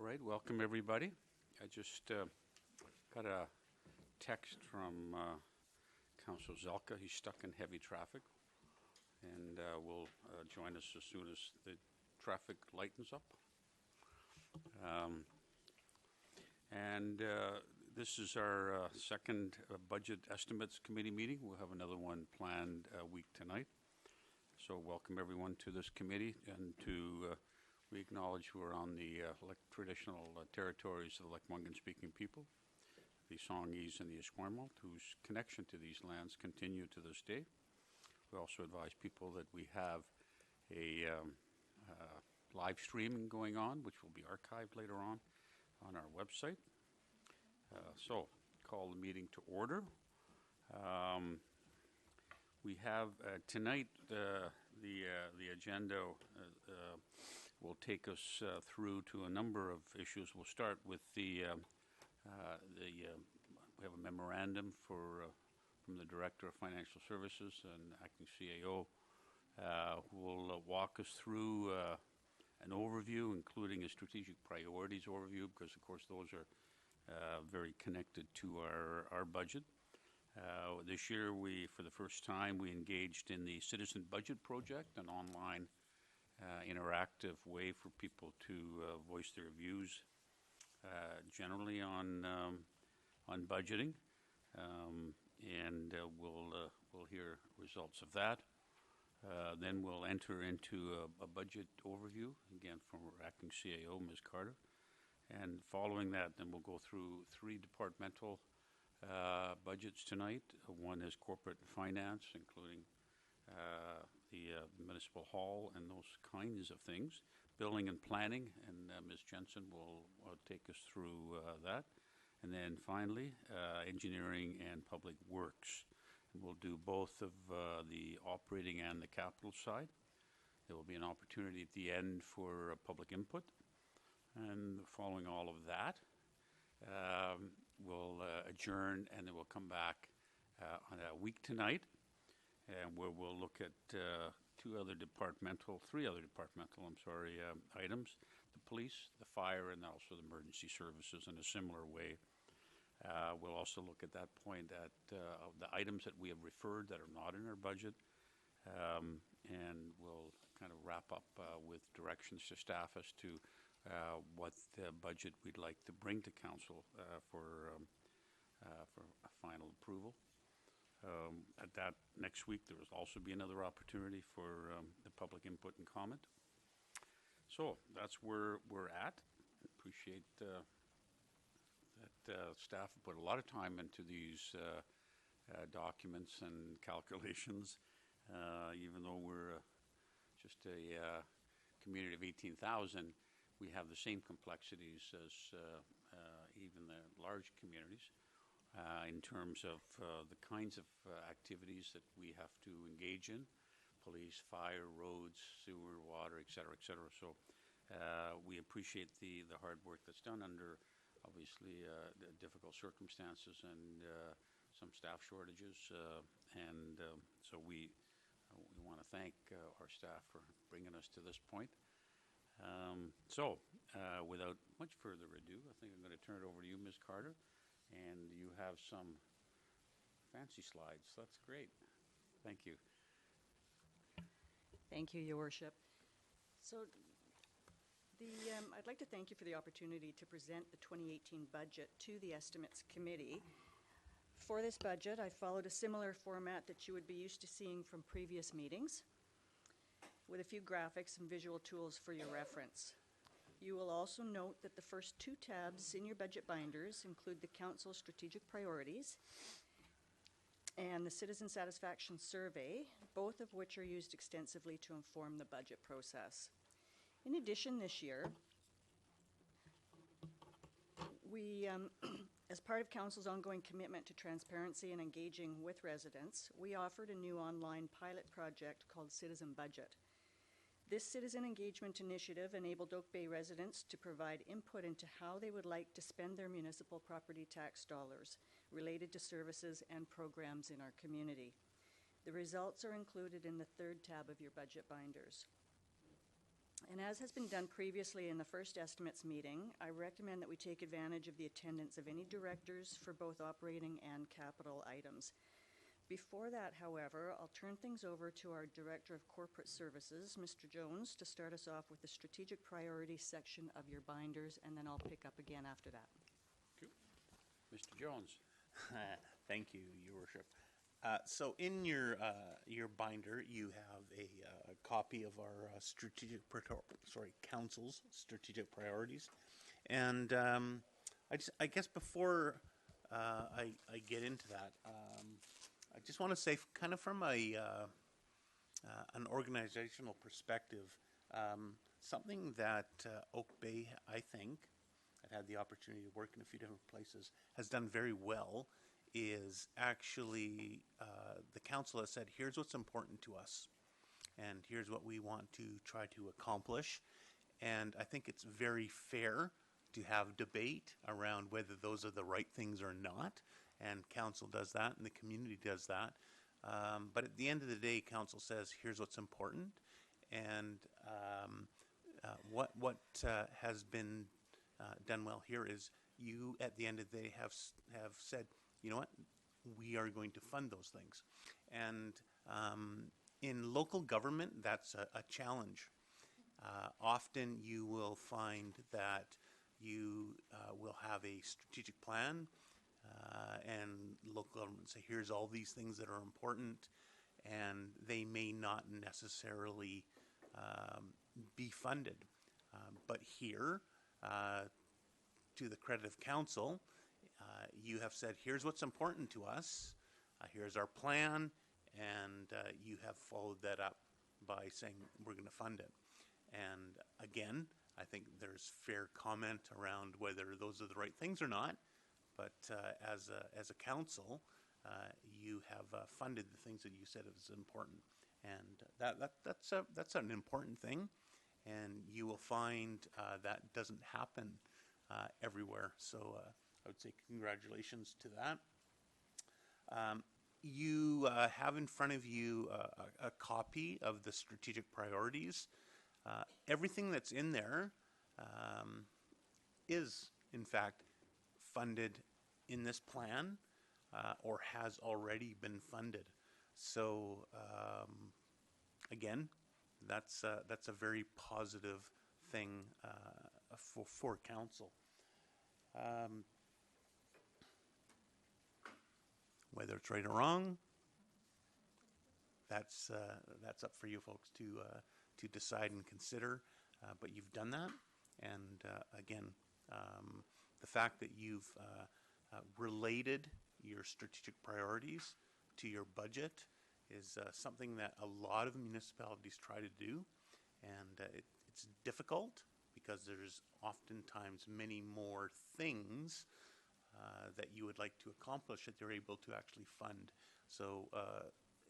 right, welcome everybody. I just got a text from Councillor Zelka. He's stuck in heavy traffic and will join us as soon as the traffic lightens up. This is our second Budget Estimates Committee meeting. We'll have another one planned a week tonight. So welcome everyone to this committee, and we acknowledge we're on the traditional territories of the Lekwungen-speaking people, the Songhees and the Esquimalt, whose connection to these lands continue to this day. We also advise people that we have a live streaming going on, which will be archived later on our website. So, call the meeting to order. We have tonight the agenda will take us through to a number of issues. We'll start with we have a memorandum from the Director of Financial Services and Acting CAO, who will walk us through an overview, including a strategic priorities overview, because of course those are very connected to our budget. This year, for the first time, we engaged in the Citizen Budget Project, an online interactive way for people to voice their views generally on budgeting, and we'll hear results of that. Then we'll enter into a budget overview, again from our Acting CAO, Ms. Carter, and following that, then we'll go through 3 departmental budgets tonight. One is corporate finance, including the municipal hall and those kinds of things. Building and planning, and Ms. Jensen will take us through that. And then finally, engineering and public works. And we'll do both of the operating and the capital side. There will be an opportunity at the end for public input. And following all of that, we'll adjourn, and then we'll come back on a week tonight, and where we'll look at 3 other departmental items: the police, the fire, and also the emergency services in a similar way. We'll also look at that point at the items that we have referred that are not in our budget, and we'll kind of wrap up with directions to staff as to what budget we'd like to bring to council for a final approval. At that next week, there will also be another opportunity for the public input and comment. So that's where we're at. I appreciate that staff put a lot of time into these documents and calculations, even though we're just a community of 18,000. We have the same complexities as even the large communities in terms of the kinds of activities that we have to engage in: police, fire, roads, sewer, water, et cetera, et cetera. So we appreciate the hard work that's done under obviously the difficult circumstances and some staff shortages. So we want to thank our staff for bringing us to this point. Without much further ado, I think I'm going to turn it over to you, Ms. Carter, and you have some fancy slides. That's great. Thank you. Thank you, Your Worship. So I'd like to thank you for the opportunity to present the 2018 budget to the Estimates Committee. For this budget, I followed a similar format that you would be used to seeing from previous meetings, with a few graphics and visual tools for your reference. You will also note that the first 2 tabs in your budget binders include the Council's strategic priorities and the Citizen Satisfaction Survey, both of which are used extensively to inform the budget process. In addition, this year, we, as part of Council's ongoing commitment to transparency and engaging with residents, we offered a new online pilot project called Citizen Budget. This citizen engagement initiative enabled Oak Bay residents to provide input into how they would like to spend their municipal property tax dollars related to services and programs in our community. The results are included in the 3rd tab of your budget binders. And as has been done previously in the first estimates meeting, I recommend that we take advantage of the attendance of any directors for both operating and capital items. Before that, however, I'll turn things over to our Director of Corporate Services, Mr. Jones, to start us off with the strategic priorities section of your binders, and then I'll pick up again after that. Mr. Jones. Thank you, Your Worship. So in your binder, you have a copy of our council's strategic priorities, and I guess before I get into that, I just want to say, kind of from an organizational perspective, something that Oak Bay, I think, I've had the opportunity to work in a few different places, has done very well is actually the council has said, here's what's important to us, and here's what we want to try to accomplish. And I think it's very fair to have debate around whether those are the right things or not. And council does that, and the community does that. But at the end of the day, council says, here's what's important. And what has been done well here is you, at the end of the day, have said, you know what, we are going to fund those things. And in local government, that's a challenge. Often you will find that you will have a strategic plan, and local government say, here's all these things that are important, and they may not necessarily be funded. But here, to the credit of council, you have said, here's what's important to us, here's our plan, and you have followed that up by saying we're going to fund it. And again, I think there's fair comment around whether those are the right things or not, but as a council, you have funded the things that you said is important, and that's an important thing, and you will find that doesn't happen everywhere. So I would say congratulations to that. You have in front of you a copy of the strategic priorities. Everything that's in there is, in fact, funded in this plan or has already been funded. So again, that's a very positive thing for council. Whether it's right or wrong, that's up for you folks to decide and consider. But you've done that, and again, the fact that you've related your strategic priorities to your budget is something that a lot of municipalities try to do, and it's difficult because there's oftentimes many more things that you would like to accomplish that they're able to actually fund. So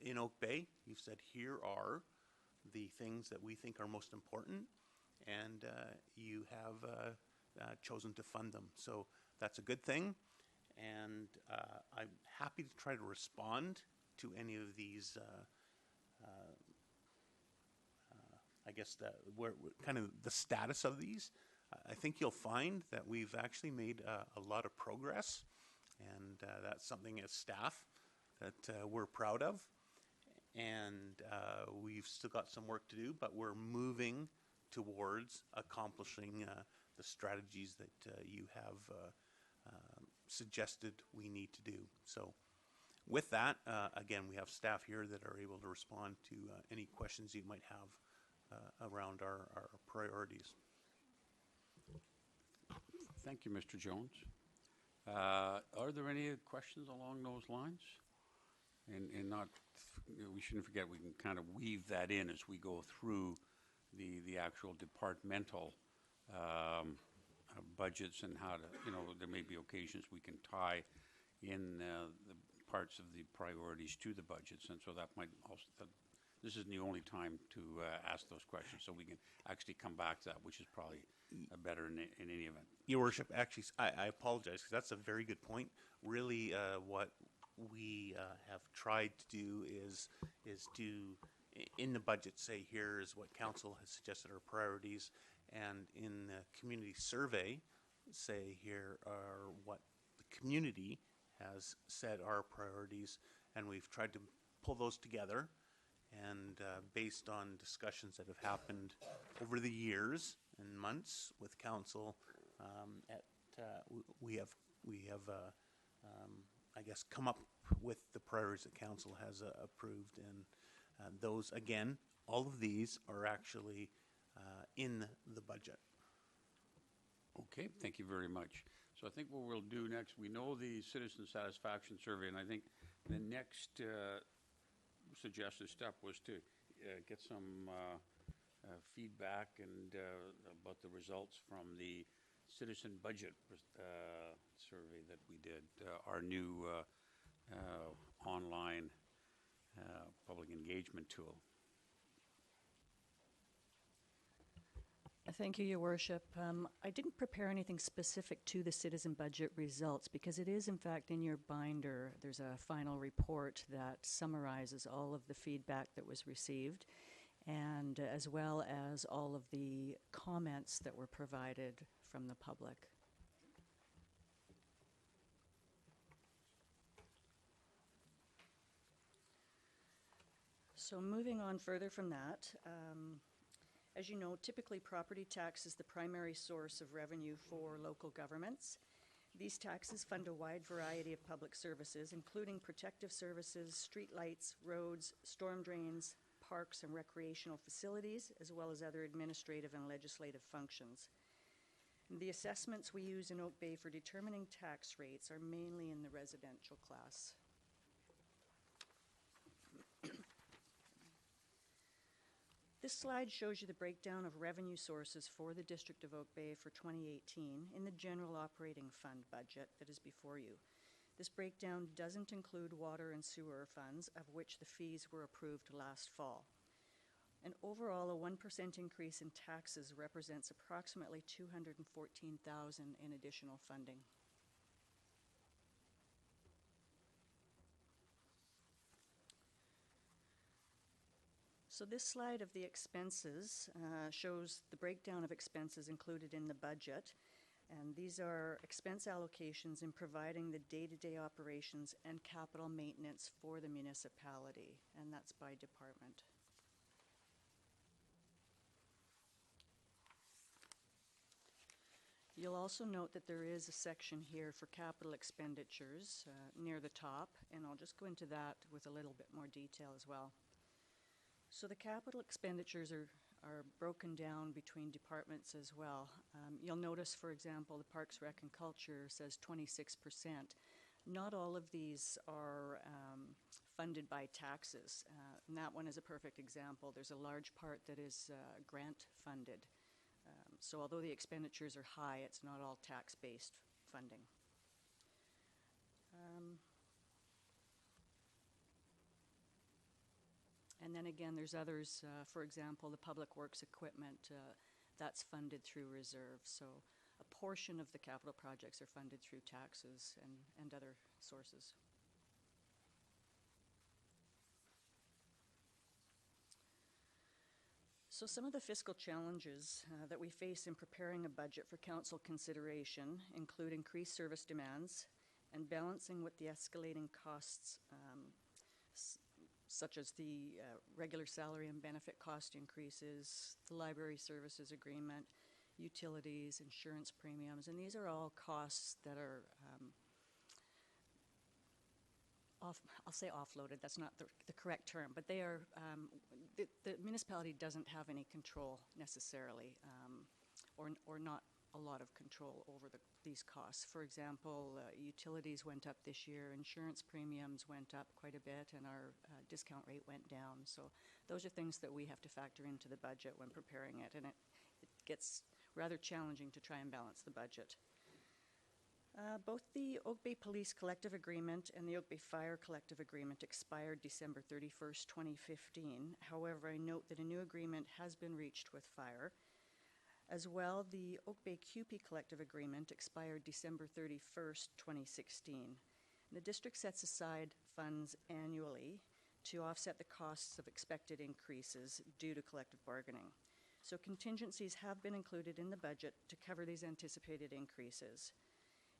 in Oak Bay, you've said, here are the things that we think are most important, and you have chosen to fund them. So that's a good thing, and I'm happy to try to respond to any of these I guess kind of the status of these. I think you'll find that we've actually made a lot of progress, and that's something as staff that we're proud of. And we've still got some work to do, but we're moving towards accomplishing the strategies that you have suggested we need to do. So with that, again, we have staff here that are able to respond to any questions you might have around our priorities. Thank you, Mr. Jones. Are there any questions along those lines? And not, we shouldn't forget, we can kind of weave that in as we go through the actual departmental budgets, and how to, there may be occasions we can tie in the parts of the priorities to the budgets, and so that might also, this isn't the only time to ask those questions, so we can actually come back to that, which is probably better in any event. Your Worship, actually, I apologize, because that's a very good point. Really, what we have tried to do is to in the budget say, here is what council has suggested are priorities, and in the community survey, say, here are what the community has said are priorities, and we've tried to pull those together, and based on discussions that have happened over the years and months with council, we have I guess, come up with the priorities that council has approved, and those, again, all of these are actually in the budget. Okay, thank you very much. So I think what we'll do next, we know the citizen satisfaction survey, and I think the next suggested step was to get some feedback and about the results from the citizen budget survey that we did, our new online public engagement tool. Thank you, Your Worship. I didn't prepare anything specific to the citizen budget results because it is, in fact, in your binder. There's a final report that summarizes all of the feedback that was received, and as well as all of the comments that were provided from the public. So moving on further from that, as you know, typically property tax is the primary source of revenue for local governments. These taxes fund a wide variety of public services, including protective services, street lights, roads, storm drains, parks and recreational facilities, as well as other administrative and legislative functions. And the assessments we use in Oak Bay for determining tax rates are mainly in the residential class. This slide shows you the breakdown of revenue sources for the District of Oak Bay for 2018 in the general operating fund budget that is before you. This breakdown doesn't include water and sewer funds, of which the fees were approved last fall. And overall, a 1% increase in taxes represents approximately $214,000 in additional funding. So this slide of the expenses shows the breakdown of expenses included in the budget. And these are expense allocations in providing the day-to-day operations and capital maintenance for the municipality, and that's by department. You'll also note that there is a section here for capital expenditures near the top, and I'll just go into that with a little bit more detail as well. So the capital expenditures are broken down between departments as well. You'll notice, for example, the Parks, Rec and Culture says 26%. Not all of these are funded by taxes, and that one is a perfect example. There's a large part that is grant funded. So although the expenditures are high, it's not all tax-based funding. And then again, there's others, for example, the public works equipment, that's funded through reserve. So a portion of the capital projects are funded through taxes and other sources. So some of the fiscal challenges that we face in preparing a budget for council consideration include increased service demands and balancing with the escalating costs such as the regular salary and benefit cost increases, the library services agreement, utilities, insurance premiums, and these are all costs that are I'll say offloaded, that's not the correct term, but they are, the municipality doesn't have any control necessarily, or not a lot of control over these costs. For example, utilities went up this year, insurance premiums went up quite a bit, and our discount rate went down. So those are things that we have to factor into the budget when preparing it, and it gets rather challenging to try and balance the budget. Both the Oak Bay Police Collective Agreement and the Oak Bay Fire Collective Agreement expired December 31st, 2015. However, I note that a new agreement has been reached with Fire. As well, the Oak Bay QP Collective Agreement expired December 31st, 2016. The district sets aside funds annually to offset the costs of expected increases due to collective bargaining. So contingencies have been included in the budget to cover these anticipated increases.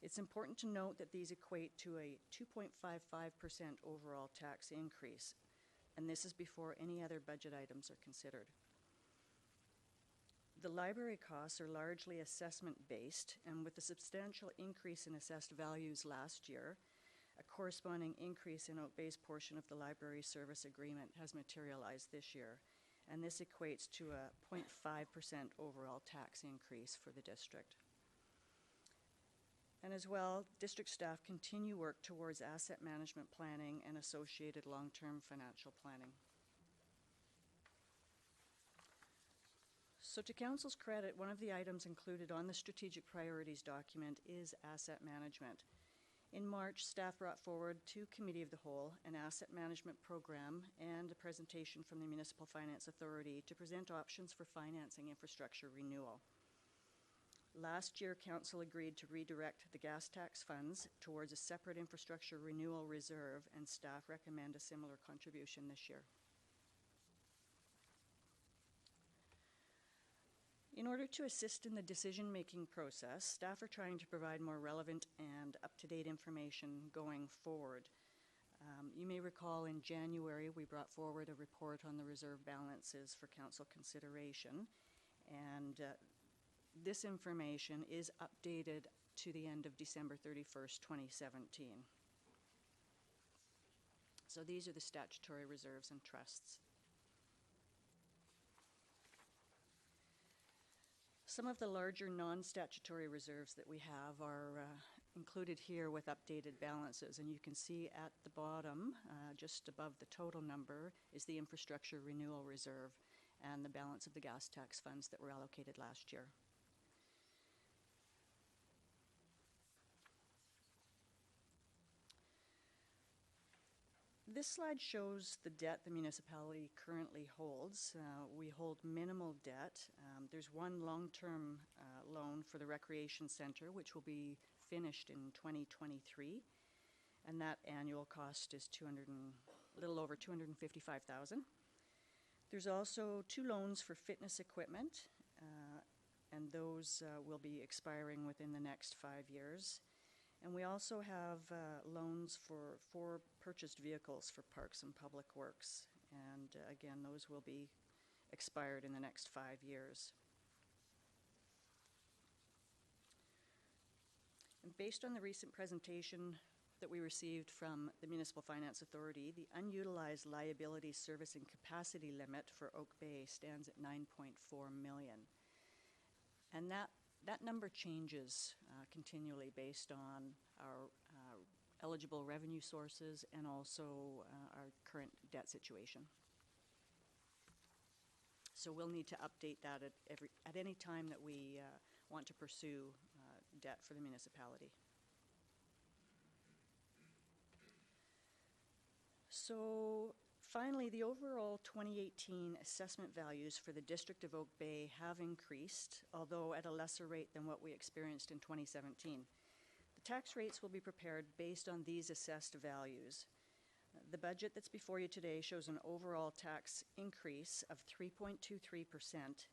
It's important to note that these equate to a 2.55% overall tax increase, and this is before any other budget items are considered. The library costs are largely assessment-based, and with the substantial increase in assessed values last year, a corresponding increase in Oak Bay's portion of the library service agreement has materialized this year, and this equates to a 0.5% overall tax increase for the district. And as well, district staff continue work towards asset management planning and associated long-term financial planning. So to Council's credit, one of the items included on the strategic priorities document is asset management. In March, staff brought forward to Committee of the Whole an asset management program and a presentation from the Municipal Finance Authority to present options for financing infrastructure renewal. Last year, Council agreed to redirect the gas tax funds towards a separate infrastructure renewal reserve, and staff recommend a similar contribution this year. In order to assist in the decision-making process, staff are trying to provide more relevant and up-to-date information going forward. You may recall in January we brought forward a report on the reserve balances for Council consideration, and this information is updated to the end of December 31st, 2017. So these are the statutory reserves and trusts. Some of the larger non-statutory reserves that we have are included here with updated balances, and you can see at the bottom, just above the total number, is the infrastructure renewal reserve and the balance of the gas tax funds that were allocated last year. This slide shows the debt the municipality currently holds. We hold minimal debt. There's one long-term loan for the recreation center, which will be finished in 2023, and that annual cost is a little over $255,000. There's also 2 loans for fitness equipment, and those will be expiring within the next 5 years. And we also have loans for 4 purchased vehicles for Parks and Public Works. And again, those will be expired in the next 5 years. And based on the recent presentation that we received from the Municipal Finance Authority, the unutilized liability servicing capacity limit for Oak Bay stands at $9.4 million. And that number changes continually based on our eligible revenue sources and also our current debt situation. So we'll need to update that at any time that we want to pursue debt for the municipality. So finally, the overall 2018 assessment values for the District of Oak Bay have increased, although at a lesser rate than what we experienced in 2017. The tax rates will be prepared based on these assessed values. The budget that's before you today shows an overall tax increase of 3.23%.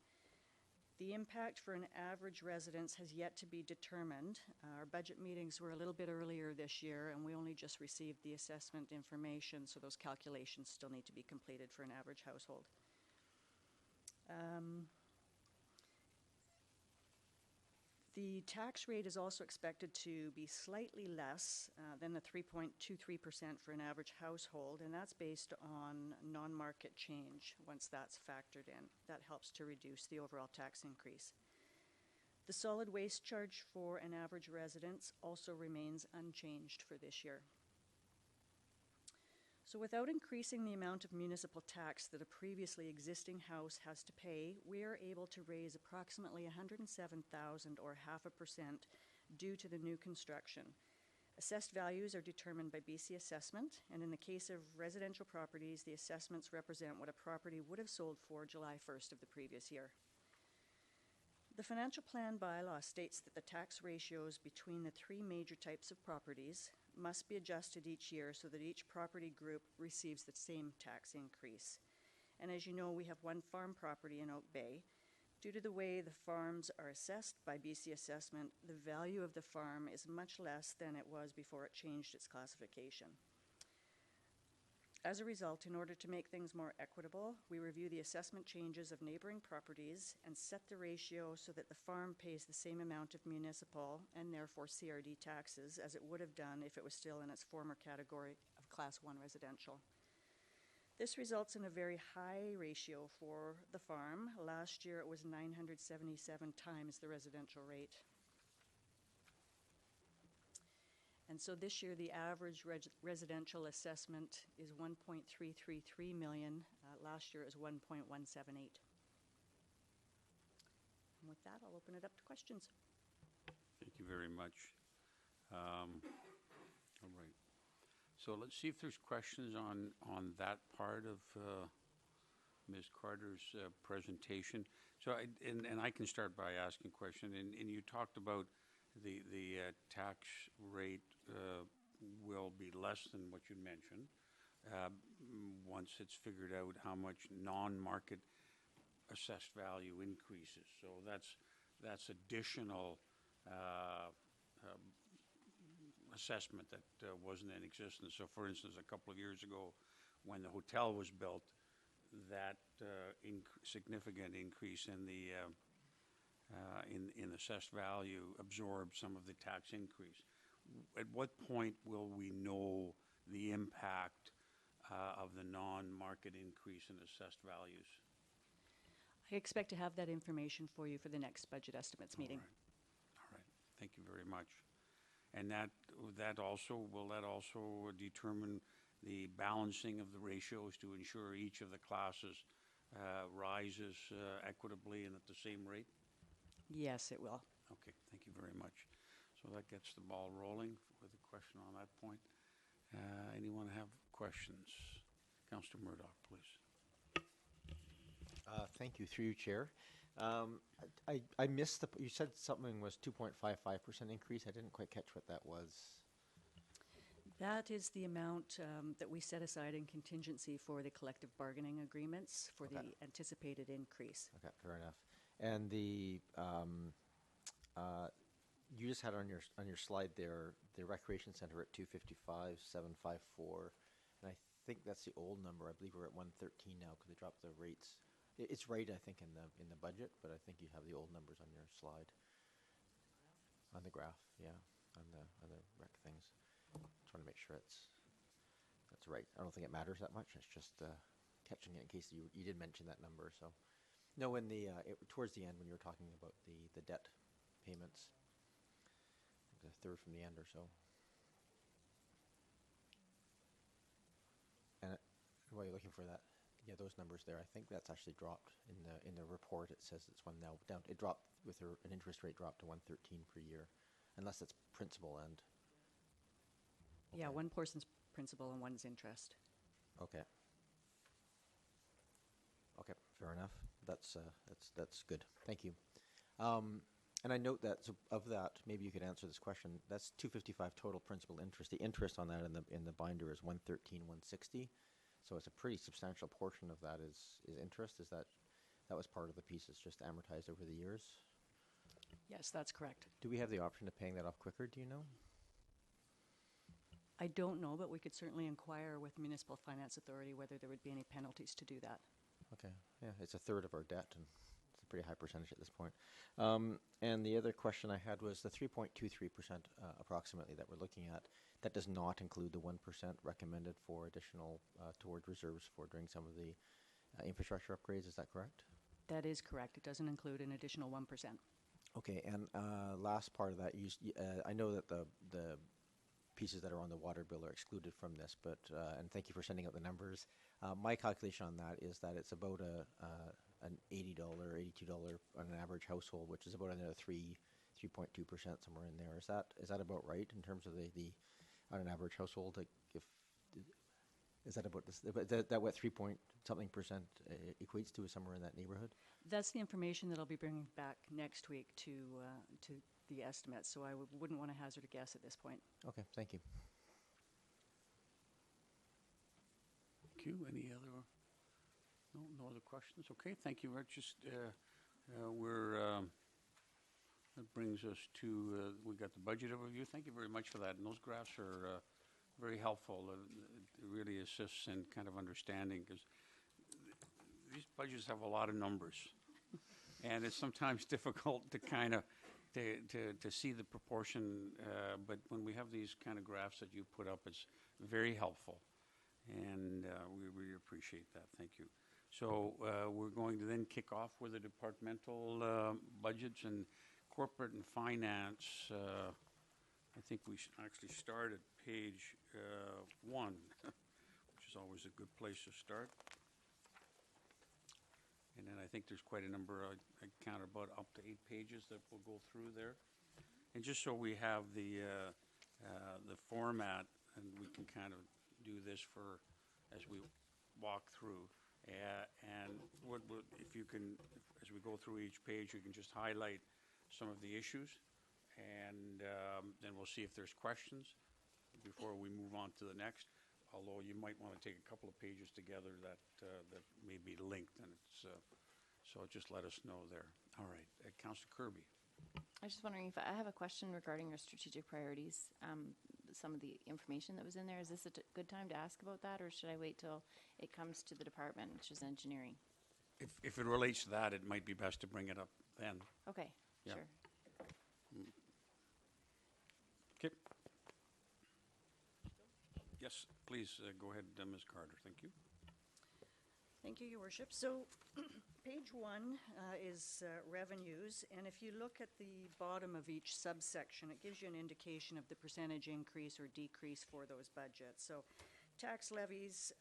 The impact for an average residence has yet to be determined. Our budget meetings were a little bit earlier this year, and we only just received the assessment information, so those calculations still need to be completed for an average household. The tax rate is also expected to be slightly less than the 3.23% for an average household, and that's based on non-market change once that's factored in. That helps to reduce the overall tax increase. The solid waste charge for an average residence also remains unchanged for this year. So without increasing the amount of municipal tax that a previously existing house has to pay, we are able to raise approximately $107,000 or 0.5% due to the new construction. Assessed values are determined by BC Assessment, and in the case of residential properties, the assessments represent what a property would have sold for July 1st of the previous year. The financial plan bylaw states that the tax ratios between the 3 major types of properties, must be adjusted each year so that each property group receives the same tax increase. And as you know, we have one farm property in Oak Bay. Due to the way the farms are assessed by BC Assessment, the value of the farm is much less than it was before it changed its classification. As a result, in order to make things more equitable, we review the assessment changes of neighboring properties and set the ratio so that the farm pays the same amount of municipal and therefore CRD taxes as it would have done if it was still in its former category of Class 1 residential. This results in a very high ratio for the farm. Last year it was 977 times the residential rate. And so this year, the average residential assessment is 1.333 million. Last year, it was 1.178. And with that, I'll open it up to questions. Thank you very much. All right. So let's see if there's questions on that part of Ms. Carter's presentation. So, and I can start by asking a question. And you talked about the tax rate will be less than what you mentioned once it's figured out how much non-market assessed value increases. So that's additional assessment that wasn't in existence. So for instance, a couple of years ago when the hotel was built, that significant increase in the in assessed value absorb some of the tax increase. At what point will we know the impact of the non-market increase in assessed values? I expect to have that information for you for the next budget estimates meeting. All right. Thank you very much. And that also, will that also determine the balancing of the ratios to ensure each of the classes rises equitably and at the same rate? Yes, it will. Okay, thank you very much. So that gets the ball rolling with a question on that point. Anyone have questions? Councillor Murdoch, please. Thank you, through you, Chair. I missed you said something was 2.55% increase. I didn't quite catch what that was. That is the amount that we set aside in contingency for the collective bargaining agreements for the anticipated increase. Okay, fair enough. And the you just had on your slide there the recreation center at 255,754, and I think that's the old number. I believe we're at 113 now because they dropped the rates. It's right, I think, in the budget, but I think you have the old numbers on your slide. On the graph, yeah, on the rec things. Just want to make sure that's right. I don't think it matters that much. It's just catching it in case you did mention that number. So, no, when towards the end when you were talking about the debt payments, the third from the end or so. And while you're looking for that. Yeah, those numbers there. I think that's actually dropped in the report. It says it's one now down. It dropped with an interest rate drop to 113 per year, unless it's principal and. Okay. Yeah, one portion's principal and one's interest. Okay. Okay, fair enough. That's good. Thank you. And I note that of that, maybe you could answer this question. That's 255 total principal interest. The interest on that in the binder is 113,160. So it's a pretty substantial portion of that is interest. Is that was part of the piece? It's just amortized over the years? Yes, that's correct. Do we have the option of paying that off quicker? Do you know? I don't know, but we could certainly inquire with Municipal Finance Authority whether there would be any penalties to do that. Okay. Yeah, it's a third of our debt, and it's a pretty high percentage at this point. And the other question I had was the 3.23% approximately that we're looking at. That does not include the 1% recommended for additional toward reserves for doing some of the infrastructure upgrades. Is that correct? That is correct. It doesn't include an additional 1%. Okay, and last part of that, I know that the pieces that are on the water bill are excluded from this, but and thank you for sending out the numbers. My calculation on that is that it's about an $80, $82 on an average household, which is about another 3.2% somewhere in there. Is that about right in terms of the on an average household? Like is that about this? That what 3-point-something% equates to, is somewhere in that neighborhood? That's the information that I'll be bringing back next week to the estimate. So I wouldn't want to hazard a guess at this point. Okay, thank you. Thank you. Any other, no other questions? Okay, thank you, Rich. Just, that brings us to, we got the budget overview. Thank you very much for that. And those graphs are very helpful. It really assists in kind of understanding, because these budgets have a lot of numbers. And it's sometimes difficult to kind of, to see the proportion, but when we have these kind of graphs that you put up, it's very helpful. And we really appreciate that. Thank you. So we're going to then kick off with the departmental budgets and corporate and finance. I think we should actually start at page 1, which is always a good place to start. And then I think there's quite a number, I count about up to 8 pages that we'll go through there. And just so we have the format, and we can kind of do this for, as we walk through. And if you can, as we go through each page, you can just highlight some of the issues, and then we'll see if there's questions before we move on to the next. Although you might want to take a couple of pages together that may be linked, and it's so just let us know there. All right, Councillor Kirby. I was just wondering if I have a question regarding your strategic priorities. Some of the information that was in there, is this a good time to ask about that, or should I wait till it comes to the department, which is engineering? If it relates to that, it might be best to bring it up then. Okay, Yeah. sure. Okay. Yes, please go ahead, Ms. Carter. Thank you. Thank you, Your Worship. So, page 1 is revenues, and if you look at the bottom of each subsection, it gives you an indication of the percentage increase or decrease for those budgets. So, tax levies,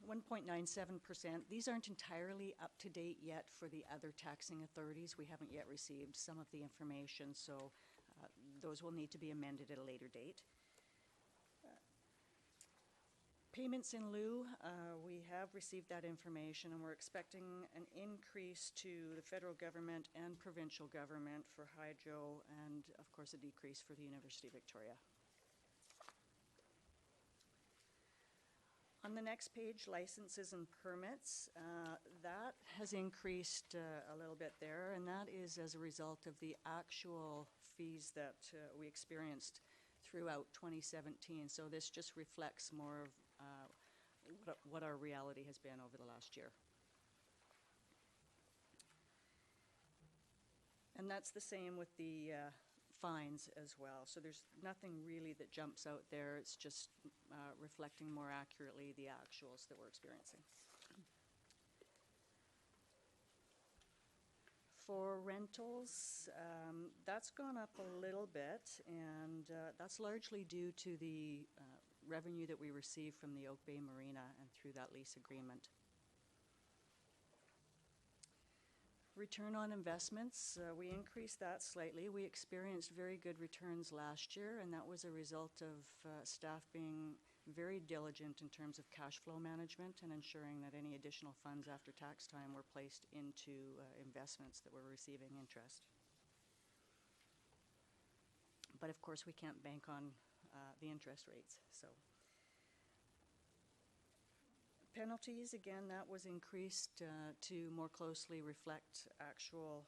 1.97%. These aren't entirely up to date yet for the other taxing authorities. We haven't yet received some of the information, so those will need to be amended at a later date. Payments in lieu, we have received that information, and we're expecting an increase to the federal government and provincial government for hydro, and of course a decrease for the University of Victoria. On the next page, licenses and permits, that has increased a little bit there, and that is as a result of the actual fees that we experienced throughout 2017. So this just reflects more of what our reality has been over the last year. And that's the same with the fines as well. So there's nothing really that jumps out there. It's just reflecting more accurately the actuals that we're experiencing. For rentals, that's gone up a little bit, and that's largely due to the revenue that we receive from the Oak Bay Marina and through that lease agreement. Return on investments, we increased that slightly. We experienced very good returns last year, and that was a result of staff being very diligent in terms of cash flow management and ensuring that any additional funds after tax time were placed into investments that were receiving interest. But of course, we can't bank on the interest rates. So penalties, again, that was increased to more closely reflect actual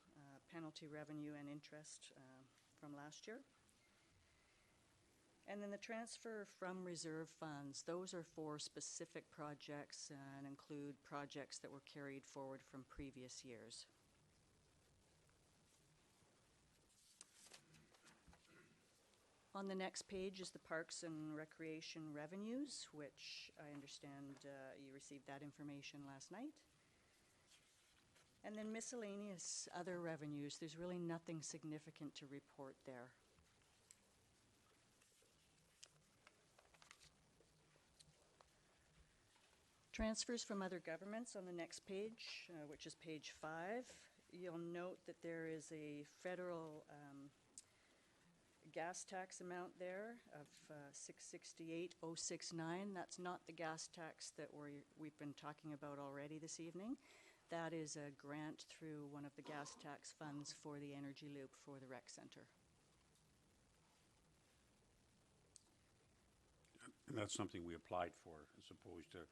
penalty revenue and interest from last year. And then the transfer from reserve funds, those are for specific projects and include projects that were carried forward from previous years. On the next page is the Parks and Recreation revenues, which I understand you received that information last night. And then miscellaneous other revenues, there's really nothing significant to report there. Transfers from other governments on the next page, which is page 5. You'll note that there is a federal gas tax amount there of $668,069. That's not the gas tax that we've been talking about already this evening. That is a grant through one of the gas tax funds for the energy loop for the rec center. And that's something we applied for, as opposed to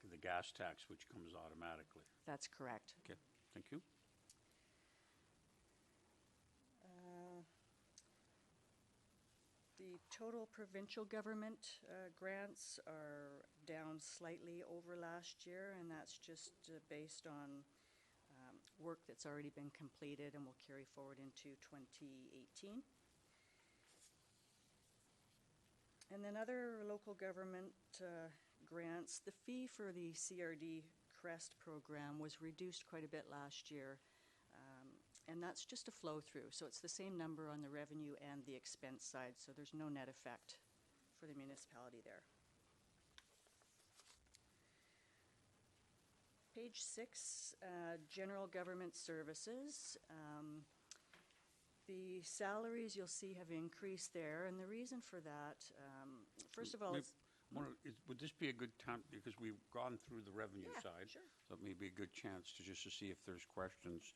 the gas tax, which comes automatically. That's correct. Okay, thank you. The total provincial government grants are down slightly over last year, and that's just based on work that's already been completed and will carry forward into 2018. And then other local government grants, the fee for the CRD CREST program was reduced quite a bit last year. And that's just a flow through. So it's the same number on the revenue and the expense side, so there's no net effect for the municipality there. Page 6, general government services. The salaries you'll see have increased there, and the reason for that, first of all, May- it's Would this be a good time, because we've gone through the revenue Yeah, side? sure. So it may be a good chance to just to see if there's questions.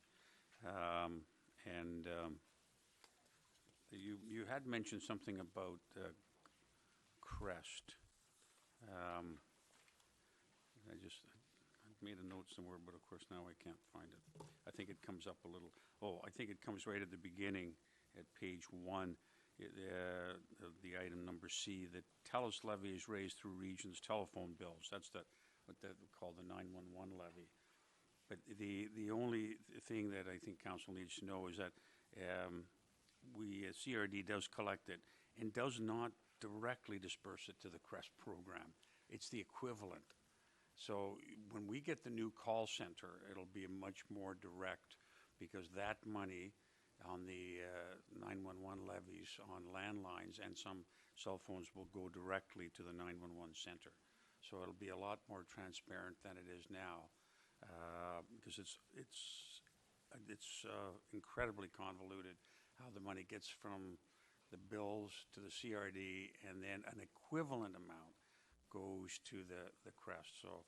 You had mentioned something about CREST. I made a note somewhere, but of course now I can't find it. I think it comes up a little, I think it comes right at the beginning at page 1. The item number C, the TELUS levy is raised through regions' telephone bills. That's what they call the 911 levy. But the only thing that I think council needs to know is that CRD does collect it and does not directly disperse it to the CREST program. It's the equivalent. So when we get the new call center, it'll be much more direct, because that money on the 911 levies on landlines and some cell phones will go directly to the 911 center. So it'll be a lot more transparent than it is now, because it's incredibly convoluted how the money gets from the bills to the CRD, and then an equivalent amount goes to the CREST. So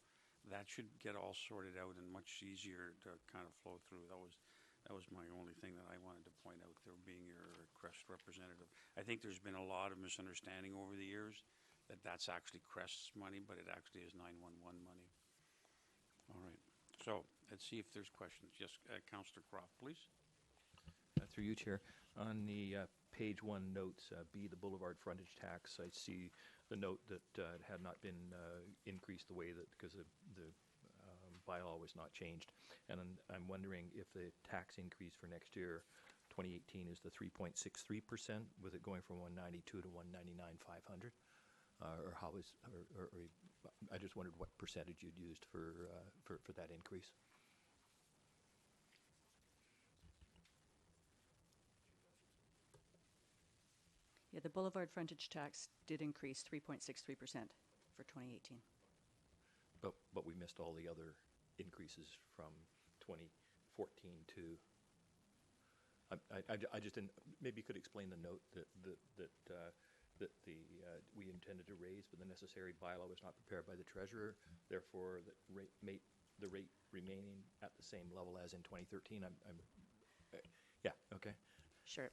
that should get all sorted out and much easier to kind of flow through. That was my only thing that I wanted to point out there, being your CREST representative. I think there's been a lot of misunderstanding over the years that that's actually CREST's money, but it actually is 911 money. All right. So let's see if there's questions. Yes, Councillor Croft, please. Through you, Chair. On the page 1 notes, B, the boulevard frontage tax, I see the note that it had not been increased the way that, because the bylaw was not changed. And I'm wondering if the tax increase for next year, 2018, is the 3.63%, with it going from 192 to 199,500, or how is, or I just wondered what percentage you'd used for that increase. Yeah, the boulevard frontage tax did increase 3.63% for 2018. But we missed all the other increases from 2014 to. I just didn't. Maybe you could explain the note that we intended to raise, but the necessary bylaw was not prepared by the treasurer. Therefore, the rate remaining at the same level as in 2013. Yeah. Okay. Sure.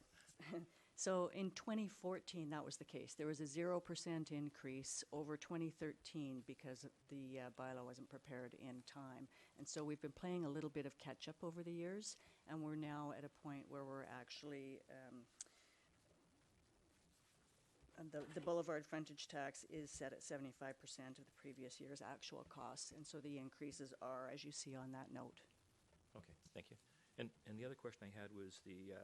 So in 2014, that was the case. There was a 0% increase over 2013 because the bylaw wasn't prepared in time. And so we've been playing a little bit of catch up over the years, and we're now at a point where we're actually, the boulevard frontage tax is set at 75% of the previous year's actual costs. And so the increases are, as you see on that note. Okay. Thank you. And the other question I had was the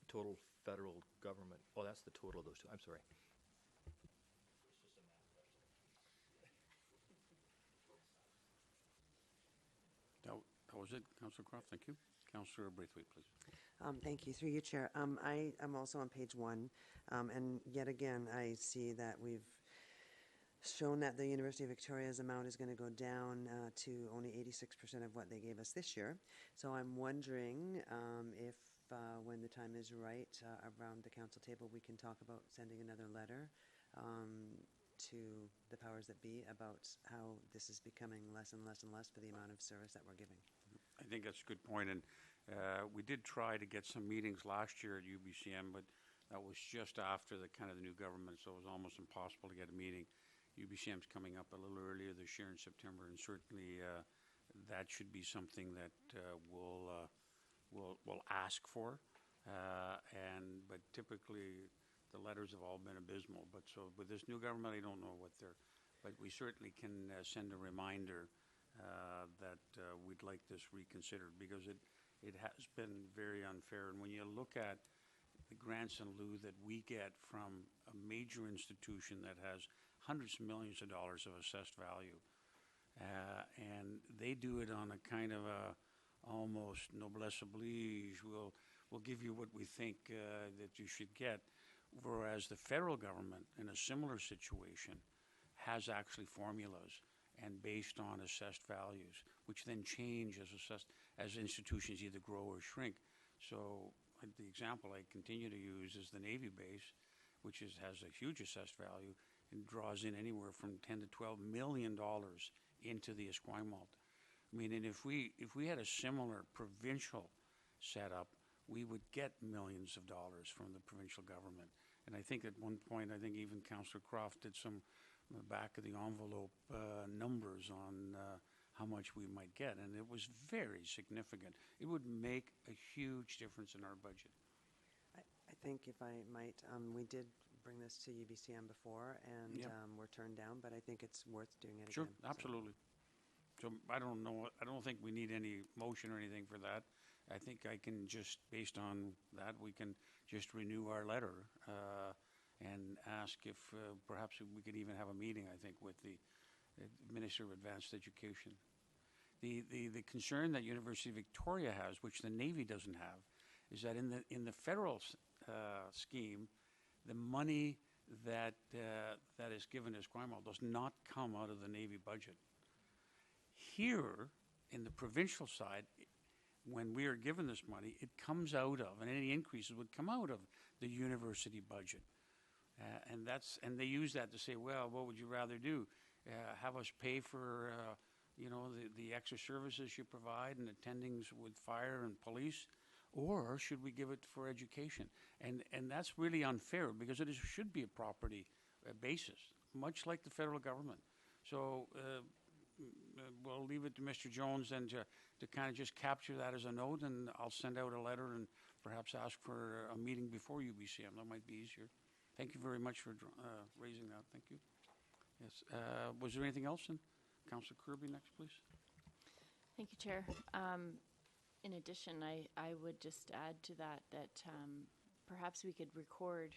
total federal government. Oh, that's the total of those two. I'm sorry. That was it, Councillor Croft. Thank you. Councillor Braithwaite, please. Thank you. Through you, Chair. I am also on page 1, and yet again, I see that we've shown that the University of Victoria's amount is going to go down to only 86% of what they gave us this year. So I'm wondering if when the time is right around the council table, we can talk about sending another letter to the powers that be about how this is becoming less and less and less for the amount of service that we're giving. I think that's a good point, and we did try to get some meetings last year at UBCM, but That was just after the kind of the new government, so it was almost impossible to get a meeting. UBCM's coming up a little earlier this year in September, and certainly that should be something that we'll ask for. But typically, the letters have all been abysmal. But so with this new government, I don't know what they're, but we certainly can send a reminder that we'd like this reconsidered, because it has been very unfair. And when you look at the grants in lieu that we get from a major institution that has hundreds of millions of dollars of assessed value, and they do it on a kind of a almost noblesse oblige. We'll give you what we think that you should get, whereas the federal government in a similar situation has actually formulas and based on assessed values, which then change as institutions either grow or shrink. So the example I continue to use is the Navy base, which has a huge assessed value and draws in anywhere from $10 to $12 million into the Esquimalt. I mean, and if we had a similar provincial setup, we would get millions of dollars from the provincial government. And I think at one point, I think even Councillor Croft did some back of the envelope numbers on how much we might get, and it was very significant. It would make a huge difference in our budget. I think if I might, we did bring this to UBCM before, and Yeah. we're turned down, but I think it's worth doing it Sure, again. so. absolutely. So I don't know, I don't think we need any motion or anything for that. I think I can just, based on that, we can just renew our letter and ask if perhaps we could even have a meeting, I think, with the Minister of Advanced Education. The concern that University of Victoria has, which the Navy doesn't have, is that in the federal scheme, the money that is given to Esquimalt does not come out of the Navy budget. Here, in the provincial side, when we are given this money, it comes out of, and any increases would come out of the university budget. And they use that to say, well, what would you rather do? Have us pay for, the extra services you provide and attendings with fire and police? Or should we give it for education? And that's really unfair, because it should be a property basis, much like the federal government. So we'll leave it to Mr. Jones then to kind of just capture that as a note, and I'll send out a letter and perhaps ask for a meeting before UBCM. That might be easier. Thank you very much for raising that. Thank you. Yes. Was there anything else? Councillor Kirby next, please. Thank you, Chair. In addition, I would just add to that perhaps we could record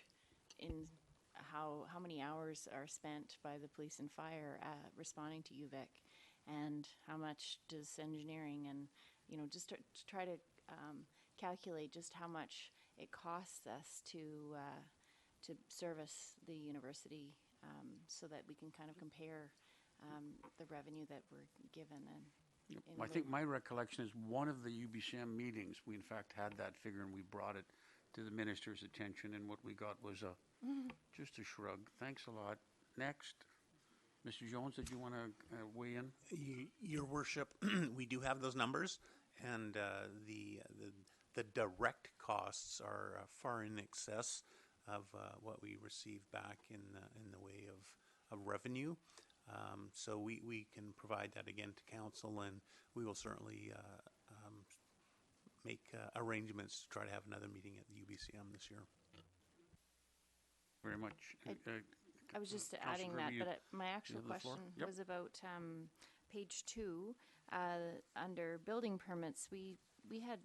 in how many hours are spent by the police and fire responding to UVic, and how much does engineering, and just to try to calculate just how much it costs us to service the university, so that we can kind of compare the revenue that we're given. And I think my recollection is one of the UBCM meetings, we in fact had that figure and we brought it to the minister's attention, and what we got was just a shrug. Thanks a lot. Next. Mr. Jones, did you want to weigh in? Your Worship, we do have those numbers, and the direct costs are far in excess of what we receive back in the way of revenue. So we can provide that again to council, and we will certainly make arrangements to try to have another meeting at the UBCM this year. Very much. I was just Councillor adding Kirby, that, but my actual have the floor? question Yep. was about page 2, under building permits. We had,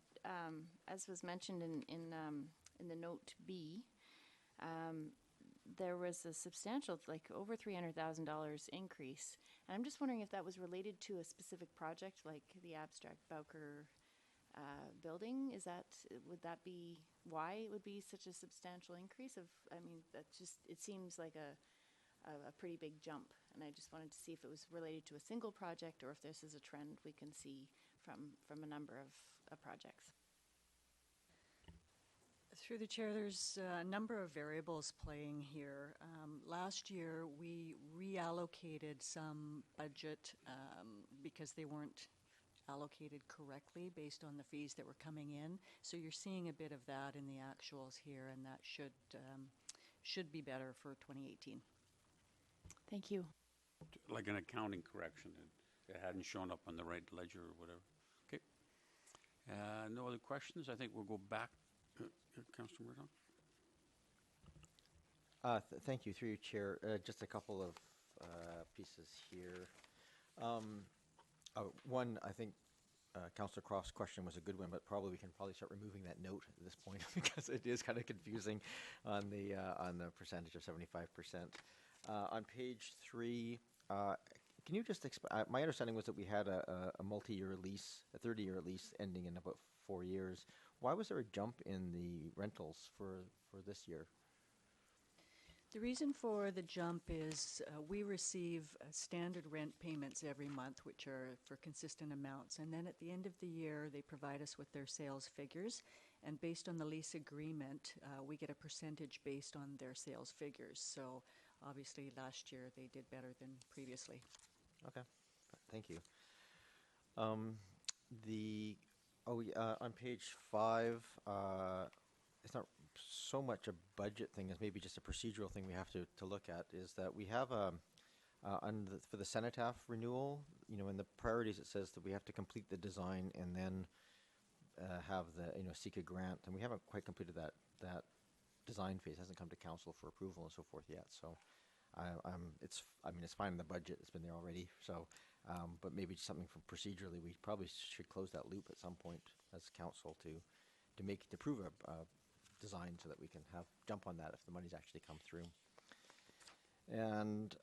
as was mentioned in the note B, there was a substantial, like over $300,000 increase. And I'm just wondering if that was related to a specific project, like the Abstract Bowker building. Would that be why it would be such a substantial increase? It seems like a pretty big jump. And I just wanted to see if it was related to a single project, or if this is a trend we can see from a number of projects. Through the chair, there's a number of variables playing here. Last year, we reallocated some budget because they weren't allocated correctly based on the fees that were coming in. So you're seeing a bit of that in the actuals here, and that should be better for 2018. Thank you. Like an accounting correction, it hadn't shown up on the right ledger or whatever. Okay. No other questions? I think we'll go back. Councillor Murdoch? Thank you, through you, Chair. Just a couple of pieces here. One, I think Councillor Croft's question was a good one, but we can start removing that note at this point because it is kind of confusing on the percentage of 75%. On page 3, can you just my understanding was that we had a multi-year lease, a 30-year lease ending in about 4 years. Why was there a jump in the rentals for this year? The reason for the jump is we receive standard rent payments every month, which are for consistent amounts. And then at the end of the year, they provide us with their sales figures. And based on the lease agreement, we get a percentage based on their sales figures. So obviously last year they did better than previously. Okay, thank you. On page 5, it's not so much a budget thing as maybe just a procedural thing we have to look at, is that we have for the cenotaph renewal, in the priorities it says that we have to complete the design and then have seek a grant, and we haven't quite completed that design phase. It hasn't come to council for approval and so forth yet. So it's fine in the budget. It's been there already. So, but maybe just something from procedurally, we probably should close that loop at some point as council to approve a design so that we can jump on that if the money's actually come through. And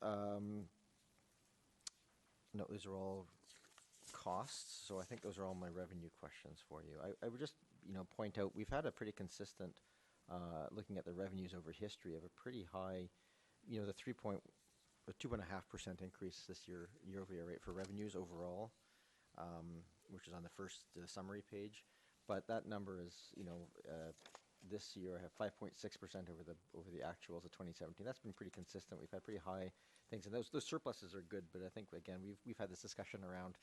no, those are all costs. So I think those are all my revenue questions for you. I would just point out we've had a pretty consistent looking at the revenues over history of a pretty high, the 2.5% increase this year over year rate for revenues overall, which is on the first summary page. But that number is, this year I have 5.6% over the actuals of 2017. That's been pretty consistent. We've had pretty high things, and those surpluses are good. But I think again we've had this discussion around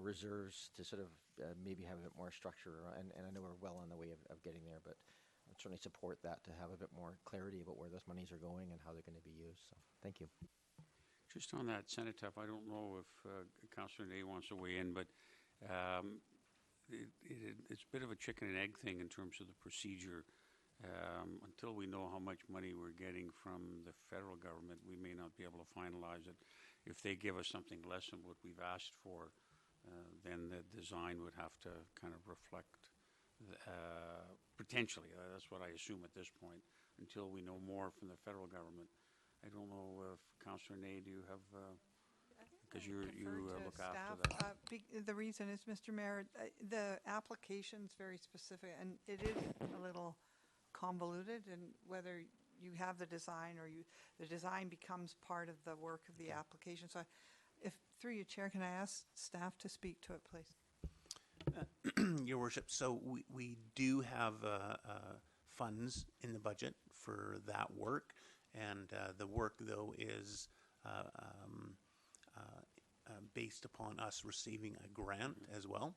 reserves to sort of maybe have a bit more structure, and I know we're well on the way of getting there, but I'd certainly support that to have a bit more clarity about where those monies are going and how they're going to be used. So thank you. Just on that cenotaph, I don't know if Councillor Day wants to weigh in, but it's a bit of a chicken and egg thing in terms of the procedure. Until we know how much money we're getting from the federal government, we may not be able to finalize it. If they give us something less than what we've asked for, then the design would have to kind of reflect, potentially, that's what I assume at this point, until we know more from the federal government. I don't know if Councillor Ney, do you have... Because you look after that. The reason is, Mr. Mayor, the application's very specific, and it is a little convoluted, and whether you have the design or the design becomes part of the work of the application. So if, through you, Chair, can I ask staff to speak to it, please? Your Worship, so we do have funds in the budget for that work, and the work, though, is based upon us receiving a grant as well.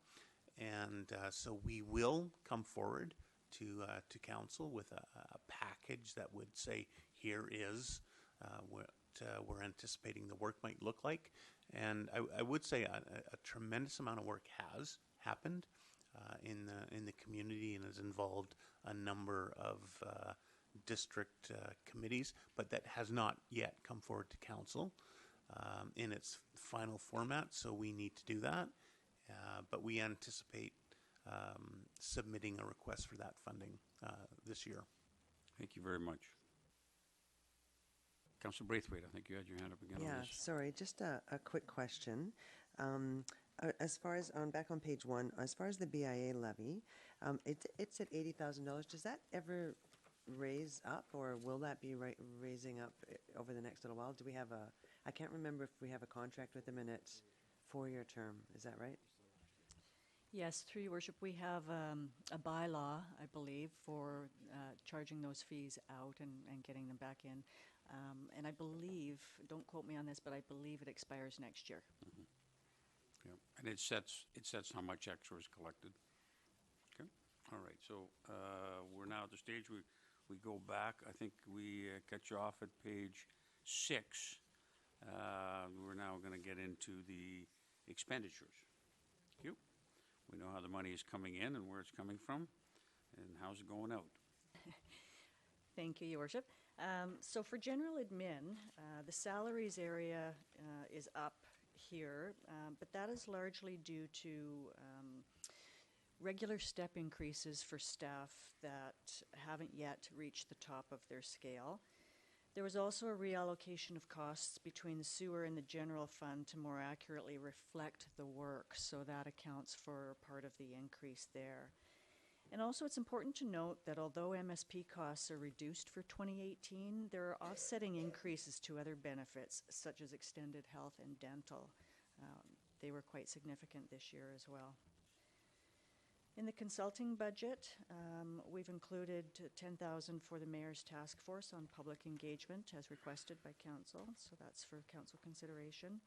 And so we will come forward to council with a package that would say, here is what we're anticipating the work might look like. And I would say a tremendous amount of work has happened in the community and has involved a number of district committees, but that has not yet come forward to council in its final format, so we need to do that. But we anticipate submitting a request for that funding this year. Thank you very much. Councillor Braithwaite, I think you had your hand up again on this. Sorry, just a quick question. As far as, back on page 1, as far as the BIA levy, it's at $80,000. Does that ever raise up, or will that be raising up over the next little while? Do we have I can't remember if we have a contract with them and it's 4-year term. Is that right? Yes, through your worship, we have a bylaw, I believe, for charging those fees out and getting them back in. And I believe, don't quote me on this, but I believe it expires next year. Yeah. And it sets how much extra is collected. Okay, all right, so we're now at the stage we go back. I think we cut you off at page 6. We're now going to get into the expenditures. Thank you. We know how the money is coming in and where it's coming from, and how's it going out. Thank you, Your Worship. So for general admin, the salaries area is up here, but that is largely due to regular step increases for staff that haven't yet reached the top of their scale. There was also a reallocation of costs between the sewer and the general fund to more accurately reflect the work, so that accounts for part of the increase there. And also it's important to note that although MSP costs are reduced for 2018, there are offsetting increases to other benefits, such as extended health and dental. They were quite significant this year as well. In the consulting budget, we've included 10,000 for the Mayor's Task Force on Public Engagement as requested by Council, so that's for Council consideration.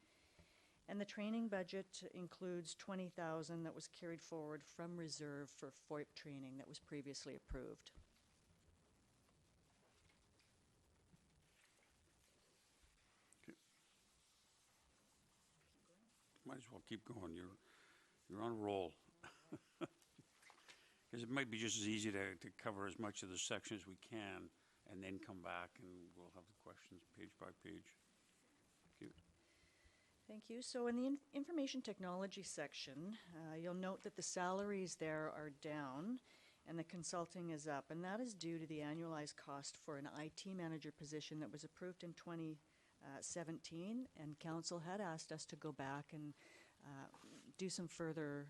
And the training budget includes 20,000 that was carried forward from reserve for FOIP training that was previously approved. Might as well keep going. You're on a roll. Because it might be just as easy to cover as much of the section as we can and then come back and we'll have the questions page by page. Thank you. Thank you. So in the information technology section, you'll note that the salaries there are down and the consulting is up, and that is due to the annualized cost for an IT manager position that was approved in 2017, and Council had asked us to go back and do some further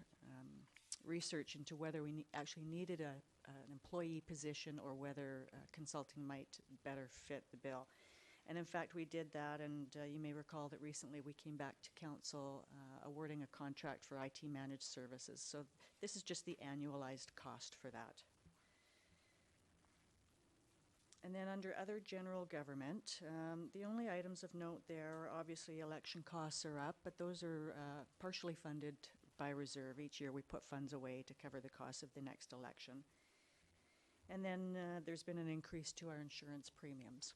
research into whether we actually needed an employee position or whether consulting might better fit the bill. And in fact, we did that, and you may recall that recently we came back to Council awarding a contract for IT managed services. So this is just the annualized cost for that. And then under other general government, the only items of note there, obviously election costs are up, but those are partially funded by reserve. Each year we put funds away to cover the cost of the next election. And then there's been an increase to our insurance premiums.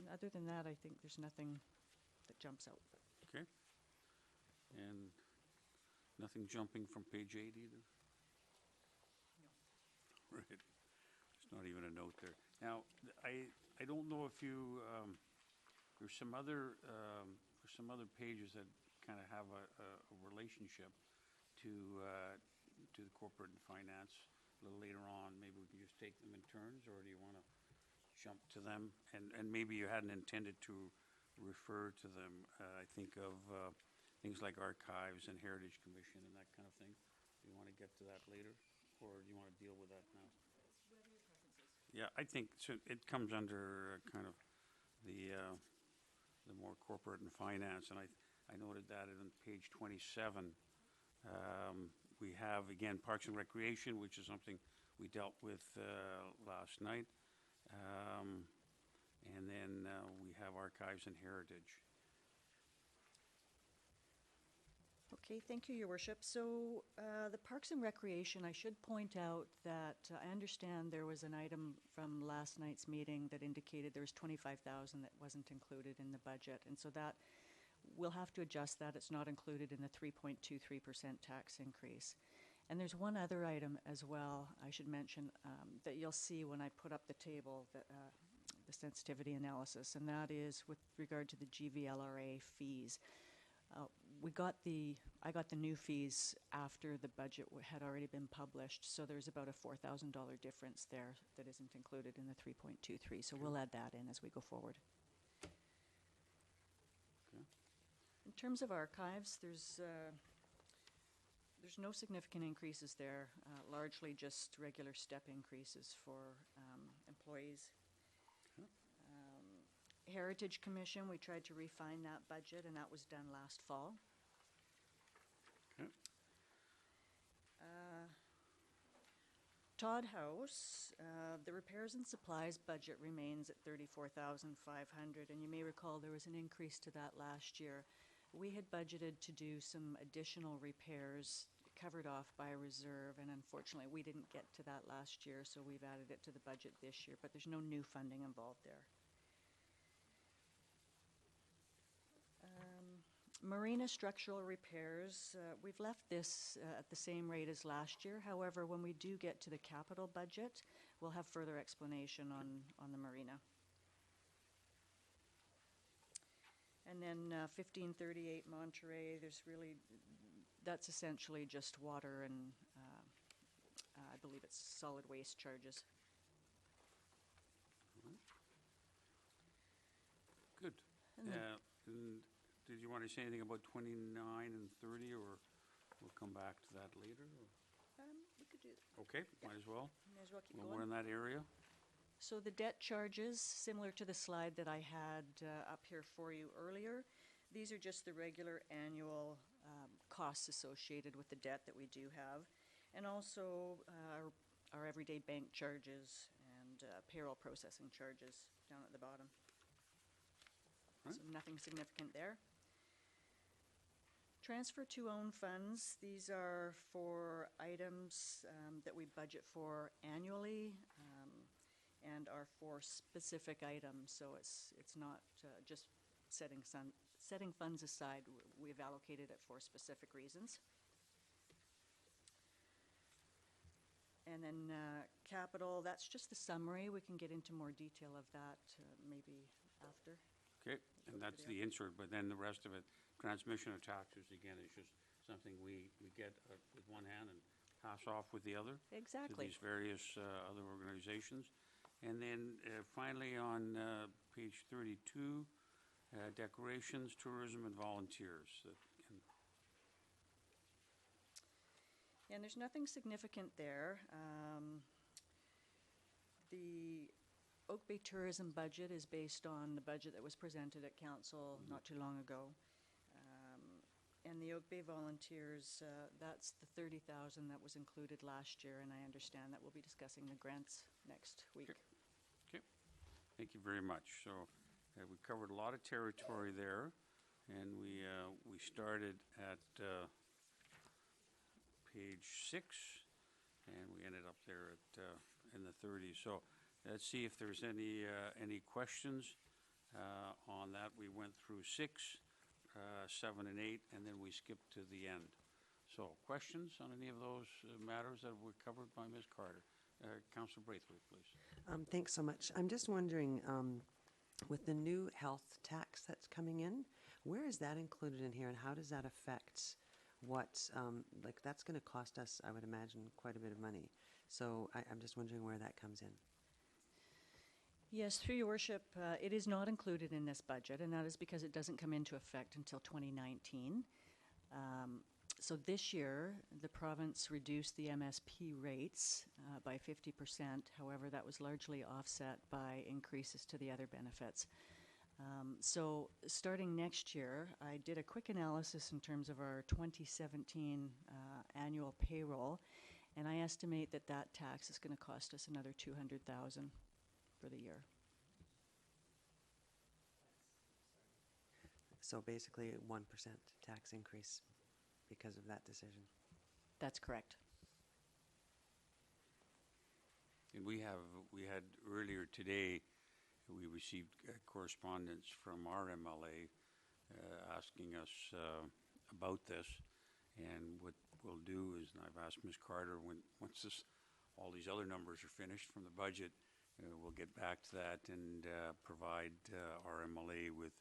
And other than that, I think there's nothing that jumps out. Okay. And nothing jumping from page 8 either? No. Right. There's not even a note there. Now, I don't know if you, there's some other pages that kind of have a relationship to the corporate and finance a little later on. Maybe we can just take them in turns, or do you want to jump to them? And maybe you hadn't intended to refer to them. I think of things like archives and Heritage Commission and that kind of thing. Do you want to get to that later, or do you want to deal with that now? Whatever your preference is. Yeah, I think so. It comes under kind of the more corporate and finance, and I noted that on page 27. We have, again, Parks and Recreation, which is something we dealt with last night. And then we have Archives and Heritage. Okay, thank you, Your Worship. So the Parks and Recreation, I should point out that I understand there was an item from last night's meeting that indicated there was 25,000 that wasn't included in the budget, and so that we'll have to adjust that. It's not included in the 3.23% tax increase. And there's one other item as well I should mention that you'll see when I put up the table, that, the sensitivity analysis, and that is with regard to the GVLRA fees. I got the new fees after the budget had already been published, so there's about a $4,000 difference there that isn't included in the 3.23, so we'll add that in as we go forward. Okay. In terms of archives, there's no significant increases there, largely just regular step increases for employees. Okay. Heritage Commission, we tried to refine that budget, and that was done last fall. Okay. Todd House, the repairs and supplies budget remains at $34,500, and you may recall there was an increase to that last year. We had budgeted to do some additional repairs covered off by a reserve, and unfortunately, we didn't get to that last year, so we've added it to the budget this year, but there's no new funding involved there. Marina structural repairs, we've left this at the same rate as last year. However, when we do get to the capital budget, we'll have further explanation on the marina. And then 1538 Monterey, that's essentially just water and I believe it's solid waste charges. Good. And then- And did you want to say anything about 29 and 30, or we'll come back to that later? Or? We could do, Okay, might as well. may as well keep Well, going. we're in that area. So the debt charges, similar to the slide that I had up here for you earlier, these are just the regular annual costs associated with the debt that we do have, and also our everyday bank charges and payroll processing charges down at the bottom. Right. So nothing significant there. Transfer to own funds, these are for items that we budget for annually and are for specific items. So it's not just setting funds aside. We've allocated it for specific reasons. And then capital, that's just the summary. We can get into more detail of that maybe after. Okay, and that's the insert, but then the rest of it, transmission of taxes, again, is just something we get with one hand and pass off with the other. Exactly. To these various other organizations. And then finally on page 32, decorations, tourism, and volunteers. And there's nothing significant there. The Oak Bay tourism budget is based on the budget that was presented at council not too long ago. And the Oak Bay volunteers, that's the 30,000 that was included last year, and I understand that we'll be discussing the grants next week. Okay, thank you very much. So we covered a lot of territory there, and we started at page 6, and we ended up there at in the 30s. So let's see if there's any questions on that. We went through 6, 7, and 8, and then we skipped to the end. So questions on any of those matters that were covered by Ms. Carter? Councillor Braithwaite, please. Thanks so much. I'm just wondering, with the new health tax that's coming in, where is that included in here, and how does that affect what, like, that's going to cost us, I would imagine, quite a bit of money. So I'm just wondering where that comes in. Yes, through your worship, it is not included in this budget, and that is because it doesn't come into effect until 2019. So this year, the province reduced the MSP rates by 50%. However, that was largely offset by increases to the other benefits. So starting next year, I did a quick analysis in terms of our 2017 annual payroll, and I estimate that that tax is going to cost us another $200,000 for the year. So basically, 1% tax increase because of that decision. That's correct. And we had earlier today, we received correspondence from our MLA asking us about this. And what we'll do is, and I've asked Ms. Carter, once all these other numbers are finished from the budget, we'll get back to that and provide our MLA with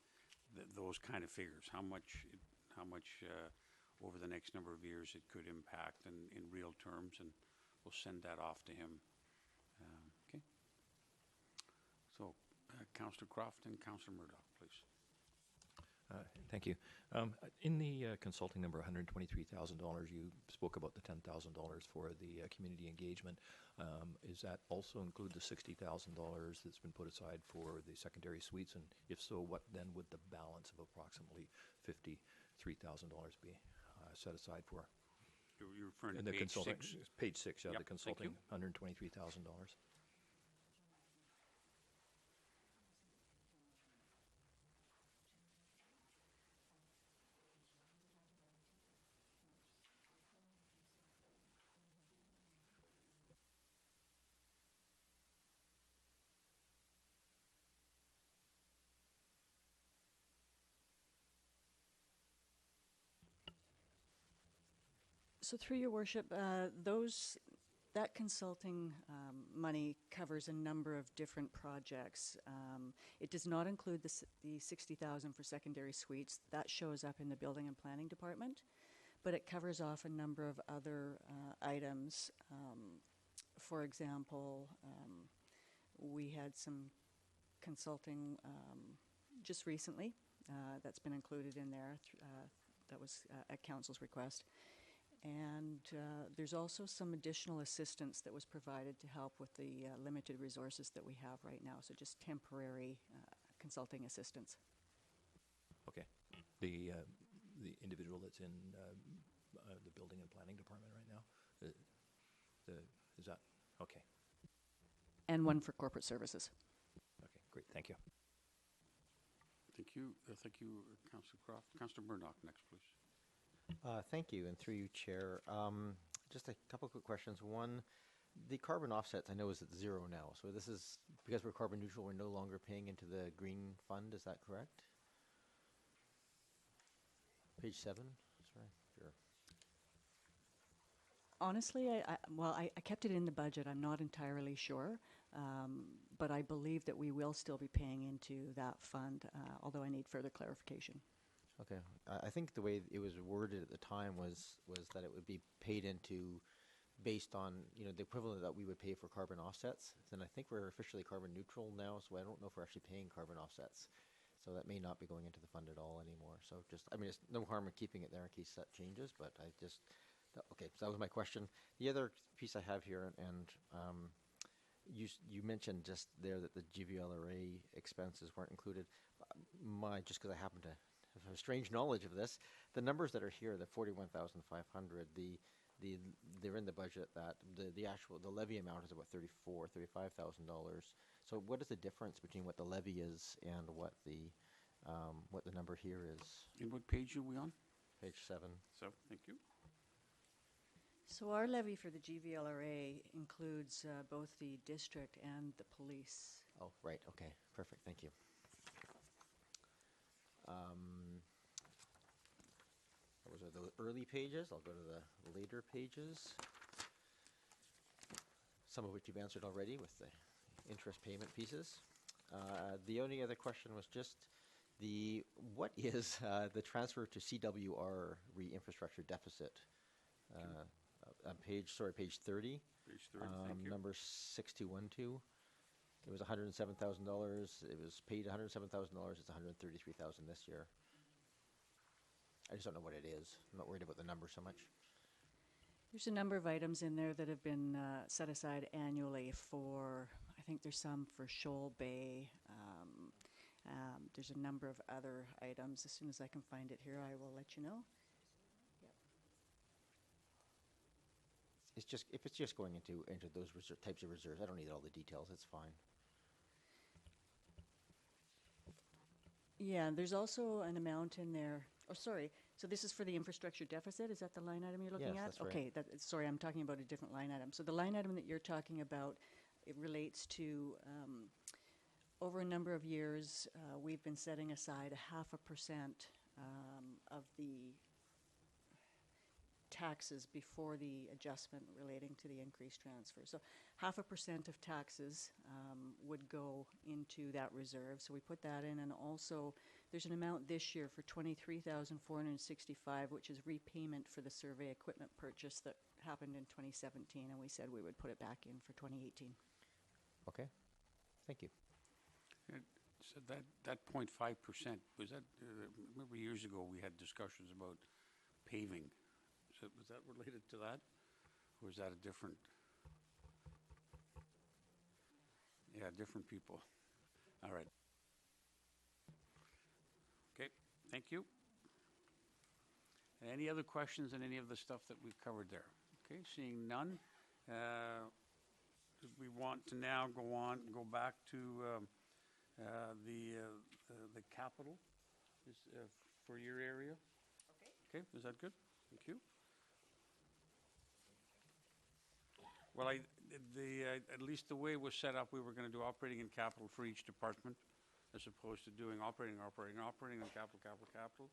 those kind of figures. How much over the next number of years it could impact in real terms, and we'll send that off to him. Okay. So, Councillor Croft and Councillor Murdoch, please. Thank you. In the consulting number, $123,000, you spoke about the $10,000 for the community engagement. Does that also include the $60,000 that's been put aside for the secondary suites? And if so, what then would the balance of approximately $53,000 be set aside for? You're referring In to the page consulting, 6? page 6, yeah, Yep, the consulting, $123,000. So through your worship, that consulting money covers a number of different projects. It does not include the 60,000 for secondary suites. That shows up in the Building and Planning Department, but it covers off a number of other items. For example, we had some consulting just recently that's been included in there. That was at council's request. And there's also some additional assistance that was provided to help with the limited resources that we have right now. So just temporary consulting assistance. Okay. The individual that's in the Building and Planning Department right now, is that, okay. And one for corporate services. Okay, great, thank you. Thank you, Councillor Croft. Councillor Murdoch next, please. Thank you, and through you, Chair. Just a couple quick questions. One, the carbon offsets I know is at zero now. So this is, because we're carbon neutral, we're no longer paying into the green fund, is that correct? Page 7, sorry, sure. Honestly, I kept it in the budget. I'm not entirely sure. But I believe that we will still be paying into that fund, although I need further clarification. Okay, I think the way it was worded at the time was that it would be paid into based on, the equivalent that we would pay for carbon offsets. Then I think we're officially carbon neutral now, so I don't know if we're actually paying carbon offsets. So that may not be going into the fund at all anymore. So just, it's no harm in keeping it there in case that changes, but okay, so that was my question. The other piece I have here, and you mentioned just there that the GVLRA expenses weren't included. Just because I happen to have a strange knowledge of this, the numbers that are here, the 41,500, they're in the budget. That the levy amount is about $35,000. So what is the difference between what the levy is and what the number here is? And what page are we on? Page 7. So, thank you. So our levy for the GVLRA includes both the district and the police. Oh, right. Okay. Perfect. Thank you. Those are the early pages. I'll go to the later pages, some of which you've answered already with the interest payment pieces. The only other question was just what is the transfer to CWR re-infrastructure deficit? On page 30. Page 30, thank you. Number 6212. It was $107,000. It was paid $107,000. It's $133,000 this year. I just don't know what it is. I'm not worried about the number so much. There's a number of items in there that have been set aside annually for, I think there's some for Shoal Bay. There's a number of other items. As soon as I can find it here, I will let you know. It's just, if it's just going into those types of reserves, I don't need all the details. It's fine. Yeah, there's also an amount in there. Oh, sorry. So this is for the infrastructure deficit. Is that the line item you're looking Yes, at? that's right. Okay. Sorry, I'm talking about a different line item. So the line item that you're talking about, it relates to over a number of years, we've been setting aside 0.5% of the taxes before the adjustment relating to the increased transfer. So 0.5% of taxes would go into that reserve. So we put that in, and also there's an amount this year for $23,465, which is repayment for the survey equipment purchase that happened in 2017, and we said we would put it back in for 2018. Okay. Thank you. So that 0.5%, was that, remember years ago we had discussions about paving. So was that related to that? Or is that a different? Yeah, different people. All right. Okay, thank you. Any other questions on any of the stuff that we've covered there? Okay, seeing none. We want to now go back to the capital for your area. Okay, is that good? Thank you. Well, at least the way it was set up, we were going to do operating and capital for each department, as opposed to doing operating, and capital.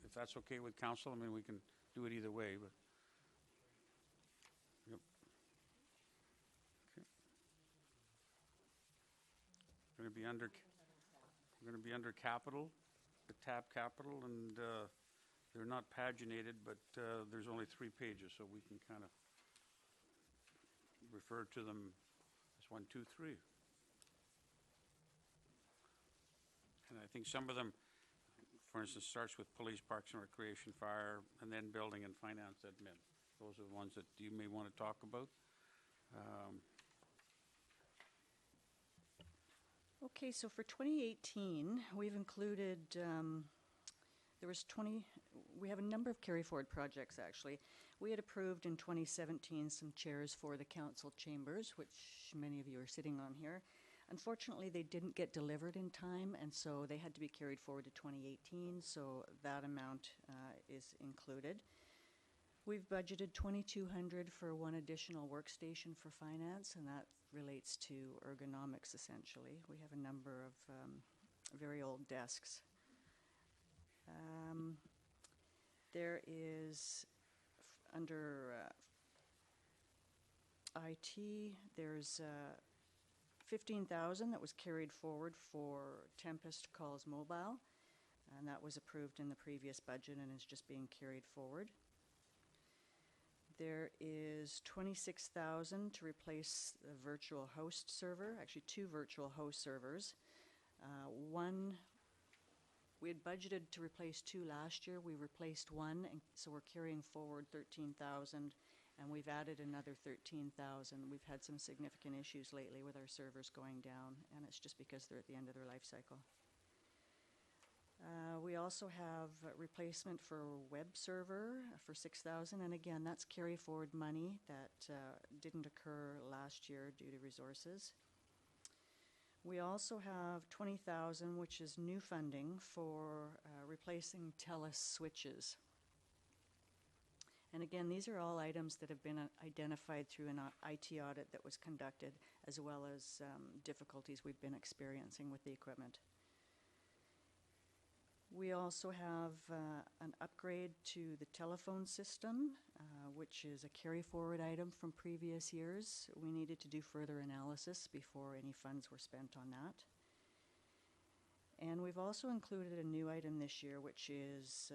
If that's okay with council, I mean, we can do it either way, but. Yep. Okay. We're gonna be under capital, the tab capital, and they're not paginated, but there's only 3 pages, so we can kind of refer to them as 1, 2, 3. And I think some of them, for instance, starts with police, parks and recreation, fire, and then building and finance admin. Those are the ones that you may want to talk about. Okay, so for 2018, we've included, we have a number of carry-forward projects, actually. We had approved in 2017 some chairs for the council chambers, which many of you are sitting on here. Unfortunately, they didn't get delivered in time, and so they had to be carried forward to 2018, so that amount is included. We've budgeted $2,200 for one additional workstation for finance, and that relates to ergonomics, essentially. We have a number of very old desks. There is, under IT, there's $15,000 that was carried forward for Tempest Calls Mobile, and that was approved in the previous budget and is just being carried forward. There is $26,000 to replace the virtual host server, actually 2 virtual host servers. One, we had budgeted to replace 2 last year. We replaced 1, and so we're carrying forward $13,000, and we've added another $13,000. We've had some significant issues lately with our servers going down, and it's just because they're at the end of their life cycle. We also have replacement for web server for $6,000, and again, that's carry forward money that didn't occur last year due to resources. We also have $20,000, which is new funding for replacing TELUS switches. And again, these are all items that have been identified through an IT audit that was conducted, as well as difficulties we've been experiencing with the equipment. We also have an upgrade to the telephone system, which is a carry-forward item from previous years. We needed to do further analysis before any funds were spent on that. And we've also included a new item this year, which is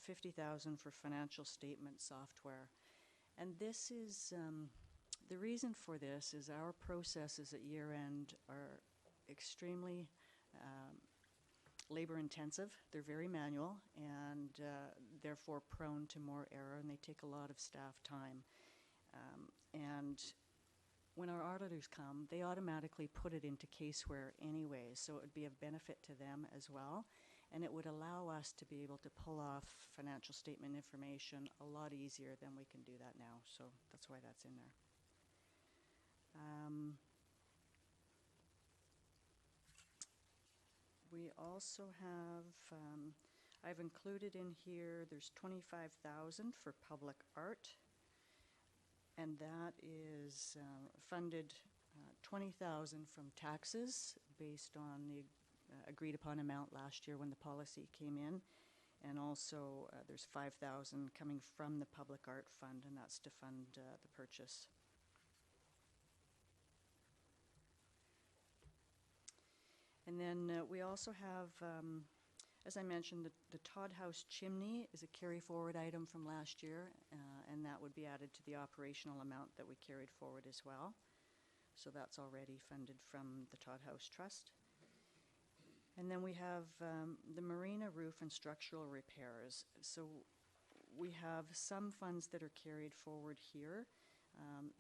$50,000 for financial statement software. And this is, the reason for this is our processes at year-end are extremely labor-intensive. They're very manual and therefore prone to more error, and they take a lot of staff time. And when our auditors come, they automatically put it into caseware anyway, so it would be of benefit to them as well, and it would allow us to be able to pull off financial statement information a lot easier than we can do that now, so that's why that's in there. We also have, I've included in here, there's $25,000 for public art, and that is funded $20,000 from taxes based on the agreed upon amount last year when the policy came in, and also there's $5,000 coming from the public art fund, and that's to fund the purchase. And then we also have, as I mentioned, the Todd House chimney is a carry-forward item from last year, and that would be added to the operational amount that we carried forward as well. So that's already funded from the Todd House Trust. And then we have the marina roof and structural repairs. So we have some funds that are carried forward here,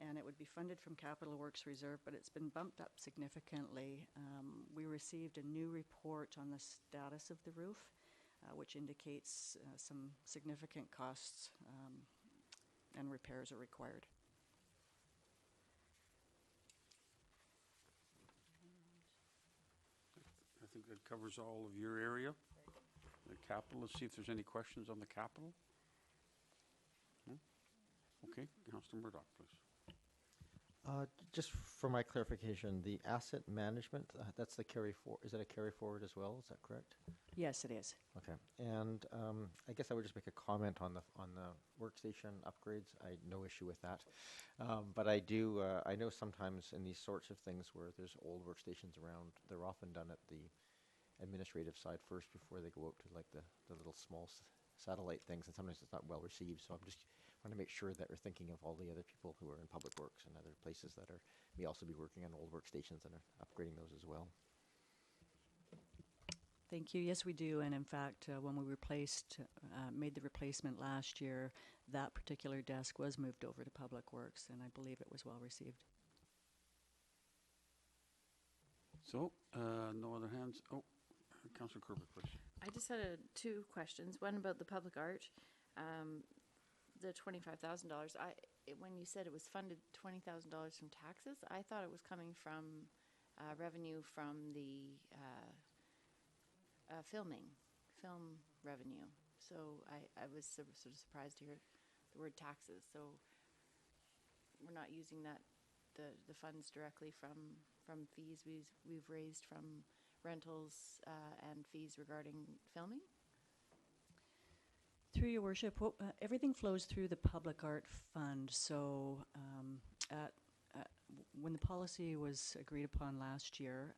and it would be funded from Capital Works Reserve, but it's been bumped up significantly. We received a new report on the status of the roof, which indicates some significant costs and repairs are required. I think that covers all of your area. The capital, let's see if there's any questions on the capital. No? Okay, Councillor Murdoch, please. Just for my clarification, the asset management, that's the carry forward, is that a carry forward as well? Is that correct? Yes, it is. Okay, and I guess I would just make a comment on the workstation upgrades. I had no issue with that, but I do. I know sometimes in these sorts of things where there's old workstations around, they're often done at the administrative side first before they go out to like the little small satellite things, and sometimes it's not well received. So I'm just want to make sure that we're thinking of all the other people who are in public works and other places that are may also be working on old workstations and are upgrading those as well. Thank you. Yes, we do. And in fact, when we made the replacement last year, that particular desk was moved over to Public Works, and I believe it was well received. So, no other hands? Oh, Councillor Kerber, please. I just had two questions. One about the public art, the $25,000. When you said it was funded $20,000 from taxes, I thought it was coming from revenue from the film revenue. So I was sort of surprised to hear the word taxes. So we're not using the funds directly from fees we've raised from rentals and fees regarding filming? Through your worship, everything flows through the Public Art Fund. So when the policy was agreed upon last year,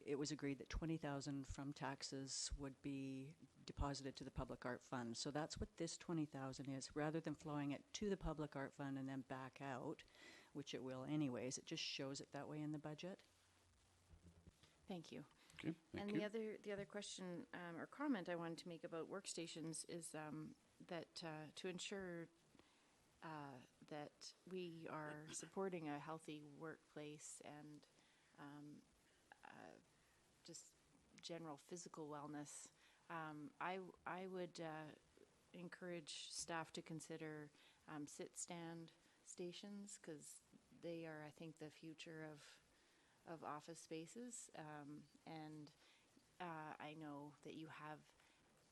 it was agreed that $20,000 from taxes would be deposited to the Public Art Fund. So that's what this $20,000 is. Rather than flowing it to the Public Art Fund and then back out, which it will anyways, it just shows it that way in the budget. Thank you. Okay, thank And you. the other question or comment I wanted to make about workstations is that to ensure that we are supporting a healthy workplace and just general physical wellness, I would encourage staff to consider sit-stand stations, because they are, I think, the future of office spaces. And I know that you have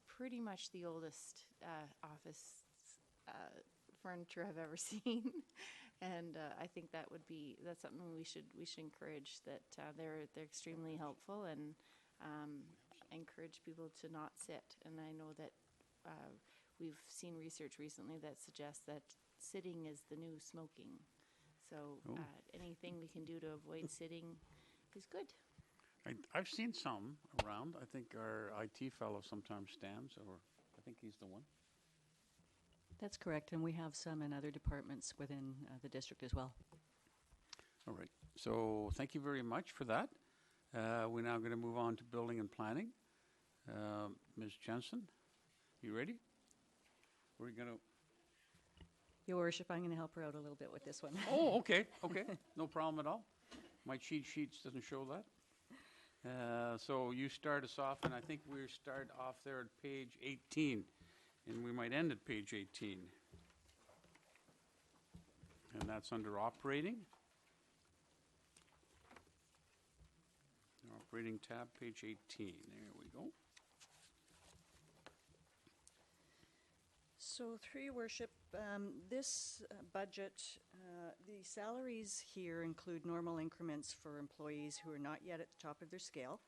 pretty much the oldest office furniture I've ever seen. And I think that's something we should encourage, that they're extremely helpful, and encourage people to not sit. And I know that we've seen research recently that suggests that sitting is the new smoking. So anything we can do to avoid sitting is good. I've seen some around. I think our IT fellow sometimes stands, or I think he's the one. That's correct, and we have some in other departments within the district as well. All right. So thank you very much for that. We're now going to move on to building and planning. Ms. Jensen, you ready? We're going to... Your worship, I'm going to help her out a little bit with this one. Oh, okay, okay. No problem at all. My cheat sheets doesn't show that. So you start us off, and I think we start off there at page 18, and we might end at page 18. And that's under operating. Operating tab, page 18. There we go. So through your worship, this budget, the salaries here include normal increments for employees who are not yet at the top of their scale.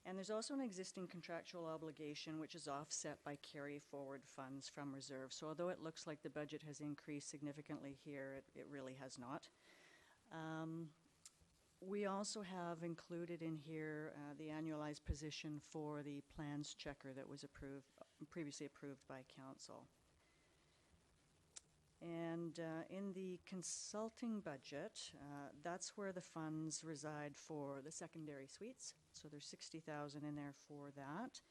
And there's also an existing contractual obligation which is offset by carry forward funds from reserve. So although it looks like the budget has increased significantly here, it really has not. We also have included in here the annualized position for the plans checker that was previously approved by council. And in the consulting budget, that's where the funds reside for the secondary suites. So there's 60,000 in there for that.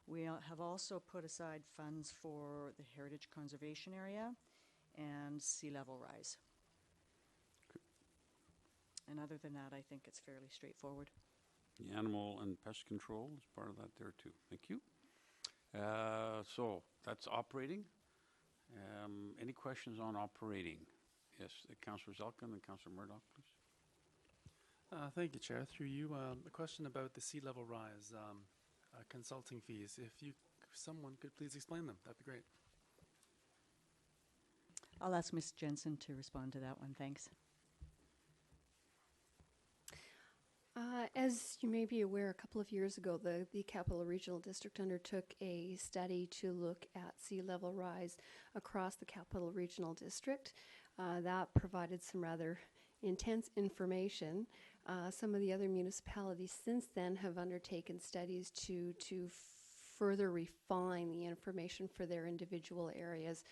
We have also put aside funds for the heritage conservation area and sea level rise. And other than that, I think it's fairly straightforward. The animal and pest control is part of that there too. Thank you. So that's operating. Any questions on operating? Yes, Councillor Zelkin and Councillor Murdoch, please. Thank you, Chair. Through you, a question about the sea level rise consulting fees. If someone could please explain them, that'd be great. I'll ask Ms. Jensen to respond to that one. Thanks. As you may be aware, a couple of years ago, the Capital Regional District undertook a study to look at sea level rise across the Capital Regional District. That provided some rather intense information. Some of the other municipalities since then have undertaken studies to further refine the information for their individual areas.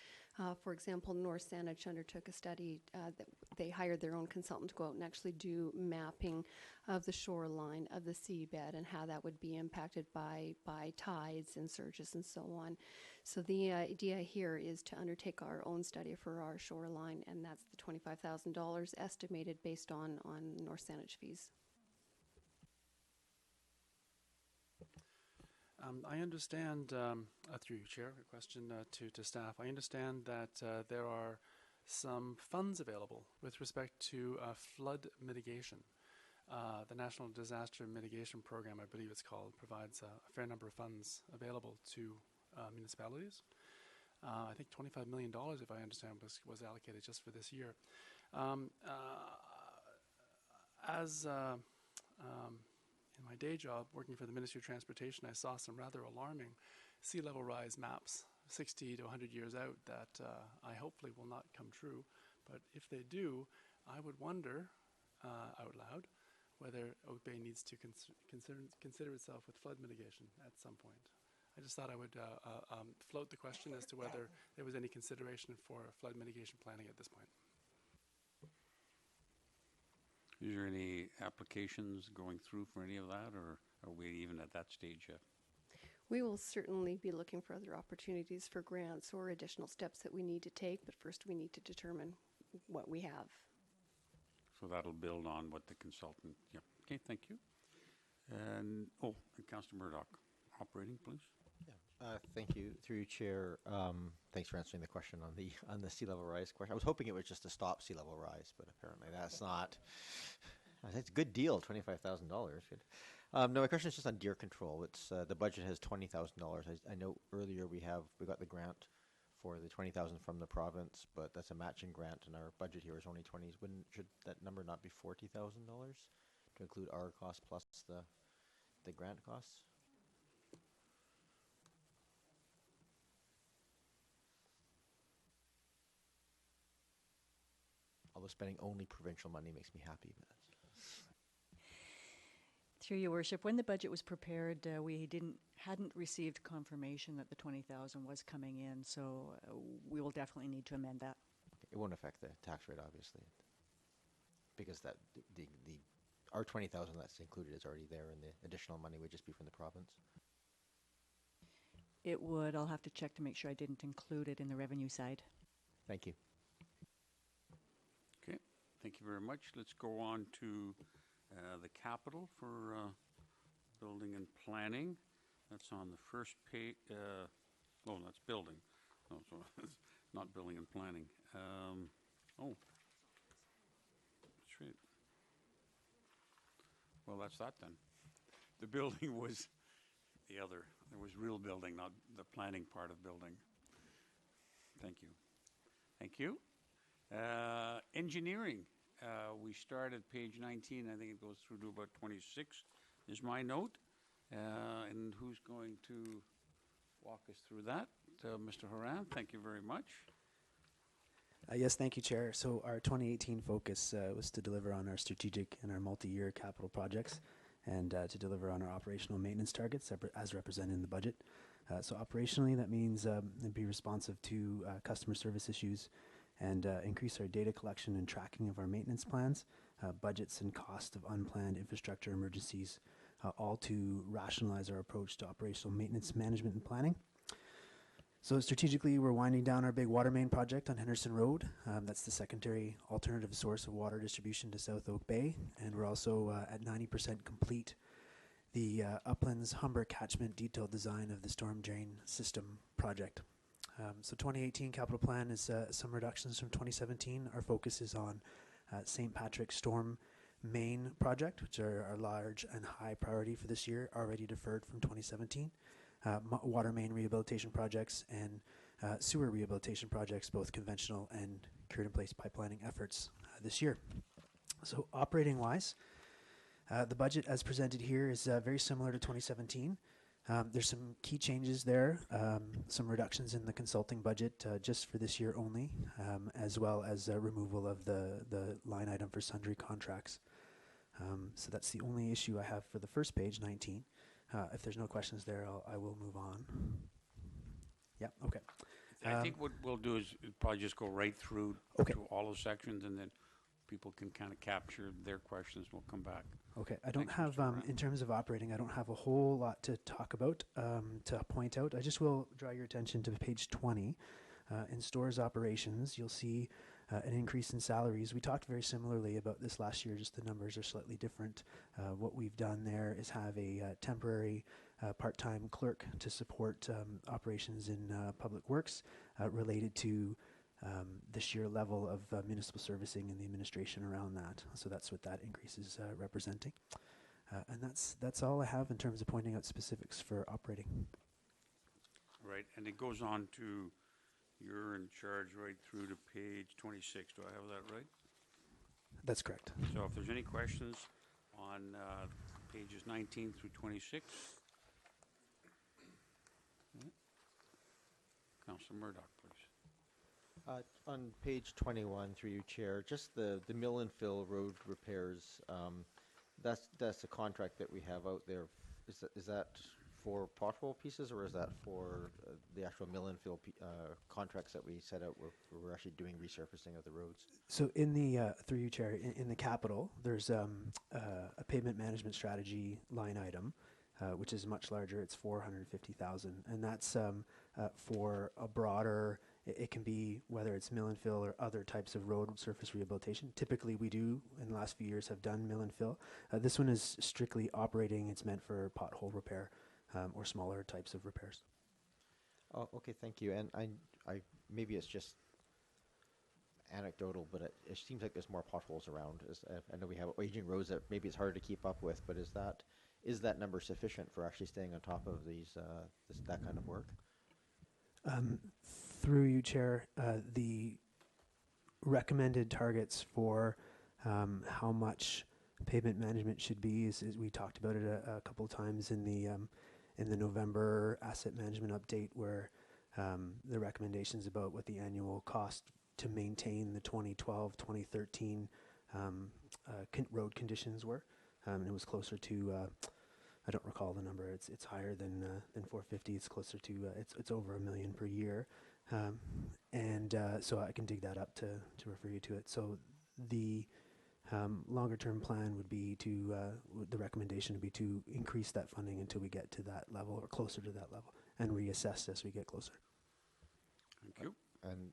For example, North Saanich undertook a study that they hired their own consultant to go out and actually do mapping of the shoreline of the seabed and how that would be impacted by tides and surges and so on. So the idea here is to undertake our own study for our shoreline, and that's the $25,000 estimated based on North Saanich fees. I understand, through you, Chair, a question to staff. I understand that there are some funds available with respect to flood mitigation. The National Disaster Mitigation Program, I believe it's called, provides a fair number of funds available to municipalities. I think $25 million, if I understand, was allocated just for this year. In my day job, working for the Ministry of Transportation, I saw some rather alarming sea level rise maps 60 to 100 years out that I hopefully will not come true. But if they do, I would wonder out loud whether Oak Bay needs to consider itself with flood mitigation at some point. I just thought I would float the question as to whether there was any consideration for flood mitigation planning at this point. Is there any applications going through for any of that, or are we even at that stage yet? We will certainly be looking for other opportunities for grants or additional steps that we need to take, but first we need to determine what we have. So that'll build on what the consultant, yeah. Okay, thank you. And, Councillor Murdoch, operating, please. Thank you, through you, Chair. Thanks for answering the question on the sea level rise question. I was hoping it was just to stop sea level rise, but apparently that's not. It's a good deal, $25,000. Good. No, my question is just on deer control. It's the budget has $20,000. I know earlier we got the grant for the $20,000 from the province, but that's a matching grant, and our budget here is only 20. Should that number not be $40,000 to include our cost plus the grant costs? Although spending only provincial money makes me happy. But Through your worship, when the budget was prepared, we hadn't received confirmation that the $20,000 was coming in, so we will definitely need to amend that. it won't affect the tax rate, obviously, because that our 20,000 that's included is already there, and the additional money would just be from the province. It would. I'll have to check to make sure I didn't include it in the revenue side. Thank you. Okay, thank you very much. Let's go on to the capital for building and planning. That's on the first page. Oh, that's building. Oh, so it's not building and planning. Oh, that's right. Well, that's that then. The building was the other. There was real building, not the planning part of building. Thank you. Thank you. Engineering. We start at page 19. I think it goes through to about 26 is my note. And who's going to walk us through that? Mr. Horan, thank you very much. Yes, thank you, Chair. So our 2018 focus was to deliver on our strategic and our multi-year capital projects, and to deliver on our operational maintenance targets as represented in the budget. So operationally, that means be responsive to customer service issues, and increase our data collection and tracking of our maintenance plans, budgets and cost of unplanned infrastructure emergencies, all to rationalize our approach to operational maintenance management and planning. So strategically, we're winding down our big water main project on Henderson Road. That's the secondary alternative source of water distribution to South Oak Bay. And we're also at 90% complete the Uplands Humber catchment detailed design of the storm drain system project. So 2018 capital plan is some reductions from 2017. Our focus is on St. Patrick's Storm Main project, which are our large and high priority for this year, already deferred from 2017. Water main rehabilitation projects and sewer rehabilitation projects, both conventional and cured in place pipelining efforts this year. So operating wise, The budget as presented here is very similar to 2017. There's some key changes there, some reductions in the consulting budget just for this year only, as well as removal of the line item for sundry contracts. So that's the only issue I have for the first page, 19. If there's no questions there, I will move on. Yeah, okay. I think what we'll do is probably just go right through Okay. to all the sections, and then people can kind of capture their questions. We'll come back. Okay, I don't Thanks, have, Mr. Moran. in terms of operating, I don't have a whole lot to talk about, to point out. I just will draw your attention to page 20. In stores operations, you'll see an increase in salaries. We talked very similarly about this last year, just the numbers are slightly different. What we've done there is have a temporary part-time clerk to support operations in public works related to the sheer level of municipal servicing and the administration around that. So that's what that increase is representing. And that's all I have in terms of pointing out specifics for operating. Right, and it goes on to, you're in charge right through to page 26. Do I have that right? That's correct. So if there's any questions on pages 19 through 26. Councillor Murdoch, please. On page 21, through you, Chair, just the mill and fill road repairs, that's a contract that we have out there. Is that for pothole pieces, or is that for the actual mill and fill contracts that we set out where we're actually doing resurfacing of the roads? So in the, through you, Chair, in the capital, there's a pavement management strategy line item, which is much larger. It's 450,000, and that's for a broader. It can be whether it's mill and fill or other types of road surface rehabilitation. Typically, we do in the last few years have done mill and fill. This one is strictly operating. It's meant for pothole repair or smaller types of repairs. Oh, okay, thank you. And I maybe it's just anecdotal, but it seems like there's more potholes around. I know we have aging roads that maybe it's hard to keep up with, but is that number sufficient for actually staying on top of that kind of work? Through you, Chair, the recommended targets for how much pavement management should be is we talked about it a couple of times in the November asset management update, where the recommendations about what the annual cost to maintain the 2012, 2013 road conditions were, and it was closer to. I don't recall the number. It's higher than 450. It's closer to it's over $1 million per year, and so I can dig that up to refer you to it. So the longer term plan would be to the recommendation would be to increase that funding until we get to that level or closer to that level, and reassess as we get closer. Thank you.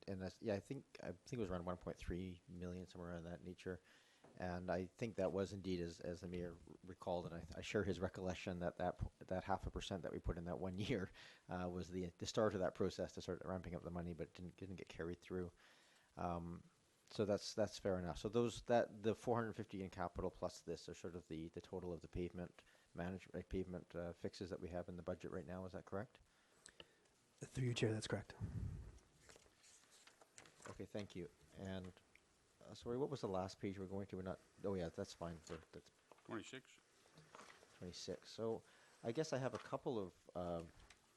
And that's, yeah, I think it was around 1.3 million, somewhere around that nature. And I think that was indeed, as the mayor recalled, and I share his recollection that 0.5% that we put in that 1 year was the start of that process to start ramping up the money, but didn't get carried through. So that's fair enough. So the 450 in capital plus this are sort of the total of the pavement management, pavement fixes that we have in the budget right now. Is that correct? Through you, Chair, that's correct. Okay, thank you. And sorry, what was the last page we're going to? We're not. Oh yeah, that's fine. That's 26. 26. So I guess I have a couple of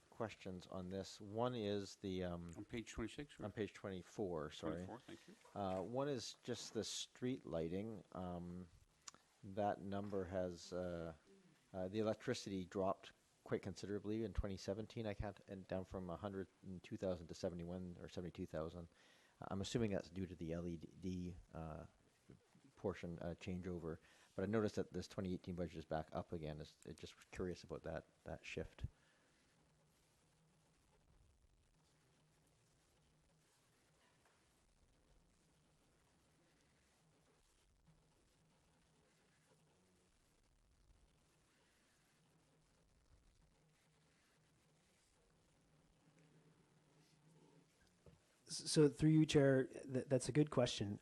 questions on this. One is the On page 26? on page 24. Sorry. 24, thank you. One is just the street lighting. That number has the electricity dropped quite considerably in 2017. I can't, and down from 102,000 to 71 or 72,000. I'm assuming that's due to the LED portion changeover. But I noticed that this 2018 budget is back up again. Just curious about that shift. So through you, Chair, that's a good question.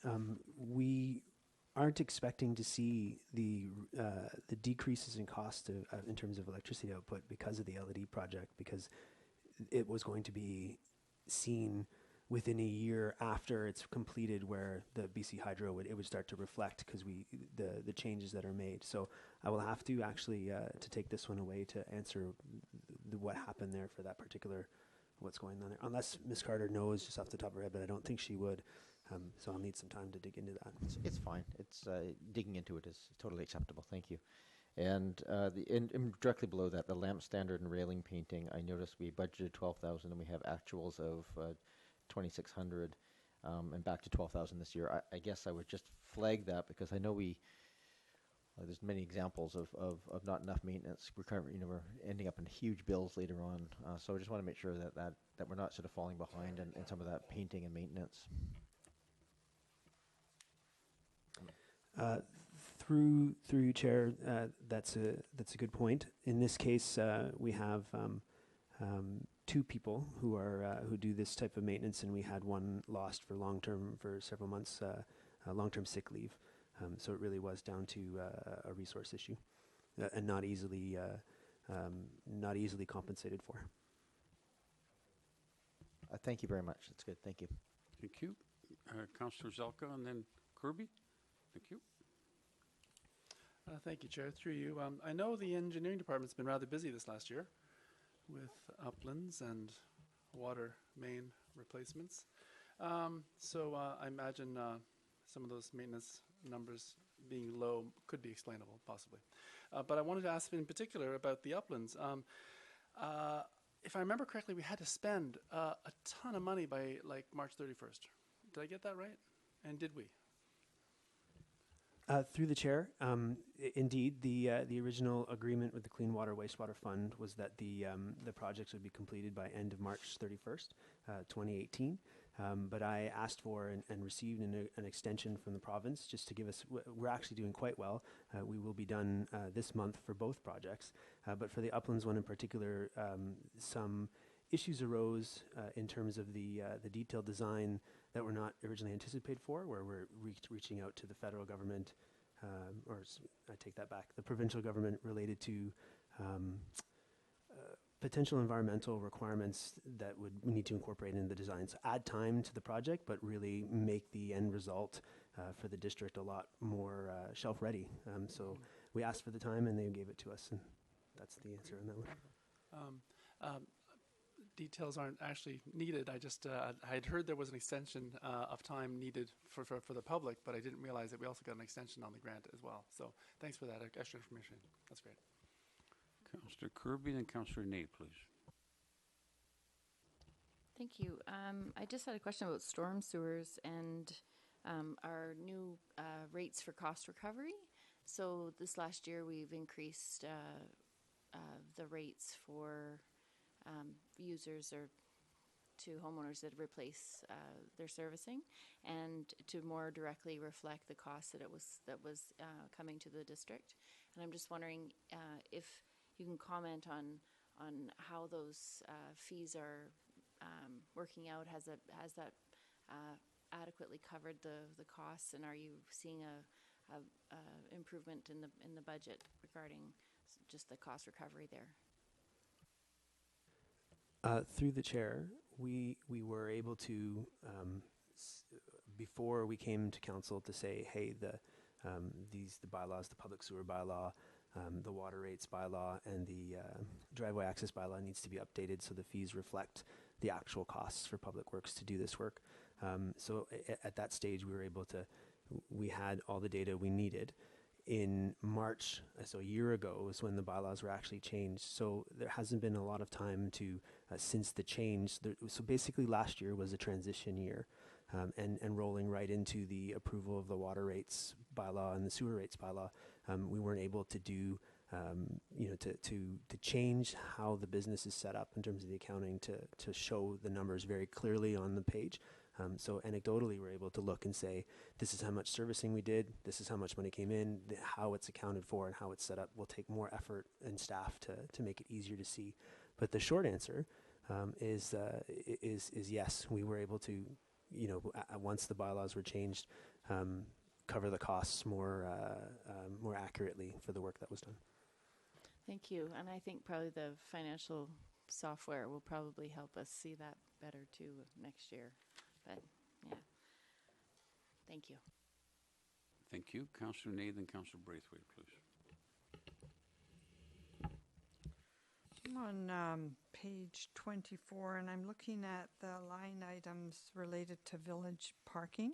We aren't expecting to see the decreases in cost in terms of electricity output because of the LED project, because it was going to be seen within a year after it's completed where the BC Hydro would start to reflect because the changes that are made. So I will have to actually to take this one away to answer what happened there for that particular what's going on there. Unless Ms. Carter knows just off the top of her head, but I don't think she would. So I'll need some time to dig into that. It's fine. It's digging into it is totally acceptable. Thank you. And and directly below that, the lamp standard and railing painting. I noticed we budgeted 12,000 and we have actuals of 2,600, and back to 12,000 this year. I guess I would just flag that because I know there's many examples of not enough maintenance. We're ending up in huge bills later on. So I just want to make sure that we're not sort of falling behind in some of that painting and maintenance. Through you, Chair, that's a good point. In this case, we have two people who do this type of maintenance, and we had one lost for several months, long-term sick leave. So it really was down to a resource issue, and not easily compensated for. Thank you very much. That's good. Thank you. Thank you. Councillor Zelka and then Kirby. Thank you. Thank you, Chair. Through you. I know the engineering department's been rather busy this last year with uplands and water main replacements. So I imagine some of those maintenance numbers being low could be explainable, possibly. But I wanted to ask in particular about the uplands. If I remember correctly, we had to spend a ton of money by like March 31st. Did I get that right? And did we? Through the chair, indeed, the original agreement with the Clean Water Wastewater Fund was that the projects would be completed by end of March 31st, 2018. But I asked for and received an extension from the province just to give us. We're actually doing quite well. We will be done this month for both projects, but for the Uplands one in particular, some issues arose in terms of the detailed design that were not originally anticipated for, where we're reaching out to the federal government, I take that back, the provincial government related to potential environmental requirements that we need to incorporate in the design. So add time to the project, but really make the end result for the district a lot more shelf ready. So we asked for the time and they gave it to us, and that's the answer on that one. Details aren't actually needed. I just I had heard there was an extension of time needed for the public, but I didn't realize that we also got an extension on the grant as well. So thanks for that extra information. That's great. Councillor Kirby and Councillor Nate, please. Thank you. I just had a question about storm sewers and our new rates for cost recovery. So this last year we've increased the rates for users or to homeowners that replace their servicing, and to more directly reflect the cost that was coming to the district. And I'm just wondering if you can comment on how those fees are working out. Has that adequately covered the costs, and are you seeing a improvement in the budget regarding just the cost recovery there? Through the chair, we were able to, before we came to council, to say, hey, the bylaws, the public sewer bylaw, the water rates bylaw, and the driveway access bylaw needs to be updated so the fees reflect the actual costs for public works to do this work. So at that stage, we had all the data we needed. In March, so a year ago, is when the bylaws were actually changed. So there hasn't been a lot of time to, since the change. So basically last year was a transition year, and rolling right into the approval of the water rates bylaw and the sewer rates bylaw, we weren't able to do, to change how the business is set up in terms of the accounting to show the numbers very clearly on the page. So anecdotally, we're able to look and say, this is how much servicing we did, this is how much money came in, how it's accounted for and how it's set up will take more effort and staff to make it easier to see. But the short answer is yes, we were able to, once the bylaws were changed, cover the costs more accurately for the work that was done. Thank you. And I think probably the financial software will probably help us see that better too next year. But, yeah. Thank you. Thank you. Councillor Nathan, Councillor Braithwaite, please. I'm on page 24, and I'm looking at the line items related to village parking.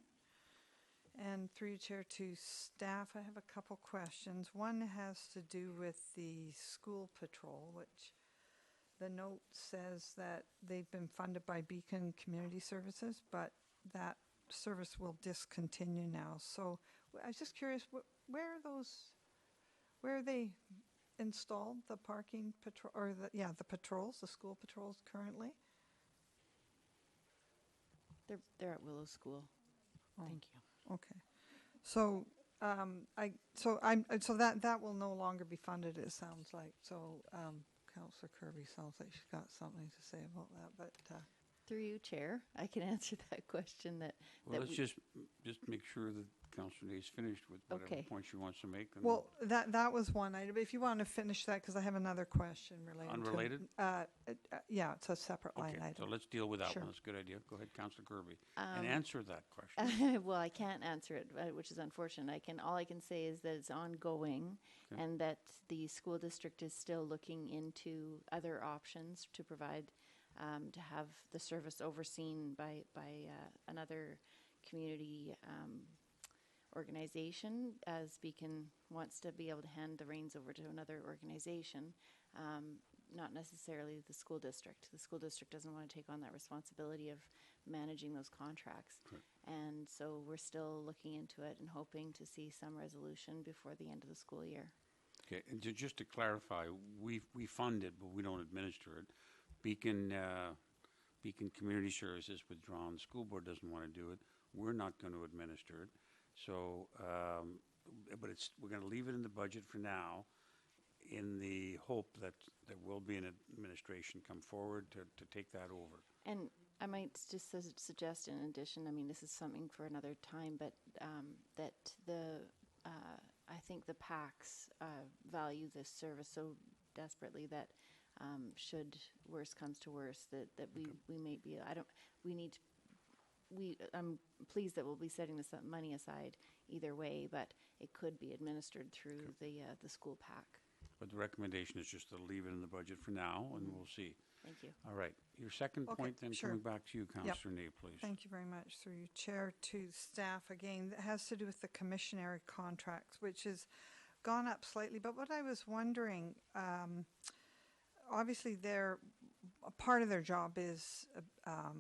And through you, Chair, to staff, I have a couple questions. One has to do with the school patrol, which the note says that they've been funded by Beacon Community Services, but that service will discontinue now. So I was just curious, where are they installed, the parking patrol, or the patrols, the school patrols currently? They're at Willow School. Oh. Thank you. Okay. So, so that will no longer be funded, it sounds like. So, Councillor Kirby sounds like she's got something to say about that, but, Through you, Chair, I can answer that question that. Well, that let's just make sure that Councillor Nay's finished with whatever Okay. point she wants to make. And well, that was one item. If you want to finish that, because I have another question related Unrelated? to. Yeah, it's a separate line Okay, so item. let's deal with that Sure. one. That's a good idea. Go ahead, Councillor Kirby, and answer that question. Well, I can't answer it, which is unfortunate. All I can say is that it's ongoing, Okay. and that the school district is still looking into other options to provide, to have the service overseen by another community organization, as Beacon wants to be able to hand the reins over to another organization, not necessarily the school district. The school district doesn't want to take on that responsibility of managing those contracts. Correct. And so we're still looking into it and hoping to see some resolution before the end of the school year. Okay, and just to clarify, we fund it, but we don't administer it. Beacon Community Services withdrawn. The school board doesn't want to do it. We're not going to administer it. So, but we're going to leave it in the budget for now, in the hope that there will be an administration come forward to take that over. And I might just suggest, in addition, I mean, this is something for another time, but that I think the PACs value this service so desperately that should worse comes to worse, that we may be, I'm pleased that we'll be setting this money aside either way, but it could be administered through the school PAC. But the recommendation is just to leave it in the budget for now, and we'll see. Thank you. All right. Your second Okay, point, then, sure. coming back to you, Councillor Ney, please. Thank you very much. Through you, Chair, to staff again, that has to do with the commissionary contracts, which has gone up slightly. But what I was wondering, obviously a part of their job is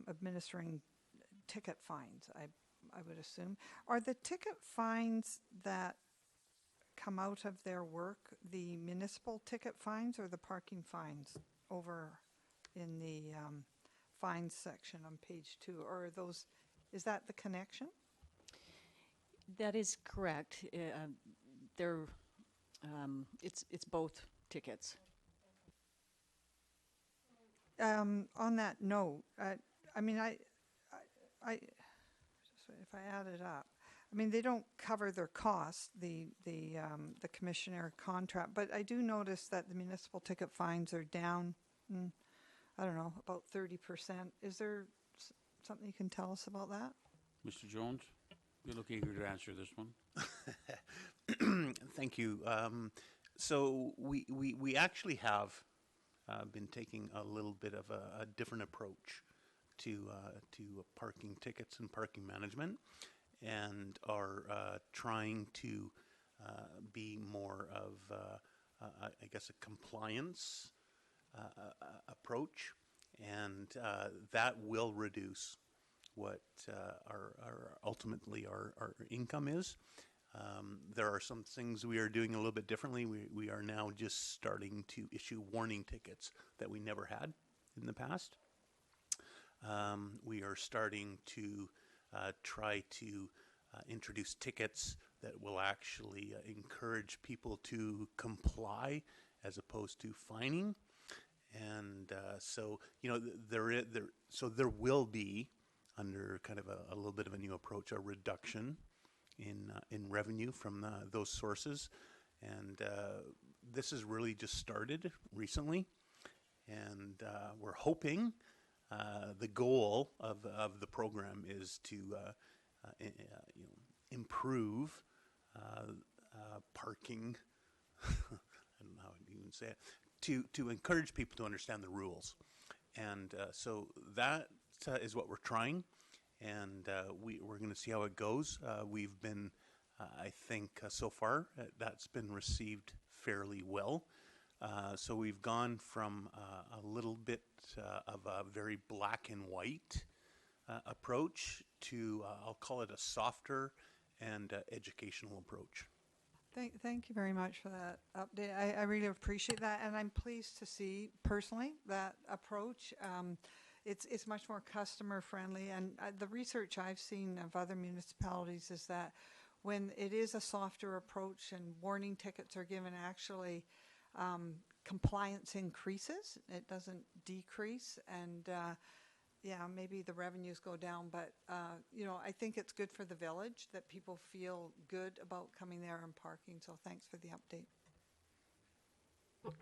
administering ticket fines, I would assume. Are the ticket fines that come out of their work the municipal ticket fines or the parking fines over in the fines section on page 2? Or are those, is that the connection? That is correct. It's both tickets. On that note, I mean, if I add it up, I mean, they don't cover their costs, the commissioner contract, but I do notice that the municipal ticket fines are down, I don't know, about 30%. Is there something you can tell us about that? Mr. Jones, you look eager to answer this one. Thank you. So we actually have been taking a little bit of a different approach to parking tickets and parking management, and are trying to be more of, I guess, a compliance approach, and that will reduce what ultimately our income is. There are some things we are doing a little bit differently. We are now just starting to issue warning tickets that we never had in the past. We are starting to try to introduce tickets that will actually encourage people to comply as opposed to fining. And so, you know, there will be, under kind of a little bit of a new approach, a reduction in revenue from those sources. And this has really just started recently, and we're hoping the goal of the program is to improve parking. I don't know how to even say it. To encourage people to understand the rules, and so that is what we're trying, and we're going to see how it goes. We've been, I think, so far that's been received fairly well. So we've gone from a little bit of a very black and white approach to, I'll call it a softer and educational approach. Thank you very much for that update. I really appreciate that, and I'm pleased to see personally that approach. It's much more customer friendly, and the research I've seen of other municipalities is that when it is a softer approach and warning tickets are given, actually compliance increases. It doesn't decrease, and yeah, maybe the revenues go down, but I think it's good for the village that people feel good about coming there and parking, so thanks for the update.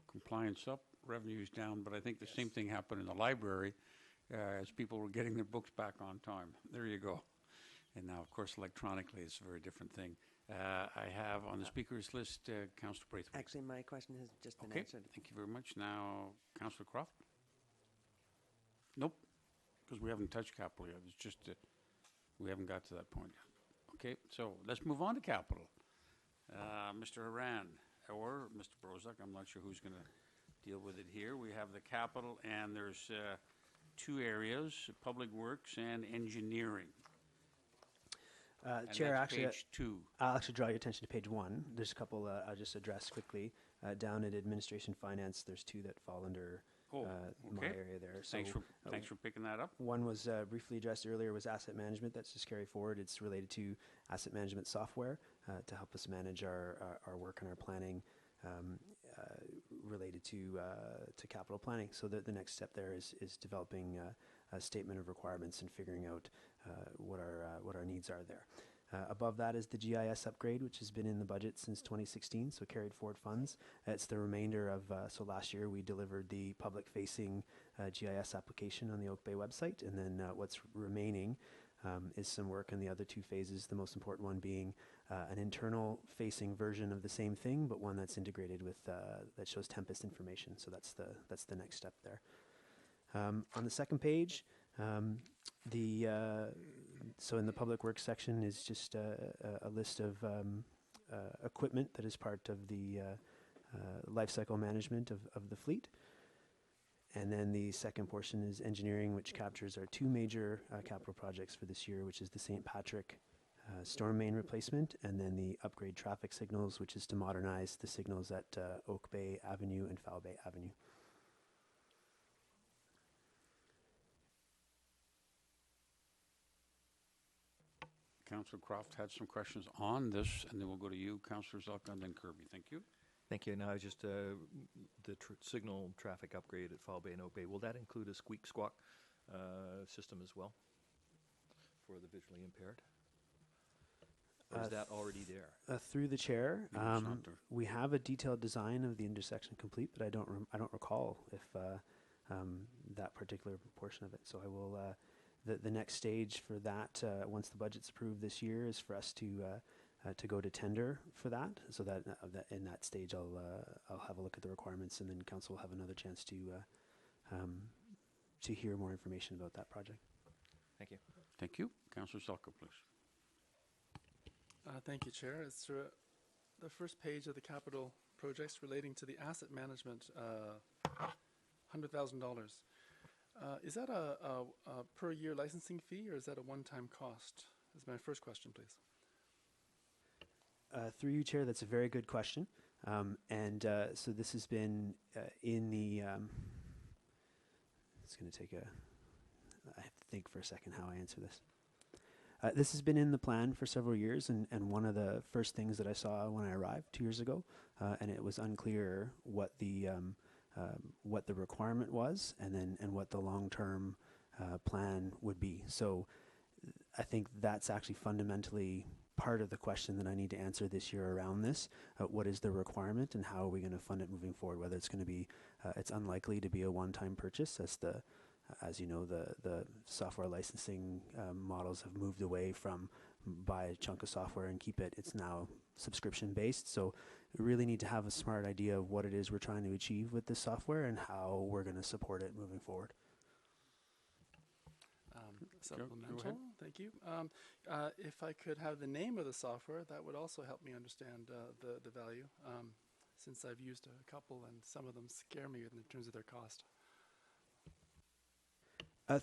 Compliance up, revenues down, but I think the same thing happened in the library as people were getting their books back on time. There you go. And now, of course, electronically, it's a very different thing. I have on the speakers list, Councillor Braithwaite. Actually, my question has just been Okay, answered. thank you very much. Now, Councillor Croft? Nope, because we haven't touched capital yet. It's just we haven't got to that point yet. Okay, so let's move on to capital. Mr. Haran or Mr. Brozak, I'm not sure who's going to deal with it here. We have the capital, and there's two areas, public works and engineering. And Chair, that's actually, page 2. I'll actually draw your attention to page 1. There's a couple I'll just address quickly. Down at administration finance, there's two that fall under my area there. So Thanks for picking that up. one was briefly addressed earlier, was asset management. That's just carry forward. It's related to asset management software to help us manage our work and our planning related to capital planning. So the next step there is developing a statement of requirements and figuring out what our needs are there. Above that is the GIS upgrade, which has been in the budget since 2016, so carried forward funds. It's the remainder of, so last year we delivered the public-facing GIS application on the Oak Bay website, and then what's remaining is some work in the other two phases, the most important one being an internal-facing version of the same thing, but one that's integrated with, that shows Tempest information, so that's the next step there. On the second page, so in the public works section is just a list of equipment that is part of the life cycle management of the fleet. And then the second portion is engineering, which captures our two major capital projects for this year, which is the St. Patrick storm main replacement, and then the upgrade traffic signals, which is to modernize the signals at Oak Bay Avenue and Foul Bay Avenue. Councillor Croft had some questions on this, and then we'll go to you, Councillor Zelka, and then Kirby. Thank you. Thank you. Now, just the signal traffic upgrade at Foul Bay and Oak Bay, will that include a squeak squawk system as well for the visually impaired? Or is that already there? Through the chair, No, it's not there. we have a detailed design of the intersection complete, but I don't recall if that particular portion of it. So I will. The next stage for that, once the budget's approved this year, is for us to go to tender for that. So that in that stage, I'll have a look at the requirements, and then council will have another chance to hear more information about that project. Thank you. Thank you. Councillor Zelka, please. Thank you, Chair. It's the first page of the capital projects relating to the asset management, $100,000. Is that a per year licensing fee, or is that a one-time cost? Is my first question, please. Through you, Chair, that's a very good question. So this has been in the, it's going to take I have to think for a second how I answer this. This has been in the plan for several years, and one of the first things that I saw when I arrived 2 years ago, and it was unclear what the requirement was, and what the long-term plan would be. So I think that's actually fundamentally part of the question that I need to answer this year around this. What is the requirement, and how are we going to fund it moving forward? Whether it's going to be, it's unlikely to be a one-time purchase, as the As you know, the software licensing models have moved away from buy a chunk of software and keep it. It's now subscription based. So we really need to have a smart idea of what it is we're trying to achieve with this software and how we're going to support it moving forward. Supplemental, thank you. If I could have the name of the software, that would also help me understand the value, since I've used a couple and some of them scare me in terms of their cost.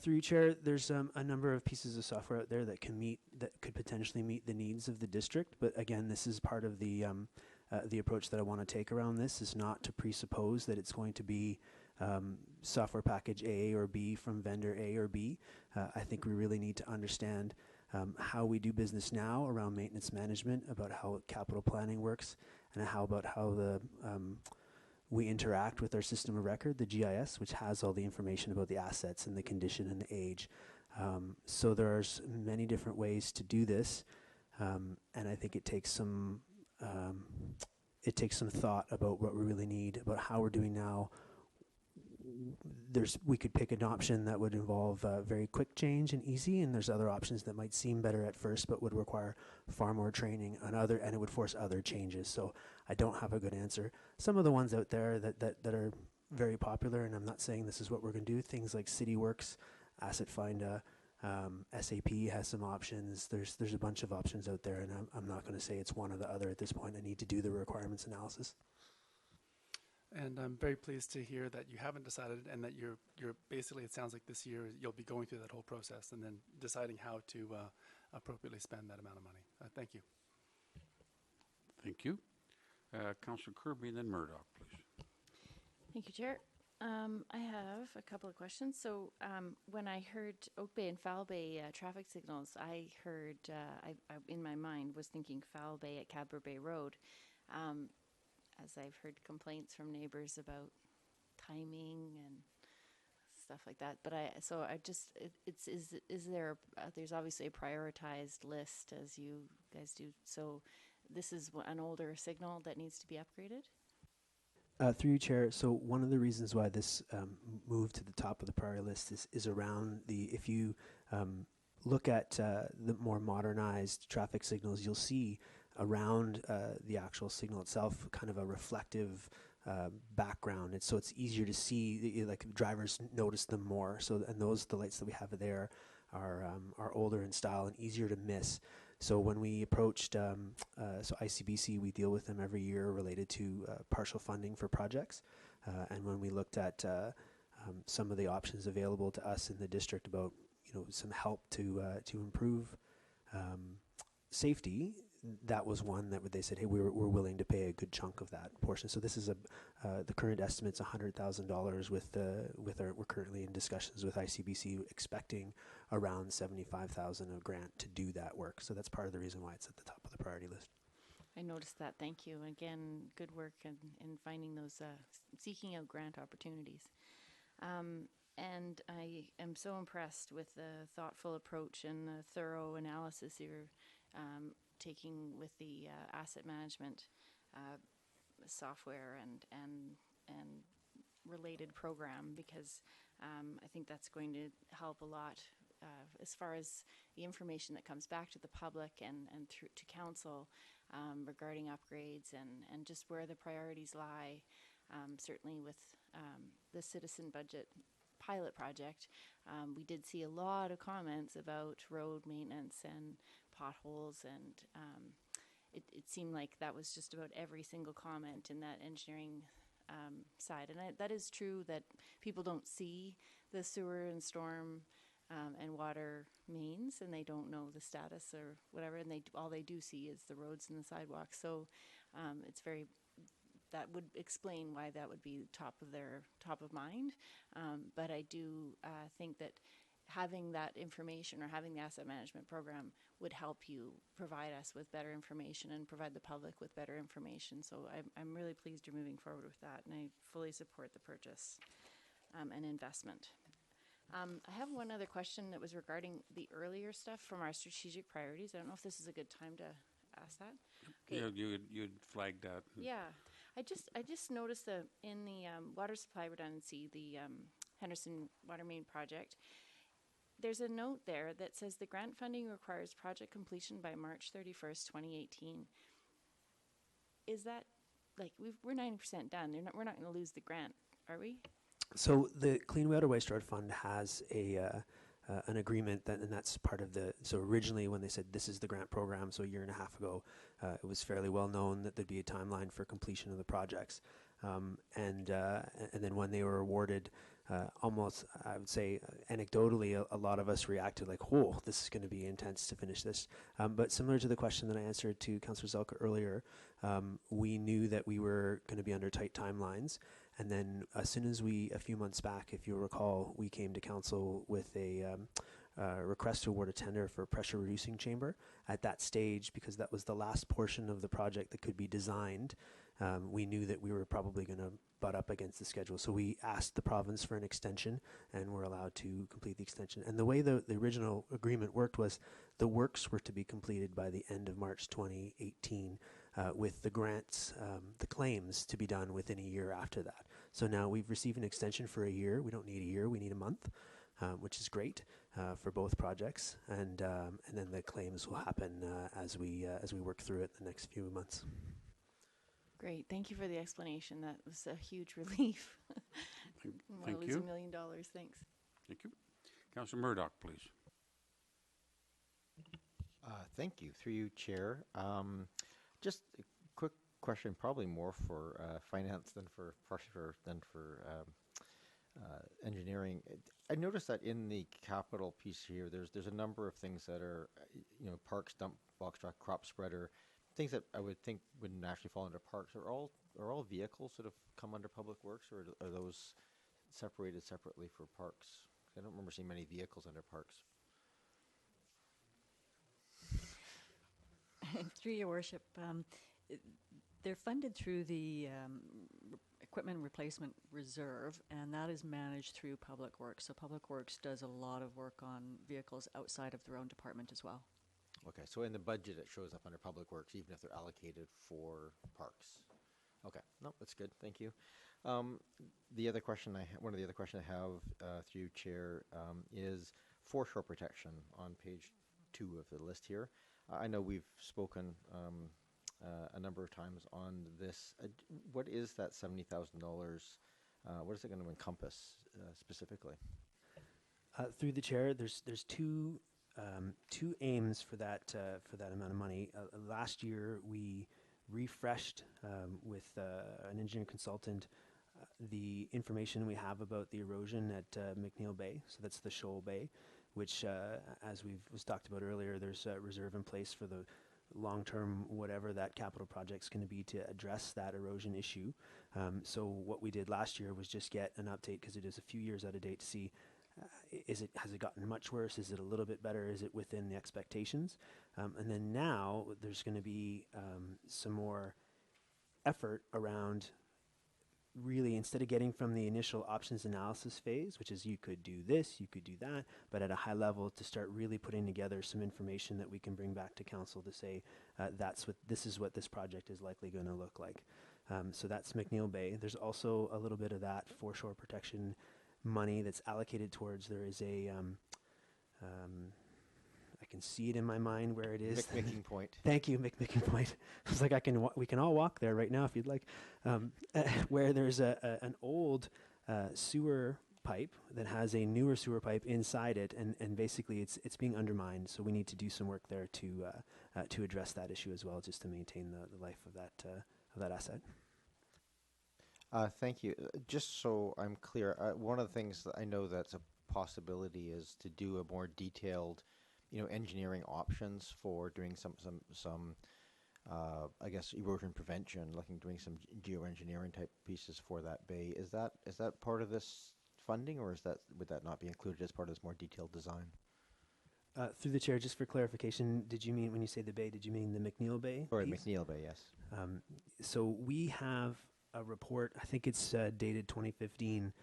Through you, Chair, there's a number of pieces of software out there that could potentially meet the needs of the district. But again, this is part of the approach that I want to take around this, is not to presuppose that it's going to be software package A or B from vendor A or B. I think we really need to understand how we do business now around maintenance management, about how capital planning works, and how we interact with our system of record, the GIS, which has all the information about the assets and the condition and the age. So there's many different ways to do this, and I think it takes some thought about what we really need, about how we're doing now. We could pick an option that would involve very quick change and easy, and there's other options that might seem better at first but would require far more training and it would force other changes. So I don't have a good answer. Some of the ones out there that are very popular, and I'm not saying this is what we're going to do, things like CityWorks, Asset Finder, SAP has some options. There's a bunch of options out there, and I'm not going to say it's one or the other at this point. I need to do the requirements analysis. And I'm very pleased to hear that you haven't decided, and that you're basically, it sounds like this year you'll be going through that whole process and then deciding how to appropriately spend that amount of money. Thank you. Thank you. Councillor Kirby and then Murdoch, please. Thank you, Chair. I have a couple of questions. So when I heard Oak Bay and Foul Bay traffic signals, I heard, I in my mind was thinking Foul Bay at Cadbury Bay Road. As I've heard complaints from neighbors about timing and stuff like that. But there's obviously a prioritized list, as you guys do. So this is an older signal that needs to be upgraded? Through you, Chair. So one of the reasons why this moved to the top of the priority list is around if you look at the more modernized traffic signals, you'll see around the actual signal itself kind of a reflective background. So it's easier to see, like drivers notice them more. So the lights that we have there are older in style and easier to miss. So when we approached so ICBC, we deal with them every year related to partial funding for projects. And when we looked at some of the options available to us in the district about some help to improve safety, that was one that they said, hey, we're willing to pay a good chunk of that portion. So this is the current estimate's $100,000 we're currently in discussions with ICBC, expecting around $75,000 of grant to do that work. So that's part of the reason why it's at the top of the priority list. I noticed that. Thank you. Again, good work in finding those, seeking out grant opportunities. And I am so impressed with the thoughtful approach and the thorough analysis you're taking with the asset management software and related program, because I think that's going to help a lot as far as the information that comes back to the public and through to council regarding upgrades and just where the priorities lie. Certainly with the citizen budget pilot project, we did see a lot of comments about road maintenance and potholes, and it seemed like that was just about every single comment in that engineering side. And that is true, that people don't see the sewer and storm and water mains, and they don't know the status or whatever, and all they do see is the roads and the sidewalks. So that would explain why that would be top of mind. But I do think that having that information, or having the asset management program, would help you provide us with better information and provide the public with better information. So I'm really pleased you're moving forward with that, and I fully support the purchase and investment. I have one other question that was regarding the earlier stuff from our strategic priorities. I don't know if this is a good time to ask that. Okay. Yeah, you'd flag that. Yeah, I just noticed in the water supply redundancy, the Henderson Water Main Project. There's a note there that says the grant funding requires project completion by March 31st, 2018. Is that, like, we're 90% done, we're not gonna lose the grant, are we? So the Clean Water Wastewater Fund has an agreement and that's part of so originally when they said this is the grant program, so a year and a half ago, it was fairly well known that there'd be a timeline for completion of the projects. And then when they were awarded, almost, I would say, anecdotally, a lot of us reacted like, "Whoa, this is going to be intense to finish this." But similar to the question that I answered to Councillor Zelka earlier, we knew that we were going to be under tight timelines. And then as soon as a few months back, if you'll recall, we came to council with a request to award a tender for a pressure reducing chamber. At that stage, because that was the last portion of the project that could be designed, we knew that we were probably going to butt up against the schedule. So we asked the province for an extension and were allowed to complete the extension. And the way the original agreement worked was the works were to be completed by the end of March 2018, with the grants, the claims to be done within a year after that. So now we've received an extension for a year. We don't need a year, we need a month, which is great for both projects. And then the claims will happen as we work through it the next few months. Great, thank you for the explanation. That was a huge relief. Thank lose you. $1 million, thanks. Thank you. Councillor Murdoch, please. Thank you. Through you, Chair. Just a quick question, probably more for finance than for engineering. I noticed that in the capital piece here, there's a number of things that are, parks, dump box truck, crop spreader, things that I would think wouldn't actually fall under parks. Are all vehicles sort of come under public works, or are those separated separately for parks? I don't remember seeing many vehicles under parks. Through your worship, they're funded through the Equipment Replacement Reserve, and that is managed through Public Works. So Public Works does a lot of work on vehicles outside of their own department as well. Okay, so in the budget it shows up under Public Works, even if they're allocated for parks. Okay, no, that's good. Thank you. One of the other questions I have through you, Chair, is foreshore protection on page 2 of the list here. I know we've spoken a number of times on this. What is that $70,000? What is it going to encompass specifically? Through the chair, there's two aims for that amount of money. Last year, we refreshed with an engineering consultant the information we have about the erosion at McNeil Bay. So that's the Shoal Bay, which, as was talked about earlier, there's a reserve in place for the long-term, whatever that capital project's going to be to address that erosion issue. So what we did last year was just get an update, because it is a few years out of date, to see has it gotten much worse? Is it a little bit better? Is it within the expectations? And then now there's going to be some more effort around, really, instead of getting from the initial options analysis phase, which is you could do this, you could do that, but at a high level, to start really putting together some information that we can bring back to council to say this is what this project is likely going to look like. So that's McNeil Bay. There's also a little bit of that foreshore protection money that's allocated towards. There is a I can see it in my mind where it is. McMicking Point. Thank you, McMicking Point. I was like, we can all walk there right now if you'd like. Where there's an old sewer pipe that has a newer sewer pipe inside it, and basically it's being undermined. So we need to do some work there to address that issue as well, just to maintain the life of that asset. Thank you. Just so I'm clear, one of the things that I know that's a possibility is to do a more detailed, engineering options for doing some I guess erosion prevention, doing some geoengineering type pieces for that bay. Is that part of this funding, or would that not be included as part of this more detailed design? Through the chair, just for clarification, did you mean, when you say the bay, did you mean the McNeil Bay? Or piece? McNeil Bay, yes. So we have a report, I think it's dated 2015,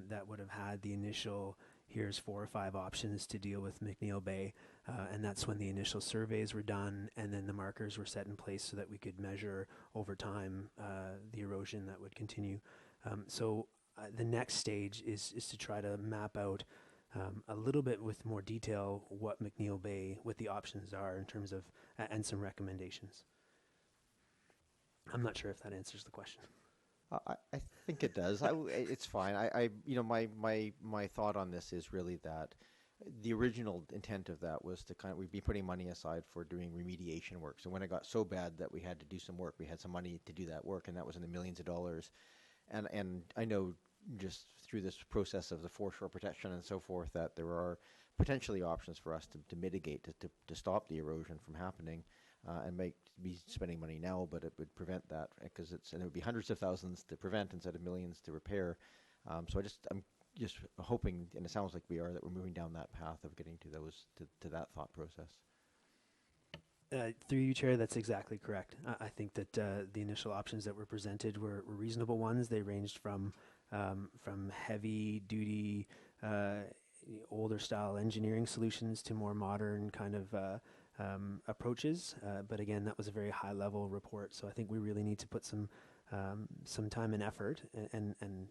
that would have had the initial, here's 4 or 5 options to deal with McNeil Bay, and that's when the initial surveys were done, and then the markers were set in place so that we could measure over time the erosion that would continue. So the next stage is to try to map out a little bit with more detail what McNeil Bay, what the options are in terms of, and some recommendations. I'm not sure if that answers the question. I think it does. It's fine. My thought on this is really that the original intent of that was to we'd be putting money aside for doing remediation work. So when it got so bad that we had to do some work, we had some money to do that work, and that was in the millions of dollars. And I know just through this process of the foreshore protection and so forth that there are potentially options for us to mitigate, to stop the erosion from happening, and be spending money now, but it would prevent that because and it would be hundreds of thousands to prevent instead of millions to repair. So I'm just hoping, and it sounds like we are, that we're moving down that path of getting to to that thought process. Through you, Chair, that's exactly correct. I think that the initial options that were presented were reasonable ones. They ranged from heavy-duty, older style engineering solutions to more modern kind of approaches. But again, that was a very high-level report, so I think we really need to put some time and effort and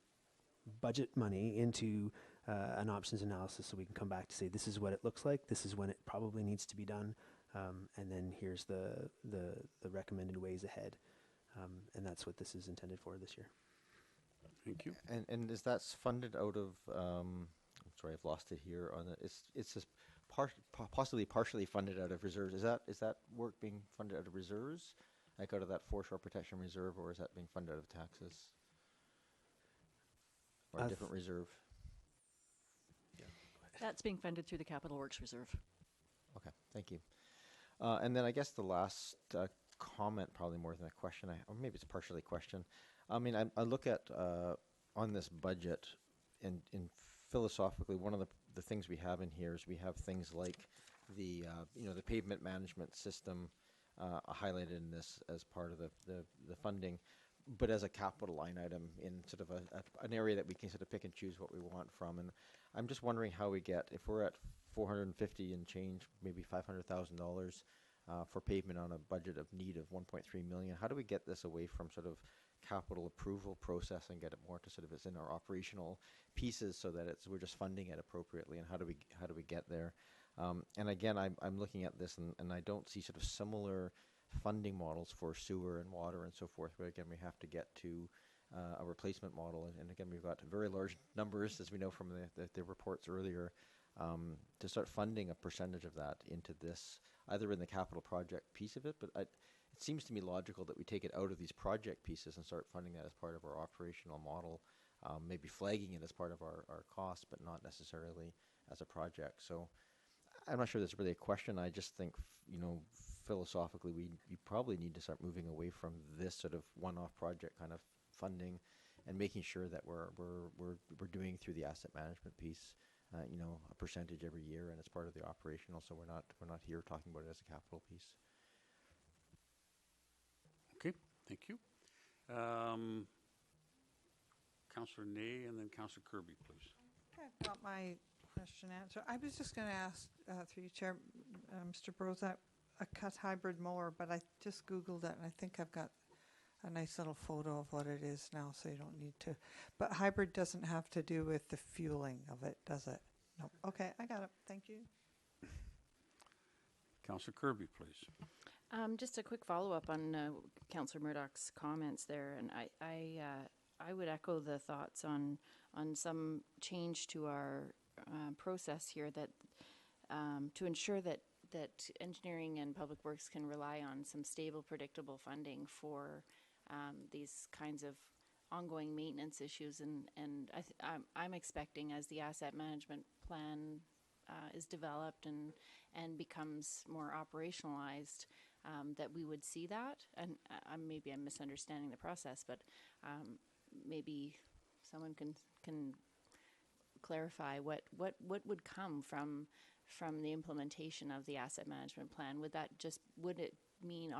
budget money into an options analysis so we can come back to say this is what it looks like, this is when it probably needs to be done. And then here's the recommended ways ahead, and that's what this is intended for this year. Thank you. And is that funded out of? I'm sorry, I've lost it here. On it, it's just possibly partially funded out of reserves. Is that work being funded out of reserves, like out of that foreshore protection reserve, or is that being funded out of taxes, or a different reserve? That's being funded through the Capital Works Reserve. Okay, thank you. And then I guess the last comment, probably more than a question, or maybe it's partially a question. I mean, I look at on this budget, and philosophically, one of the things we have in here is we have things like the the pavement management system highlighted in this as part of the funding, but as a capital line item in sort of an area that we can sort of pick and choose what we want from. And I'm just wondering how we get, if we're at 450 and change, maybe $500,000 for pavement on a budget of need of 1.3 million. How do we get this away from sort of capital approval process and get it more to sort of it's in our operational pieces so that we're just funding it appropriately? And how do we get there? And again, I'm looking at this and I don't see sort of similar funding models for sewer and water and so forth. But again, we have to get to a replacement model. And again, we've got very large numbers, as we know from the reports earlier. To start funding a percentage of that into this, either in the capital project piece of it, but it seems to me logical that we take it out of these project pieces and start funding that as part of our operational model, maybe flagging it as part of our costs, but not necessarily as a project. So I'm not sure that's really a question. I just think, philosophically, we probably need to start moving away from this sort of one-off project kind of funding and making sure that we're doing through the asset management piece. A percentage every year, and it's part of the operational. So we're not here talking about it as a capital piece. Okay, thank you. Councillor Ney, and then Councillor Kirby, please. Okay, I've got my question answered. I was just going to ask, through you, Chair, Mr. Brozak, a cut hybrid mower, but I just Googled it, and I think I've got a nice little photo of what it is now, so you don't need to. But hybrid doesn't have to do with the fueling of it, does it? No. Okay, I got it. Thank you. Councillor Kirby, please. Just a quick follow-up on Councillor Murdoch's comments there, and I would echo the thoughts on some change to our process here that to ensure that engineering and public works can rely on some stable, predictable funding for these kinds of ongoing maintenance issues, and I'm expecting, as the asset management plan is developed and becomes more operationalized, that we would see that. And maybe I'm misunderstanding the process, but maybe someone can clarify what would come from the implementation of the asset management plan. Would it mean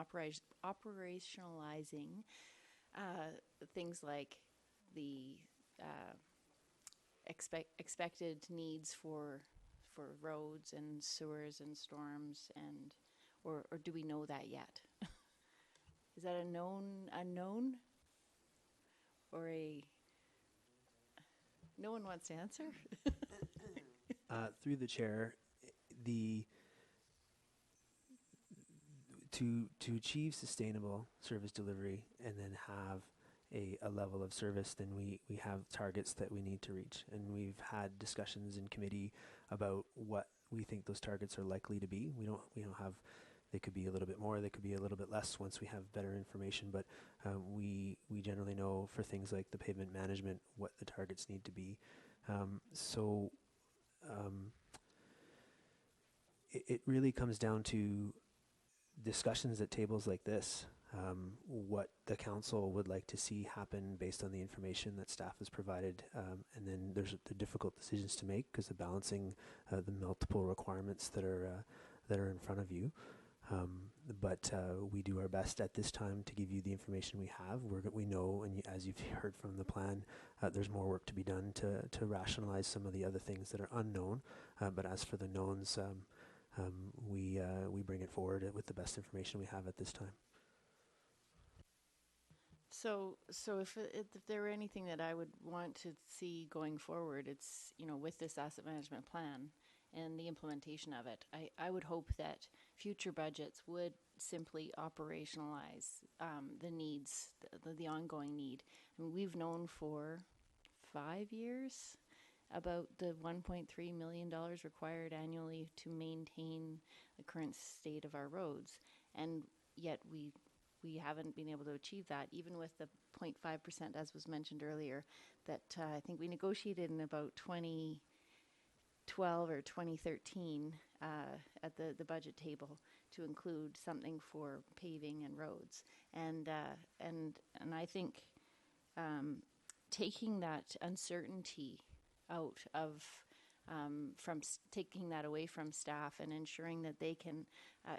operationalizing things like the expected needs for roads and sewers and storms, or do we know that yet? Is that a known unknown, or a No one wants to answer? Through the chair, the to achieve sustainable service delivery and then have a level of service, then we have targets that we need to reach. And we've had discussions in committee about what we think those targets are likely to be. We don't have, they could be a little bit more, they could be a little bit less once we have better information, but we generally know for things like the pavement management what the targets need to be. It really comes down to discussions at tables like this, what the council would like to see happen based on the information that staff has provided, and then there's the difficult decisions to make because of balancing the multiple requirements that are in front of you. But we do our best at this time to give you the information we have. We know, and as you've heard from the plan, there's more work to be done to rationalize some of the other things that are unknown. But as for the knowns, we bring it forward with the best information we have at this time. So if there were anything that I would want to see going forward, it's, with this asset management plan and the implementation of it, I would hope that future budgets would simply operationalize the needs, the ongoing need. I mean, we've known for 5 years about the $1.3 million required annually to maintain the current state of our roads, and yet we haven't been able to achieve that, even with the 0.5%, as was mentioned earlier, that I think we negotiated in about 2012 or 2013 at the budget table to include something for paving and roads, and I think taking that uncertainty out of taking that away from staff and ensuring that they can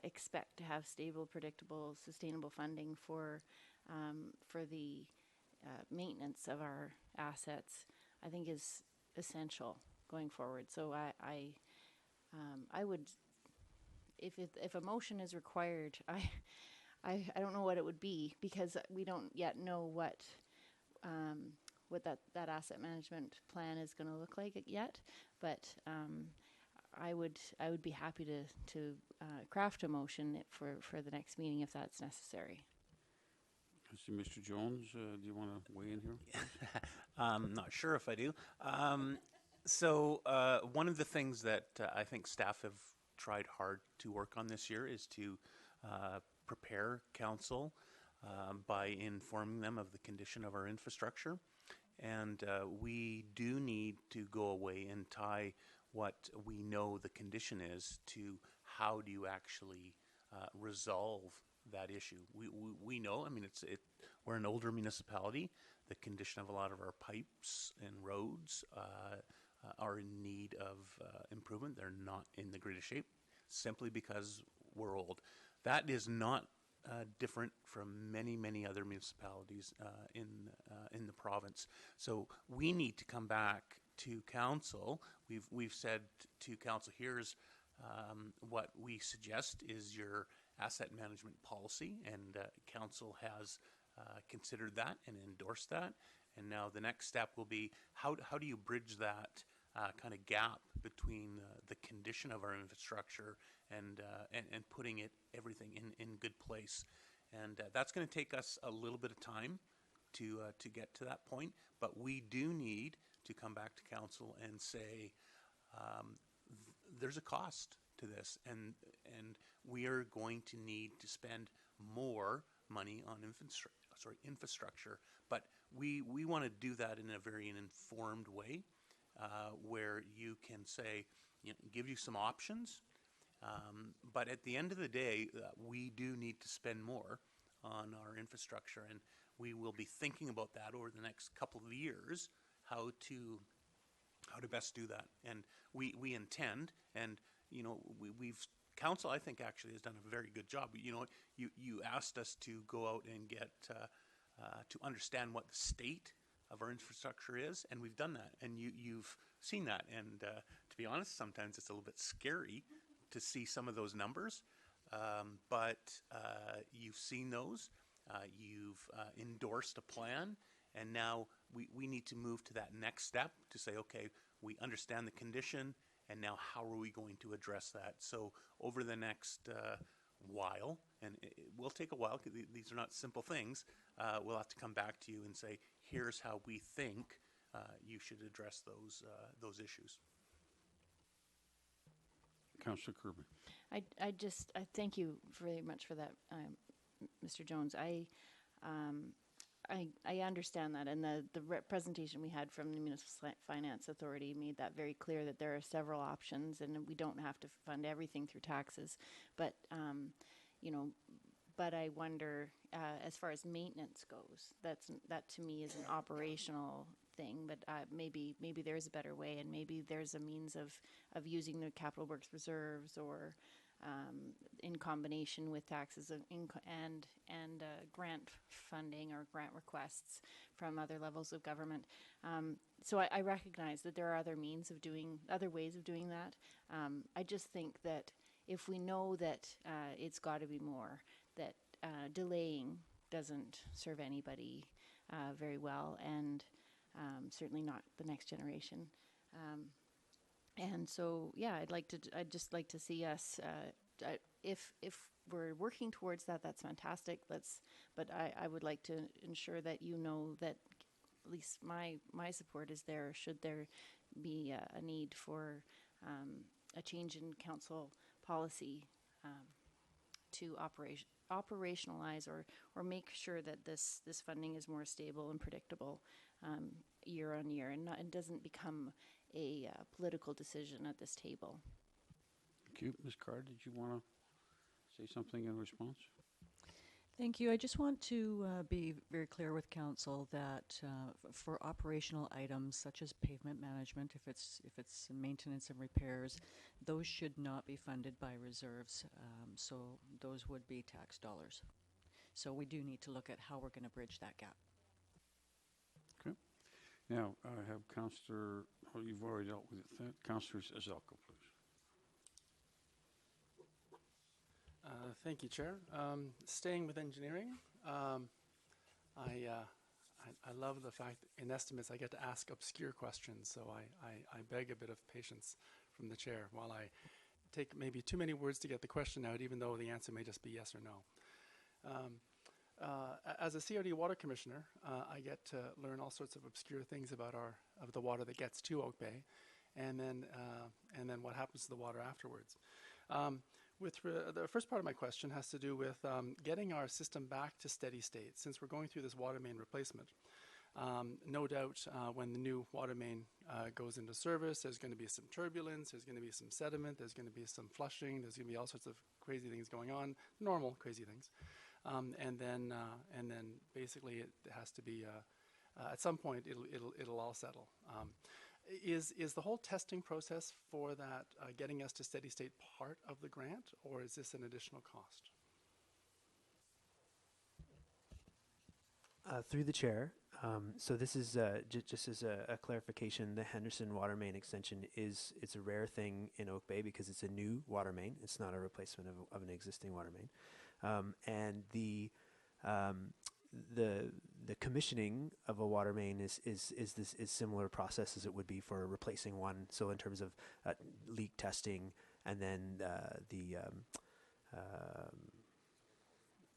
expect to have stable, predictable, sustainable funding for the maintenance of our assets, I think is essential going forward. So I would, if a motion is required, I don't know what it would be, because we don't yet know what that asset management plan is going to look like yet, but I would be happy to craft a motion for the next meeting if that's necessary. I see Mr. Jones, do you want to weigh in here? I'm not sure if I do. One of the things that I think staff have tried hard to work on this year is to prepare council by informing them of the condition of our infrastructure. And we do need to go away and tie what we know the condition is to how do you actually resolve that issue. We know, I mean, we're an older municipality. The condition of a lot of our pipes and roads are in need of improvement. They're not in the greatest shape simply because we're old. That is not different from many other municipalities in the province. So we need to come back to council. We've said to council, here's what we suggest is your asset management policy, and council has considered that and endorsed that. And now the next step will be how do you bridge that kind of gap between the condition of our infrastructure and putting everything in good place. And that's going to take us a little bit of time to get to that point, but we do need to come back to council and say there's a cost to this, and we are going to need to spend more money on infrastructure, but we want to do that in a very informed way, where you can say, give you some options. But at the end of the day, we do need to spend more on our infrastructure, and we will be thinking about that over the next couple of years, how to best do that. And we intend, and council, I think, actually has done a very good job. You asked us to go out and get to understand what the state of our infrastructure is, and we've done that, and you've seen that. And to be honest, sometimes it's a little bit scary to see some of those numbers, but you've seen those, you've endorsed a plan, and now we need to move to that next step to say, okay, we understand the condition, and now how are we going to address that? So over the next while, and it will take a while, because these are not simple things, we'll have to come back to you and say, here's how we think you should address those issues. Councillor Kirby. I thank you very much for that, Mr. Jones. I understand that, and the presentation we had from the Municipal Finance Authority made that very clear, that there are several options, and we don't have to fund everything through taxes. But you know, but I wonder, as far as maintenance goes, that to me is an operational thing. But maybe there's a better way, and maybe there's a means of using the capital works reserves, or in combination with taxes and grant funding or grant requests from other levels of government. So I recognize that there are other ways of doing that. I just think that if we know that it's got to be more, that delaying doesn't serve anybody very well, and certainly not the next generation. And so, yeah, I'd just like to see us, if we're working towards that, that's fantastic. But I would like to ensure that you know that at least my support is there, should there be a need for a change in council policy to operationalize or make sure that this funding is more stable and predictable year on year, and doesn't become a political decision at this table. Thank you. Ms. Carr, did you want to say something in response? Thank you. I just want to be very clear with council that for operational items such as pavement management, if it's maintenance and repairs, those should not be funded by reserves. So those would be tax dollars. So we do need to look at how we're going to bridge that gap. Okay. Now, I have Councillor, oh, you've already dealt with that. Councillor Zelko, please. Thank you, Chair. Staying with engineering, I love the fact that in estimates I get to ask obscure questions, so I beg a bit of patience from the Chair while I take maybe too many words to get the question out, even though the answer may just be yes or no. As a CRD Water Commissioner, I get to learn all sorts of obscure things about the water that gets to Oak Bay, and then what happens to the water afterwards. The first part of my question has to do with getting our system back to steady state. Since we're going through this water main replacement, no doubt when the new water main goes into service, there's going to be some turbulence, there's going to be some sediment, there's going to be some flushing, there's going to be all sorts of crazy things going on, normal crazy things. And then basically it has to be, at some point it'll all settle. Is the whole testing process for that getting us to steady state part of the grant, or is this an additional cost? Through the chair, so this is just as a clarification, the Henderson water main extension it's a rare thing in Oak Bay because it's a new water main. It's not a replacement of an existing water main. And the commissioning of a water main is similar process as it would be for replacing one. So in terms of leak testing, and then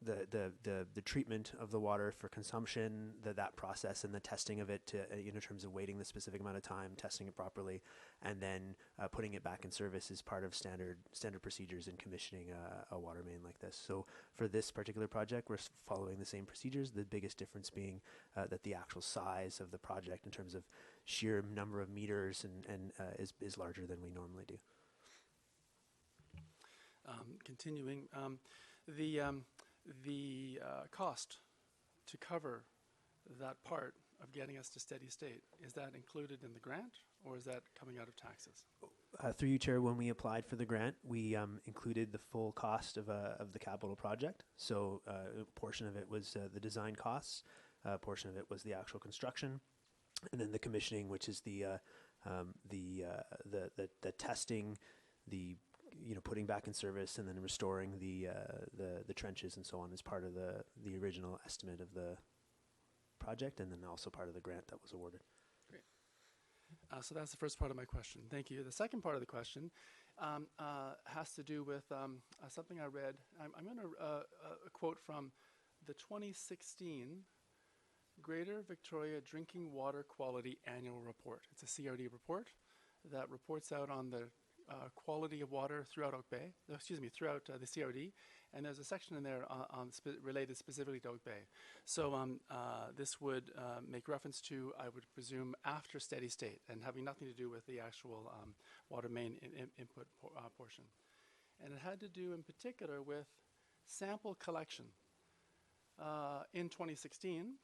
the treatment of the water for consumption, that process, and the testing of it to in terms of waiting the specific amount of time, testing it properly, and then putting it back in service is part of standard procedures in commissioning a water main like this. So for this particular project, we're following the same procedures. The biggest difference being that the actual size of the project in terms of sheer number of meters and is larger than we normally do. Continuing, the cost to cover that part of getting us to steady state, is that included in the grant, or is that coming out of taxes? Through you, Chair, when we applied for the grant, we included the full cost of the capital project. So a portion of it was the design costs, a portion of it was the actual construction, and then the commissioning, which is the testing, the putting back in service, and then restoring the trenches and so on, as part of the original estimate of project, and then also part of the grant that was awarded. Great. So that's the first part of my question. Thank you. The second part of the question has to do with something I read. I'm going to quote from the 2016 Greater Victoria Drinking Water Quality Annual Report. It's a CRD report that reports out on the quality of water throughout Oak Bay, throughout the CRD, and there's a section in there related specifically to Oak Bay. So this would make reference to, I would presume, after steady state and having nothing to do with the actual water main input portion. And it had to do in particular with sample collection. In 2016,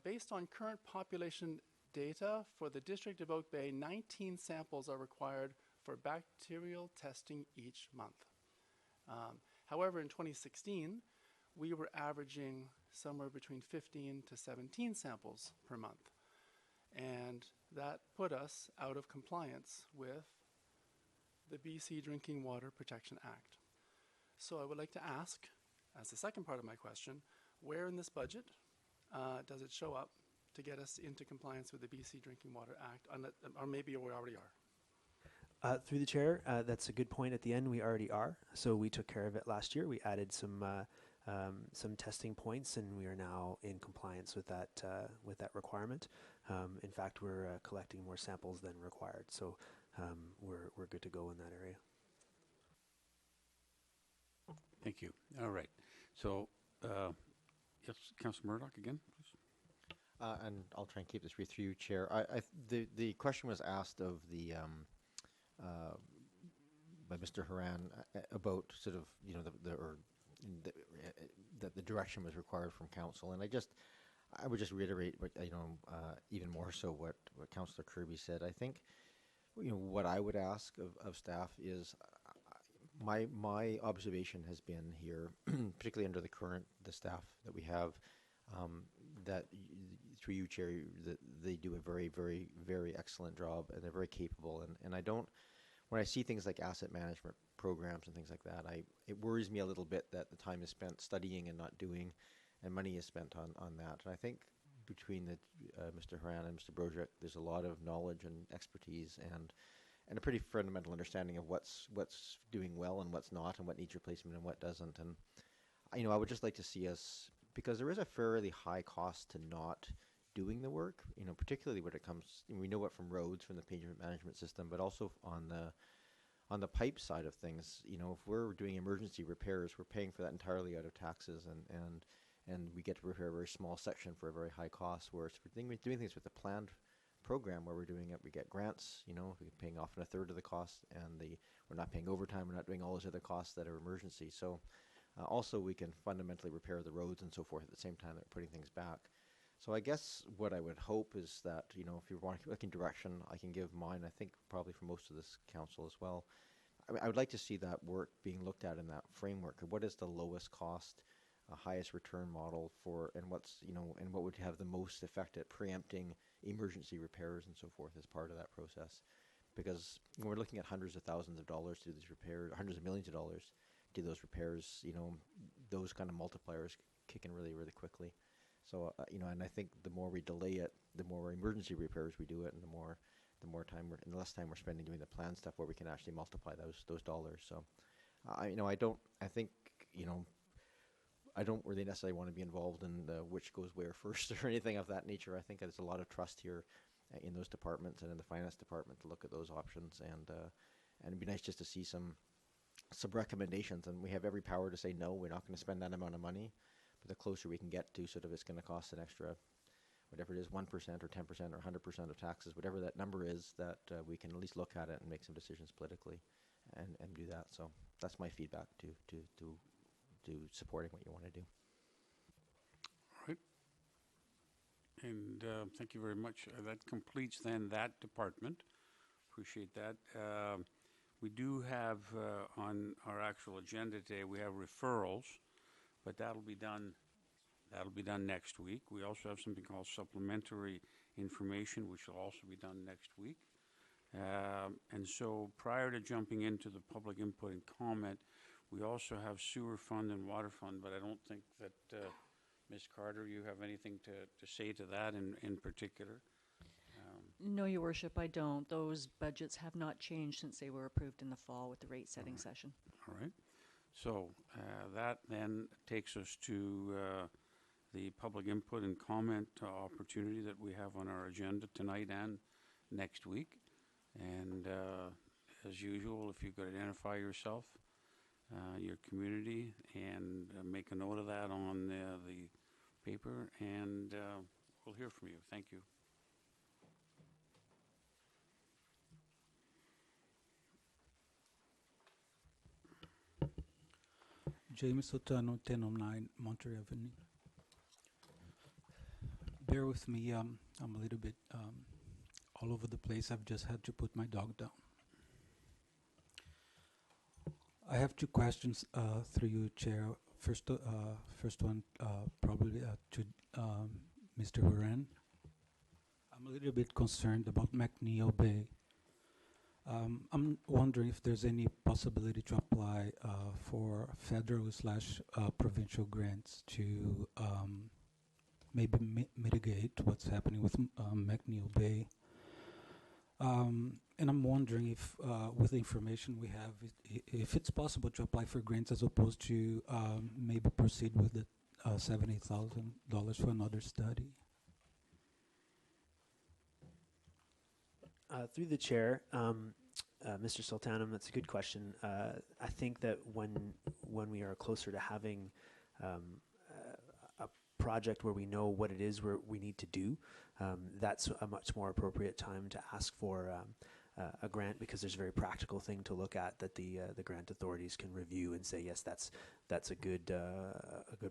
based on current population data for the District of Oak Bay, 19 samples are required for bacterial testing each month. However, in 2016, we were averaging somewhere between 15 to 17 samples per month. And that put us out of compliance with the BC Drinking Water Protection Act. So I would like to ask, as the second part of my question, where in this budget does it show up to get us into compliance with the BC Drinking Water Act, or maybe we already are? Through the chair, that's a good point. At the end, we already are. So we took care of it last year. We added some testing points, and we are now in compliance with that requirement. In fact, we're collecting more samples than required. So we're good to go in that area. Thank you. All right. So, yes, Councillor Murdoch again, please. And I'll try and keep this through you, Chair. The question was asked of the by Mr. Haran about sort of that the direction was required from council, and I would just reiterate what even more so what Councillor Kirby said. I think what I would ask of staff is my observation has been here, particularly under the staff that we have, that through you, Chair, that they do a very, very, very excellent job, and they're very capable. And when I see things like asset management programs and things like that, it worries me a little bit that the time is spent studying and not doing, and money is spent on that. And I think between Mr. Haran and Mr. Brojek, there's a lot of knowledge and expertise and a pretty fundamental understanding of what's doing well and what's not, and what needs replacement and what doesn't. And I would just like to see us, because there is a fairly high cost to not doing the work, particularly when it comes, we know it from roads, from the pavement management system, but also on the pipe side of things. If we're doing emergency repairs, we're paying for that entirely out of taxes, and we get to repair a very small section for a very high cost, whereas if we're doing things with a planned program where we're doing it, we get grants, we're paying often a third of the cost, and we're not paying overtime, we're not doing all those other costs that are emergency. So also we can fundamentally repair the roads and so forth at the same time that we're putting things back. So I guess what I would hope is that, if you want to look in direction, I can give mine, I think probably for most of this council as well. I would like to see that work being looked at in that framework. What is the lowest cost, highest return model for, and and what would have the most effect at preempting emergency repairs and so forth as part of that process? Because when we're looking at hundreds of thousands of dollars to do these repairs, hundreds of millions of dollars to do those repairs, those kind of multipliers kick in really, really quickly. So, and I think the more we delay it, the more emergency repairs we do it, and the the less time we're spending doing the plan stuff where we can actually multiply those dollars. So, I don't really necessarily want to be involved in which goes where first or anything of that nature. I think there's a lot of trust here in those departments and in the finance department to look at those options, and it'd be nice just to see some recommendations. And we have every power to say no, we're not going to spend that amount of money. But the closer we can get to sort of it's going to cost an extra, whatever it is, 1% or 10% or 100% of taxes, whatever that number is, that we can at least look at it and make some decisions politically and do that. So that's my feedback to supporting what you want to do. All right. And thank you very much. That completes then that department. Appreciate that. We do have on our actual agenda today, we have referrals, but that'll be done next week. We also have something called Supplementary Information, which will also be done next week. And so prior to jumping into the public input and comment, we also have sewer fund and water fund, but I don't think that Ms. Carter, you have anything to say to that in particular? No, Your Worship, I don't. Those budgets have not changed since they were approved in the fall with the rate-setting session. All right. So that then takes us to the public input and comment opportunity that we have on our agenda tonight and next week. And as usual, if you could identify yourself, your community, and make a note of that on the paper, and we'll hear from you. Thank you. James Sotano, 1009 Monterey Avenue. Bear with me, I'm a little bit all over the place. I've just had to put my dog down. I have two questions through you, Chair. First one probably to Mr. Huron. I'm a little bit concerned about McNeil Bay. I'm wondering if there's any possibility to apply for federal/provincial grants to maybe mitigate what's happening with McNeil Bay. And I'm wondering if, with the information we have, if it's possible to apply for grants as opposed to maybe proceed with the $70,000 for another study. Through the chair, Mr. Sultanum, that's a good question. I think that when we are closer to having a project where we know what it is we need to do, that's a much more appropriate time to ask for a grant, because there's a very practical thing to look at that the grant authorities can review and say, yes, that's a good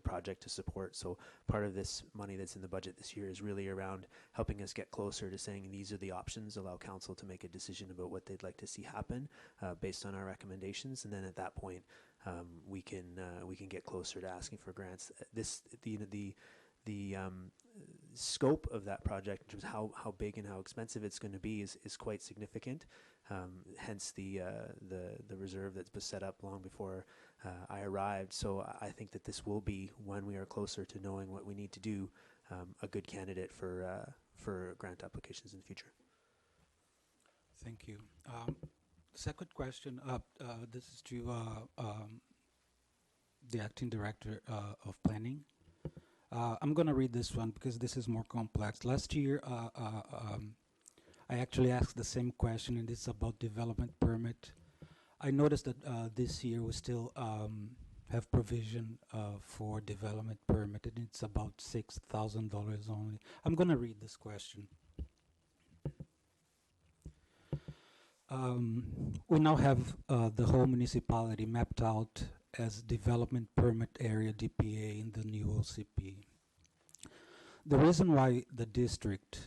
project to support. So part of this money that's in the budget this year is really around helping us get closer to saying these are the options, allow council to make a decision about what they'd like to see happen based on our recommendations, and then at that point we can get closer to asking for grants. The scope of that project, in terms of how big and how expensive it's going to be, is quite significant. Hence the reserve that's been set up long before I arrived. So I think that this will be, when we are closer to knowing what we need to do, a good candidate for grant applications in the future. Thank you. Second question, this is to the acting director of planning. I'm going to read this one because this is more complex. Last year, I actually asked the same question, and it's about development permit. I noticed that this year we still have provision for development permit, and it's about $6,000 only. I'm going to read this question. We now have the whole municipality mapped out as development permit area DPA in the new OCP. The reason why the district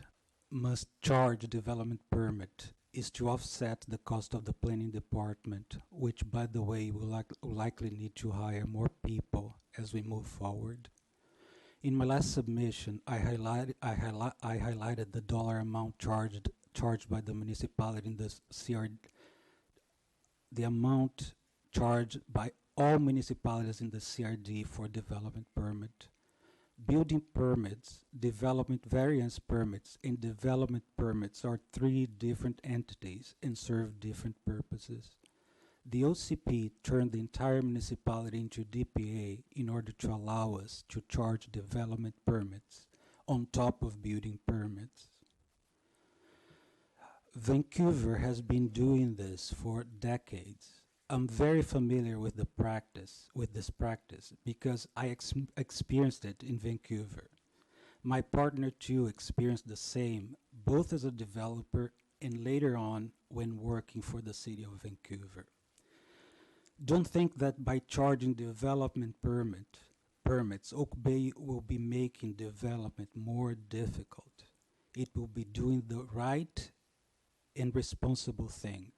must charge a development permit is to offset the cost of the planning department, which, by the way, will likely need to hire more people as we move forward. In my last submission, I highlighted the dollar amount charged by the municipality in the CRD, the amount charged by all municipalities in the CRD for development permit. Building permits, development variance permits, and development permits are three different entities and serve different purposes. The OCP turned the entire municipality into DPA in order to allow us to charge development permits on top of building permits. Vancouver has been doing this for decades. I'm very familiar with this practice, because I experienced it in Vancouver. My partner too experienced the same, both as a developer and later on when working for the city of Vancouver. Don't think that by charging development permits, Oak Bay will be making development more difficult. It will be doing the right and responsible thing.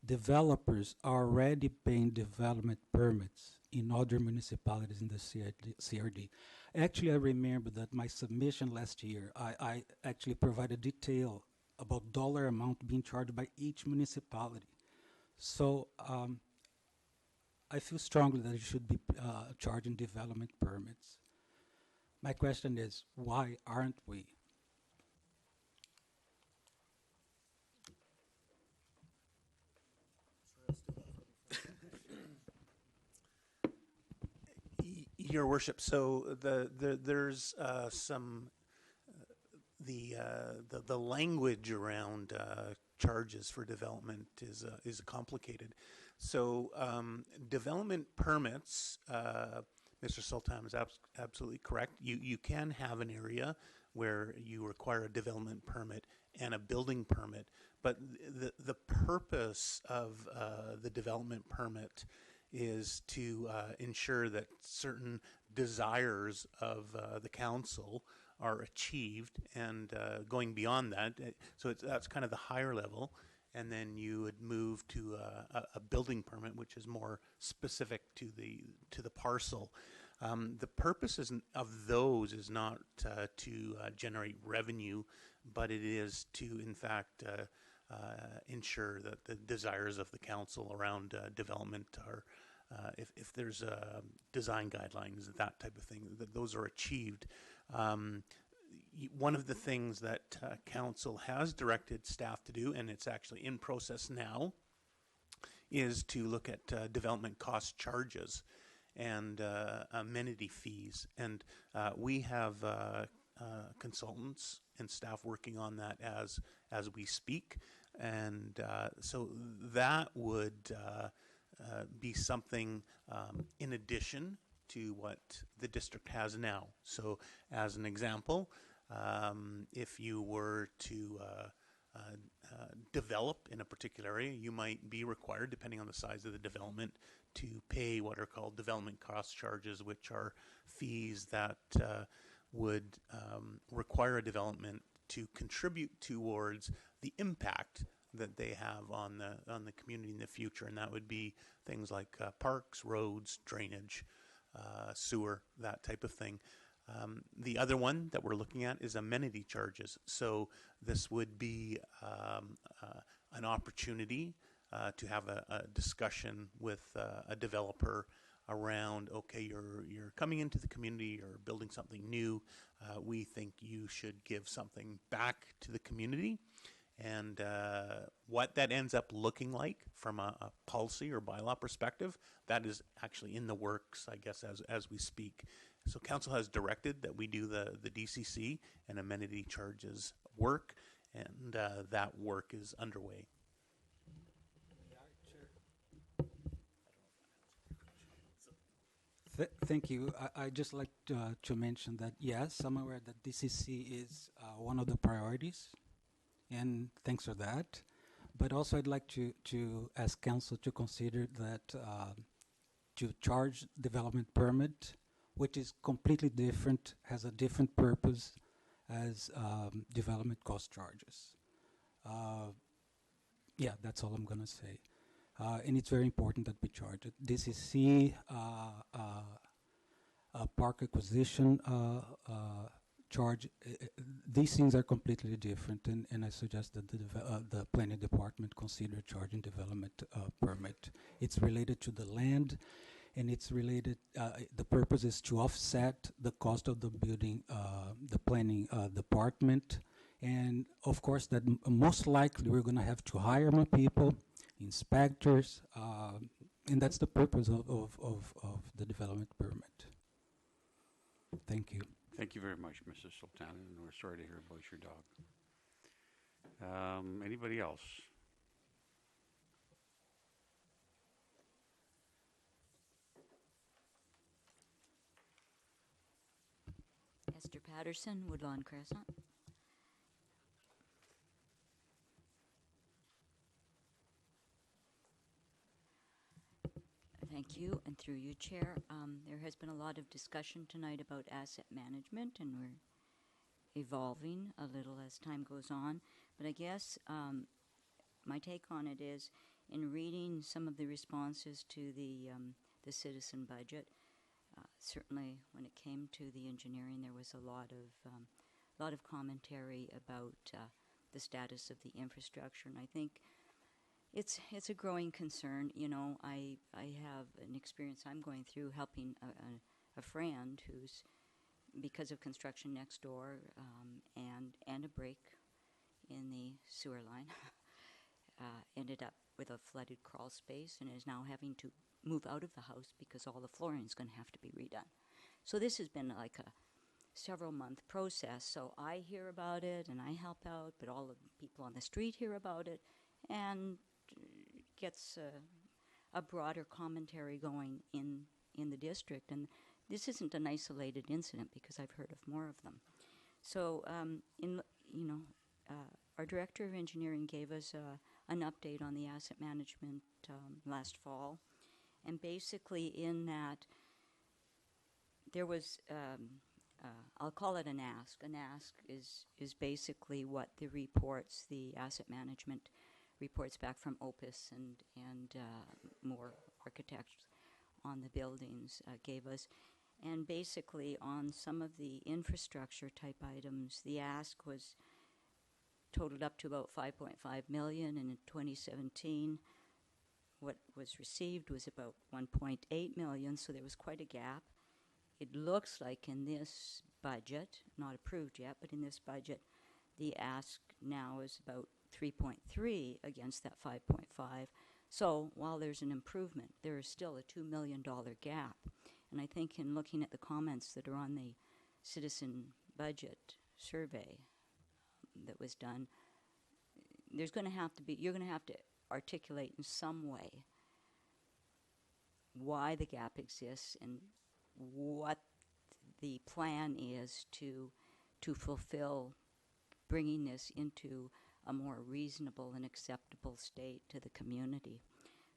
Developers are already paying development permits in other municipalities in the CRD. Actually, I remember that my submission last year, I actually provided detail about dollar amount being charged by each municipality. So I feel strongly that it should be charging development permits. My question is, why aren't we? Your worship, so there's some the language around charges for development is complicated. So development permits, Mr. Sultan is absolutely correct. You can have an area where you require a development permit and a building permit, but the purpose of the development permit is to ensure that certain desires of the council are achieved, and going beyond that, so that's kind of the higher level, and then you would move to a building permit, which is more specific to the parcel. The purpose of those is not to generate revenue, but it is to, in fact, ensure that the desires of the council around development are, if there's design guidelines, that type of thing, that those are achieved. One of the things that council has directed staff to do, and it's actually in process now, is to look at development cost charges and amenity fees. And we have consultants and staff working on that as we speak. And so that would be something in addition to what the district has now. So as an example, if you were to develop in a particular area, you might be required, depending on the size of the development, to pay what are called development cost charges, which are fees that would require a development to contribute towards the impact that they have on the community in the future, and that would be things like parks, roads, drainage, sewer, that type of thing. The other one that we're looking at is amenity charges. So this would be an opportunity to have a discussion with a developer around, okay, you're coming into the community, you're building something new. We think you should give something back to the community. And what that ends up looking like from a policy or bylaw perspective, that is actually in the works, I guess, as we speak. So council has directed that we do the DCC and amenity charges work, and that work is underway. Thank you. I'd just like to mention that, yes, I'm aware that DCC is one of the priorities, and thanks for that. But also I'd like to ask council to consider that to charge development permit, which is completely different, has a different purpose as development cost charges. Yeah, that's all I'm going to say. And it's very important that we charge it. DCC, park acquisition charge, these things are completely different, and I suggest that the planning department consider charging development permit. It's related to the land, and it's related, the purpose is to offset the cost of the building, the planning department, and of course that most likely we're going to have to hire more people, inspectors, and that's the purpose of the development permit. Thank you. Thank you very much, Mrs. Sultan, and we're sorry to hear about your dog. Anybody else? Esther Patterson, Woodlawn Crescent. Thank you, and through you, Chair. There has been a lot of discussion tonight about asset management, and we're evolving a little as time goes on. But I guess my take on it is, in reading some of the responses to the citizen budget, certainly when it came to the engineering, there was a lot of commentary about the status of the infrastructure, and I think it's a growing concern. You know, I have an experience I'm going through helping a friend who's because of construction next door and a break in the sewer line, ended up with a flooded crawl space and is now having to move out of the house because all the flooring is going to have to be redone. So this has been like a several-month process. So I hear about it and I help out, but all the people on the street hear about it and gets a broader commentary going in the district. And this isn't an isolated incident because I've heard of more of them. So our director of engineering gave us an update on the asset management last fall. And basically in that, there was, I'll call it an ask. An ask is basically what the reports, the asset management reports back from Opus and more architects on the buildings gave us. And basically on some of the infrastructure type items, the ask was totaled up to about 5.5 million, and in 2017 what was received was about 1.8 million, so there was quite a gap. It looks like in this budget, not approved yet, but in this budget, the ask now is about 3.3 against that 5.5. So while there's an improvement, there is still a $2 million gap. And I think in looking at the comments that are on the citizen budget survey that was done, there's going to have to be, you're going to have to articulate in some way why the gap exists and what the plan is to fulfill bringing this into a more reasonable and acceptable state to the community.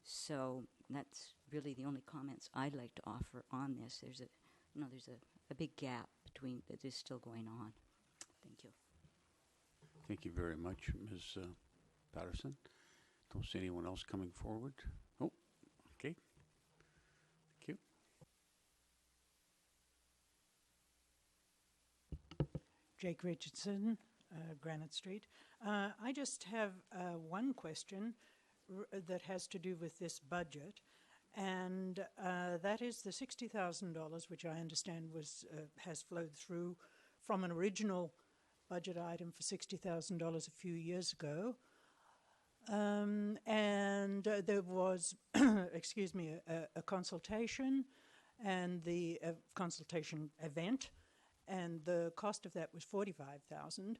So that's really the only comments I'd like to offer on this. There's a big gap between that is still going on. Thank you. Thank you very much, Ms. Patterson. Don't see anyone else coming forward. Oh, okay. Thank you. Jake Richardson, Granite Street. I just have one question that has to do with this budget, and that is the $60,000, which I understand has flowed through from an original budget item for $60,000 a few years ago. And there was, excuse me, a consultation and the consultation event, and the cost of that was $45,000.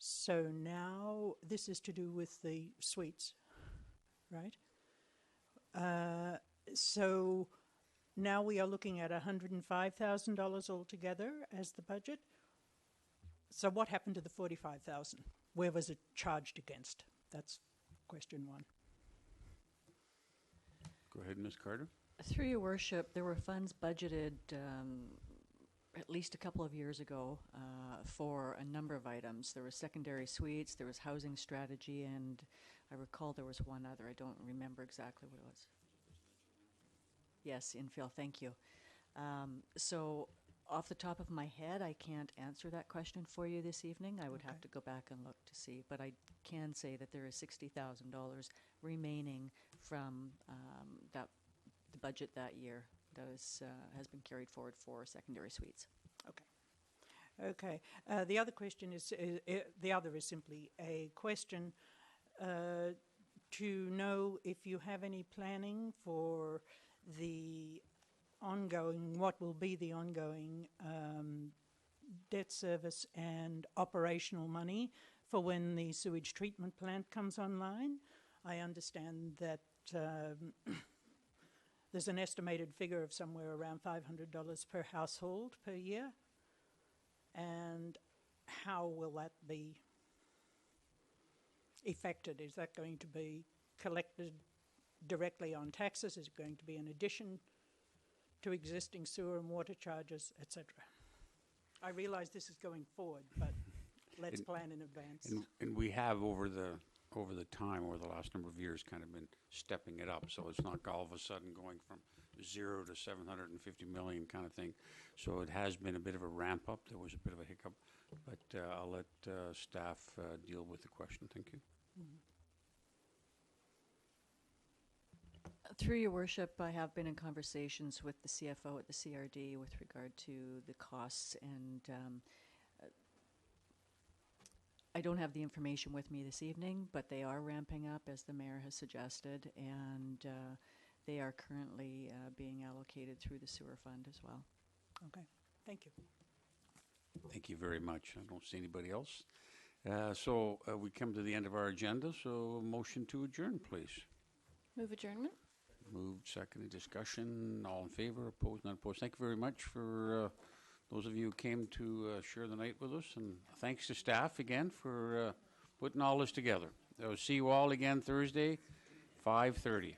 So now this is to do with the suites, right? So now we are looking at $105,000 altogether as the budget. So what happened to the $45,000? Where was it charged against? That's question one. Go ahead, Ms. Carter. Through your worship, there were funds budgeted at least a couple of years ago for a number of items. There was secondary suites, there was housing strategy, and I recall there was one other. I don't remember exactly what it was. Yes, infill, thank you. So off the top of my head, I can't answer that question for you this evening. I would have to go back and look to see, but I can say that there is $60,000 remaining from the budget that year that has been carried forward for secondary suites. Okay. Okay. The other question is, the other is simply a question to know if you have any planning for the ongoing, what will be the ongoing debt service and operational money for when the sewage treatment plant comes online. I understand that there's an estimated figure of somewhere around $500 per household per year. And how will that be affected? Is that going to be collected directly on taxes? Is it going to be in addition to existing sewer and water charges, etc.? I realize this is going forward, but let's plan in advance. And we have over the last number of years kind of been stepping it up, so it's not all of a sudden going from 0 to 750 million kind of thing. So it has been a bit of a ramp up. There was a bit of a hiccup, but I'll let staff deal with the question. Thank you. Through your worship, I have been in conversations with the CFO at the CRD with regard to the costs, and I don't have the information with me this evening, but they are ramping up, as the mayor has suggested, and they are currently being allocated through the sewer fund as well. Okay, thank you. Thank you very much. I don't see anybody else. So we come to the end of our agenda, so motion to adjourn, please. Move adjournment? Moved, seconded, discussion, all in favor, opposed, not opposed. Thank you very much for those of you who came to share the night with us, and thanks to staff again for putting all this together. See you all again Thursday, 5:30.